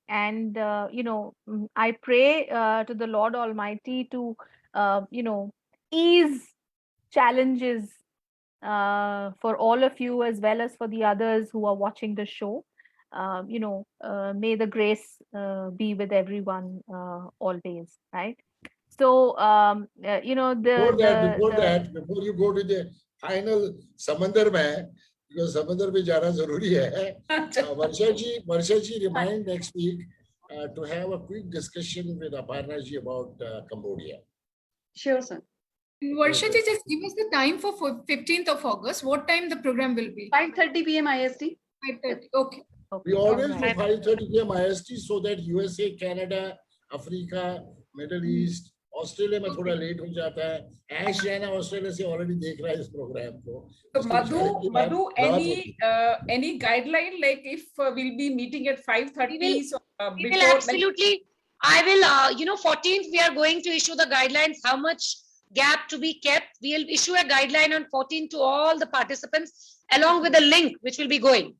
Speaker 1: pray to the Lord Almighty to ease challenges for all of you as well as for the others who are watching the show. May the grace be with everyone always, right? So
Speaker 5: Before you go to the final Samandar mein, because Samandar mein jana zaruri hai. Varsha ji remind next week to have a quick discussion with Aparna ji about Cambodia.
Speaker 6: Sure, sir.
Speaker 3: Varsha ji, just give us the time for 15th of August. What time the program will be?
Speaker 6: 5:30 p.m. IST.
Speaker 3: 5:30. Okay.
Speaker 5: We always do
Speaker 1: Alright.
Speaker 5: 5:30 p.m. IST so that USA, Canada, Africa, Middle East, Australia में थोड़ा late हो जाता है. ऐश Raina Australia से already देख रहा है इस प्रोग्राम को.
Speaker 2: So Madhu, any guideline, like if we'll be meeting at 5:30? So
Speaker 7: We will absolutely. I will, 14th, we are going to issue the guidelines, how much gap to be kept. We'll issue a guideline on 14th to all the participants, along with the link, which will be going.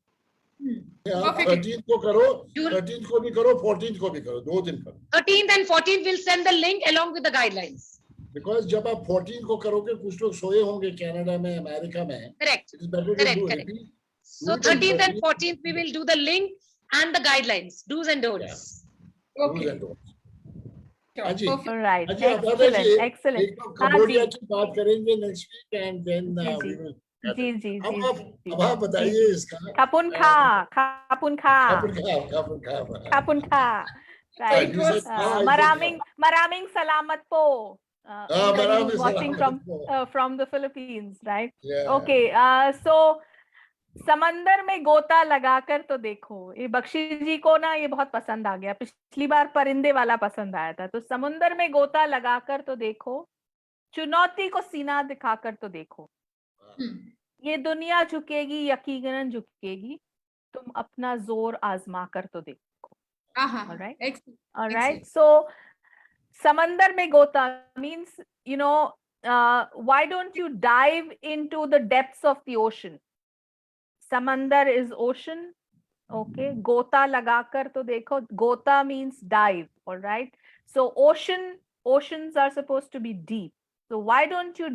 Speaker 5: 13th को करो, 13th को भी करो, 14th को भी करो, 2 दिन करो.
Speaker 7: 13th and 14th will send the link along with the guidelines.
Speaker 5: Because जब आप 14th को करोगे, कुछ लोग सोए होंगे कनाडा में, अमेरिका में.
Speaker 7: Correct.
Speaker 5: It is better to
Speaker 7: Correct,
Speaker 5: do
Speaker 7: correct.
Speaker 5: repeat.
Speaker 7: So 13th and 14th, we will do the link and the guidelines, do's and don'ts.
Speaker 5: Do's and don'ts. हाँ जी.
Speaker 1: All right.
Speaker 5: हाँ जी, Aparna
Speaker 1: Excellent.
Speaker 5: जी,
Speaker 1: Excellent.
Speaker 5: एक तो Cambodia की बात करेंगे next week and then we will.
Speaker 1: जी.
Speaker 5: अब आप बताइए इसका.
Speaker 1: Kapun kha. Right.
Speaker 5: You said,
Speaker 1: Maraming salamat po.
Speaker 5: Maraming
Speaker 1: Watching
Speaker 5: salamat po.
Speaker 1: from the Philippines, right?
Speaker 5: Yeah.
Speaker 1: Okay. So समंदर में गोता लगाकर तो देखो. ये बख्शी जी को ना ये बहुत पसंद आ गया. पिछली बार परिंदे वाला पसंद आया था. तो समुंदर में गोता लगाकर तो देखो, चुनौती को सीना दिखाकर तो देखो. ये दुनिया झुकेगी, यकीनन झुकेगी. तुम अपना जोर आजमा कर तो देखो. All right.
Speaker 3: Excellent.
Speaker 1: All right.
Speaker 3: Excellent.
Speaker 1: So samandar mein gota means, why don't you dive into the depths of the ocean? Samandar is ocean. Okay. Gota lagakar to dekho. Gota means dive. All right. So oceans are supposed to be deep. So why don't you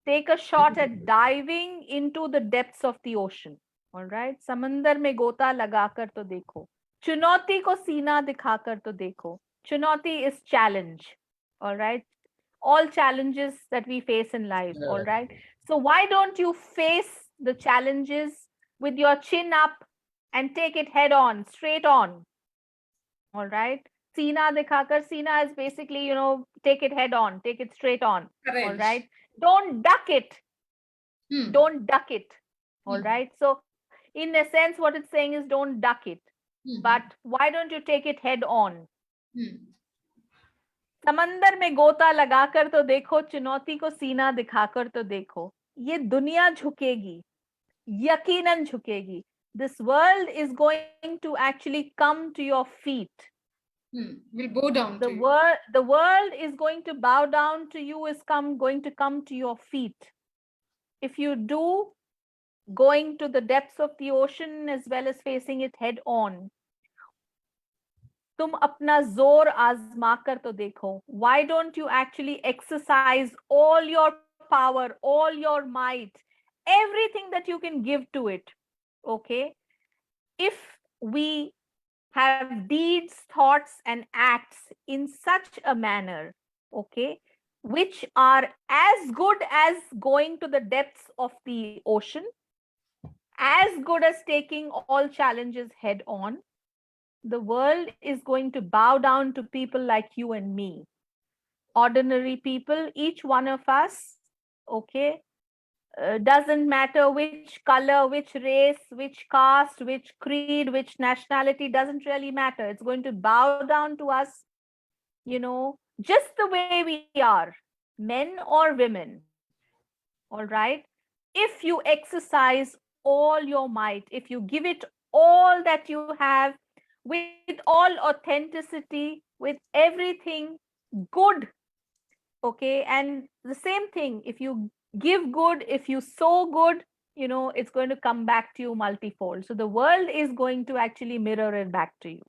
Speaker 1: take a shot at diving into the depths of the ocean? All right. Samandar mein gota lagakar to dekho. Chunauti ko सीना दिखाकर तो देखो. Chunauti is challenge. All right. All challenges that we face in life.
Speaker 5: Yeah.
Speaker 1: All right. So why don't you face the challenges with your chin up and take it head on, straight on? All right. Seena dikhakar. Seena is basically, take it head on, take it straight on.
Speaker 2: Correct.
Speaker 1: All right. Don't duck it. Don't duck it. All right. So in a sense, what it's saying is don't duck it. But why don't you take it head on? समंदर में गोता लगाकर तो देखो, चुनौती को सीना दिखाकर तो देखो. ये दुनिया झुकेगी, यकीनन झुकेगी. This world is going to actually come to your feet.
Speaker 3: Will bow down.
Speaker 1: The world is going to bow down to you, going to come to your feet. If you do, going to the depths of the ocean as well as facing it head on. तुम अपना जोर आजमा कर तो देखो. Why don't you actually exercise all your power, all your might, everything that you can give to it? Okay. If we have deeds, thoughts, and acts in such a manner, okay, which are as good as going to the depths of the ocean, as good as taking all challenges head on, the world is going to bow down to people like you and me. Ordinary people, each one of us, okay, doesn't matter which color, which race, which caste, which creed, which nationality, doesn't really matter. It's going to bow down to us, just the way we are, men or women. All right. If you exercise all your might, if you give it all that you have, with all authenticity, with everything good, okay, and the same thing, if you give good, if you sow good, it's going to come back to you multifold. So the world is going to actually mirror it back to you.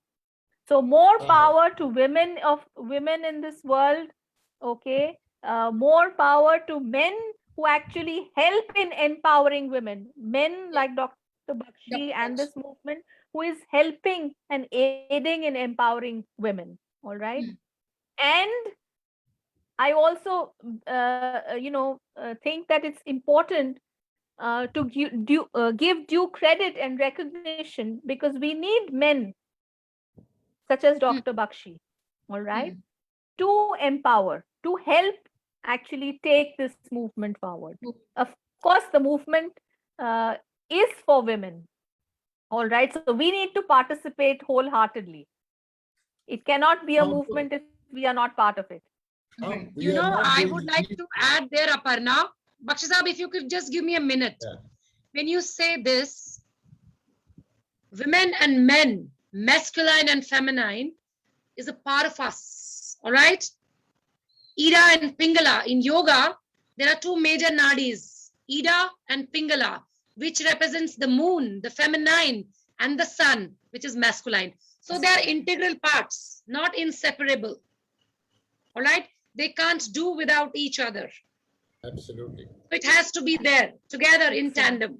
Speaker 1: So more power to women in this world, okay. More power to men who actually help in empowering women, men like Dr. Bakshi and this movement, who is helping and aiding in empowering women. All right. And I also, think that it's important to give due credit and recognition, because we need men such as Dr. Bakshi, all right, to empower, to help actually take this movement forward. Of course, the movement is for women, all right. So we need to participate wholeheartedly. It cannot be a movement if we are not part of it.
Speaker 7: I would like to add there, Aparna. Bakshi Sahab, if you could just give me a minute.
Speaker 5: Yeah.
Speaker 7: When you say this, women and men, masculine and feminine, is a part of us. All right? Ida and Pingala. In yoga, there are two major nadis, Ida and Pingala, which represents the moon, the feminine, and the sun, which is masculine. So they are integral parts, not inseparable. All right? They can't do without each other.
Speaker 5: Absolutely.
Speaker 7: It has to be there together in tandem.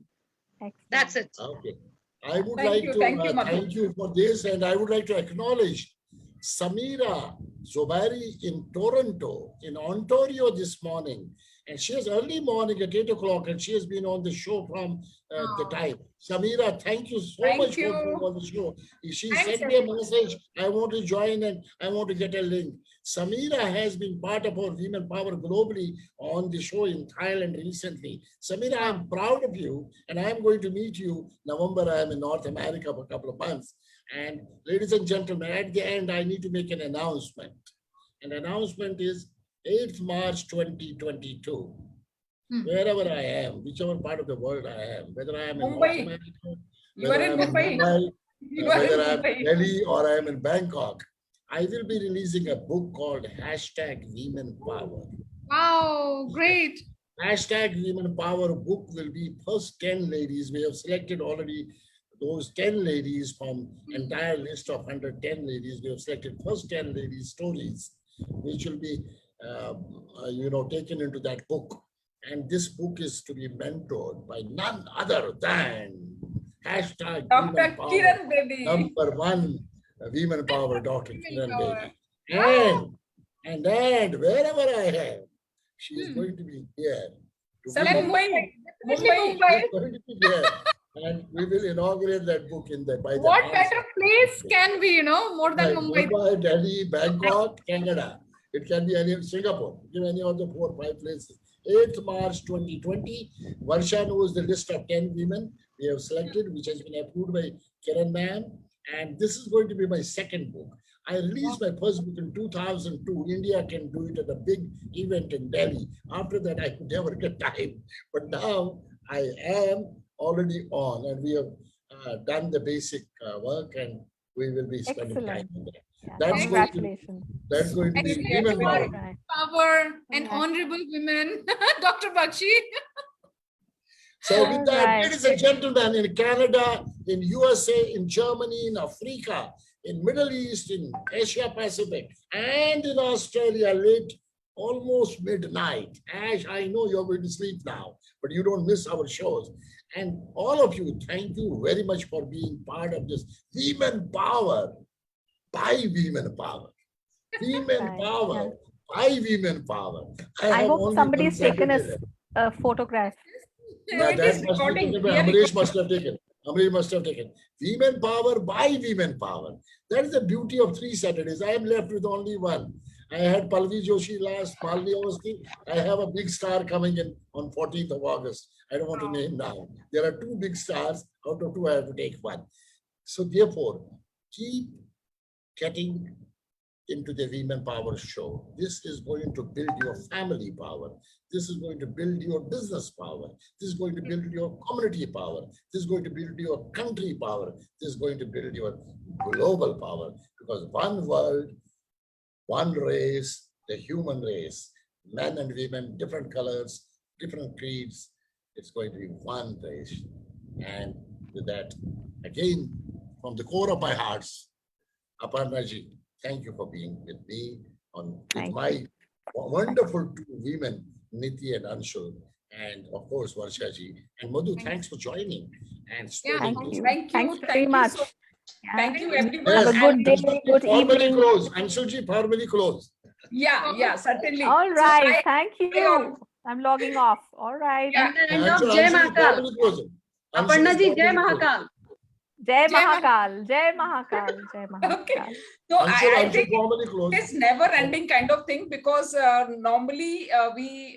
Speaker 1: Excellent.
Speaker 7: That's it.
Speaker 5: Okay. I would
Speaker 2: Thank
Speaker 5: like
Speaker 2: you,
Speaker 5: to
Speaker 2: Madhu.
Speaker 5: thank you for this, and I would like to acknowledge Samira Zobari in Toronto, in Ontario this morning. And she is early morning at 8 o'clock, and she has been on the show from the time. Samira, thank you so
Speaker 2: Thank
Speaker 5: much
Speaker 2: you.
Speaker 5: for being on the show. She
Speaker 2: Thanks,
Speaker 5: sent me a message, I want to join and I want to get a link. Samira has been part of our Women Power globally on the show in Thailand recently. Samira, I'm proud of you, and I'm going to meet you November. I'm in North America for a couple of months. And ladies and gentlemen, at the end, I need to make an announcement. An announcement is 8th March 2022. Wherever I am, whichever part of the world I am, whether I am in North
Speaker 2: Mumbai.
Speaker 5: America,
Speaker 2: You
Speaker 5: whether
Speaker 2: are in
Speaker 5: I'm
Speaker 2: Mumbai. You are in
Speaker 5: whether I'm in
Speaker 2: Mumbai.
Speaker 5: Delhi or I'm in Bangkok, I will be releasing a book called #Women Power.
Speaker 3: Wow, great.
Speaker 5: #Women Power book will be first 10 ladies. We have selected already those 10 ladies from entire list of 110 ladies. We have selected first 10 ladies' stories, which will be, taken into that book. And this book is to be mentored by none other than #Women
Speaker 2: Dr.
Speaker 5: Power.
Speaker 2: Kiran Bedi.
Speaker 5: Number one, Women Power, Dr.
Speaker 3: Women
Speaker 5: Kiran
Speaker 3: Power.
Speaker 5: Bedi. And wherever I am, she is going to be here. to
Speaker 2: Sir,
Speaker 5: be-
Speaker 2: Mumbai.
Speaker 3: Definitely
Speaker 2: Mumbai.
Speaker 5: She is going to be here. And we will inaugurate that book by the
Speaker 3: What
Speaker 5: house.
Speaker 3: better place can be, more than
Speaker 5: Right,
Speaker 3: Mumbai?
Speaker 5: Mumbai, Delhi, Bangkok, Canada. It can be any Singapore. Give any of the 4 or 5 places. 8th March 2020. Varsha knows the list of 10 women we have selected, which has been approved by Kiran ma'am. And this is going to be my second book. I released my first book in 2002. India Can Do It at a big event in Delhi. After that, I could never get time. But now I am already on, and we have done the basic work, and we will be spending time
Speaker 1: Excellent.
Speaker 5: on that.
Speaker 1: Yeah,
Speaker 5: That's going to-
Speaker 1: congratulations.
Speaker 5: That's going to be
Speaker 3: Excellent.
Speaker 5: women power.
Speaker 1: Right.
Speaker 3: Power and
Speaker 1: Right.
Speaker 3: honorable women, Dr. Bakshi.
Speaker 5: So with that,
Speaker 1: Right.
Speaker 5: ladies and gentlemen, in Canada, in USA, in Germany, in Africa, in Middle East, in Asia Pacific, and in Australia, late, almost midnight. Ash, I know you're going to sleep now, but you don't miss our shows. And all of you, thank you very much for being part of this Women Power by Women Power. Women
Speaker 1: Right,
Speaker 5: Power by Women Power.
Speaker 1: I
Speaker 5: have
Speaker 1: hope
Speaker 5: only
Speaker 1: somebody's taken
Speaker 5: considered it.
Speaker 1: a photograph.
Speaker 2: No, it
Speaker 5: that
Speaker 2: is
Speaker 5: must be
Speaker 2: recording.
Speaker 5: taken
Speaker 2: We
Speaker 5: by
Speaker 2: are
Speaker 5: Amrish must have taken. Amrish must have taken. Women Power by Women Power. That is the beauty of 3 Saturdays. I am left with only one. I had Palvi Joshi last, Malvi Awasthi. I have a big star coming in on 14th of August. I don't want to name now. There are 2 big stars. Out of 2, I have to take 1. So therefore, keep getting into the Women Power show. This is going to build your family power. This is going to build your business power. This is going to build your community power. This is going to build your country power. This is going to build your global power. Because one world, one race, the human race, men and women, different colors, different creeds, it's going to be one race. And with that, again, from the core of my hearts, Aparna ji, thank you for being with me with my wonderful 2 women, Niti and Anshul, and of course, Varsha ji. And Madhu, thanks for joining. And
Speaker 1: Thank you.
Speaker 2: Thank you.
Speaker 1: Thanks very
Speaker 2: Thank you
Speaker 1: much.
Speaker 2: so
Speaker 1: Yeah.
Speaker 2: Thank you, everyone.
Speaker 1: Have a good day, good
Speaker 5: formally
Speaker 1: evening.
Speaker 5: close. Anshul ji, formally close.
Speaker 2: Yeah, certainly.
Speaker 1: All
Speaker 2: So
Speaker 1: right.
Speaker 2: I-
Speaker 1: Thank you. I'm logging off. All right.
Speaker 2: Yeah.
Speaker 6: And the end of
Speaker 5: Anshul
Speaker 6: Jai
Speaker 5: ji,
Speaker 6: Mahakal.
Speaker 5: formally close it. Anshul
Speaker 6: Aparna ji, Jai
Speaker 5: formally close it.
Speaker 6: Mahakal.
Speaker 1: Jai
Speaker 3: Jai
Speaker 1: Mahakal. Jai Mahakal. Jai Mahakal.
Speaker 2: Okay. So
Speaker 5: Anshul,
Speaker 2: I
Speaker 5: Anshul
Speaker 2: think
Speaker 5: formally close.
Speaker 2: it's never ending kind of thing, because normally we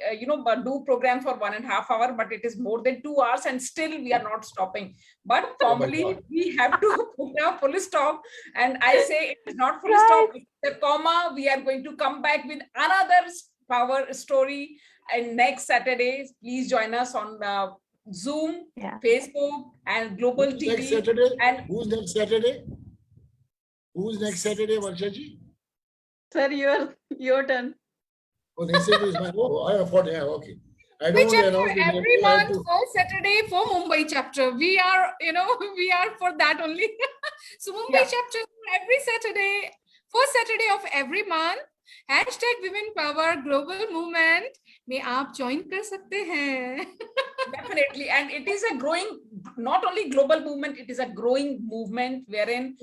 Speaker 2: do program for 1.5 hours, but it is more than 2 hours and still we are not stopping. But
Speaker 5: Oh my
Speaker 2: formally
Speaker 5: God.
Speaker 2: we have to put a full stop, and I say it is not full
Speaker 1: Right.
Speaker 2: stop, it's a comma. We are going to come back with another power story, and next Saturday please join us on Zoom,
Speaker 1: Yeah.
Speaker 2: Facebook, and Global
Speaker 5: Who's next
Speaker 2: TV.
Speaker 5: Saturday?
Speaker 2: And
Speaker 5: Who's next Saturday? Who's next Saturday, Varsha ji?
Speaker 6: Sir, your turn.
Speaker 5: Oh, next Saturday is my. Oh, I have 40. Okay. I don't
Speaker 3: Which
Speaker 5: want to
Speaker 3: chapter?
Speaker 5: announce the name.
Speaker 3: Every
Speaker 5: I have
Speaker 3: month,
Speaker 5: to-
Speaker 3: first Saturday for Mumbai chapter. We are, we are for that only. So Mumbai
Speaker 2: Yeah.
Speaker 3: chapter every Saturday, first Saturday of every month. Hashtag Women Power Global Movement में आप join कर सकते हैं.
Speaker 2: Definitely. And it is a growing, not only global movement, it is a growing movement wherein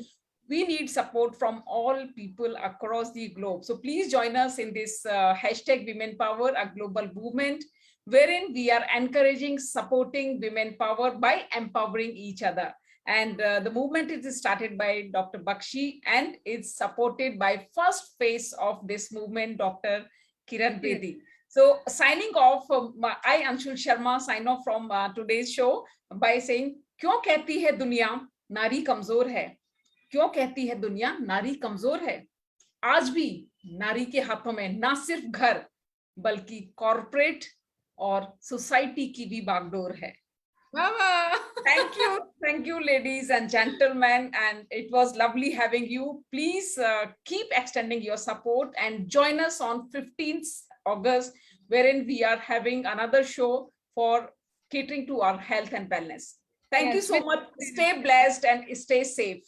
Speaker 2: we need support from all people across the globe. So please join us in this hashtag Women Power, a global movement, wherein we are encouraging, supporting women power by empowering each other. And the movement is started by Dr. Bakshi and is supported by first face of this movement, Dr. Kiran Bedi. So signing off, I, Anshul Sharma, sign off from today's show by saying, क्यों कहती है दुनिया नारी कमजोर है? क्यों कहती है दुनिया नारी कमजोर है? आज भी नारी के हाथों में ना सिर्फ घर बल्कि कॉर्पोरेट और सोसाइटी की भी बागडोर है.
Speaker 3: Mama.
Speaker 2: Thank you, ladies and gentlemen, and it was lovely having you. Please keep extending your support and join us on 15th August, wherein we are having another show for catering to our health and wellness. Thank you
Speaker 3: Yes,
Speaker 2: so much. Stay blessed and stay safe.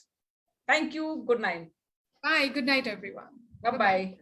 Speaker 2: Thank you. Good night.
Speaker 3: Bye. Good night, everyone.
Speaker 2: Bye-bye.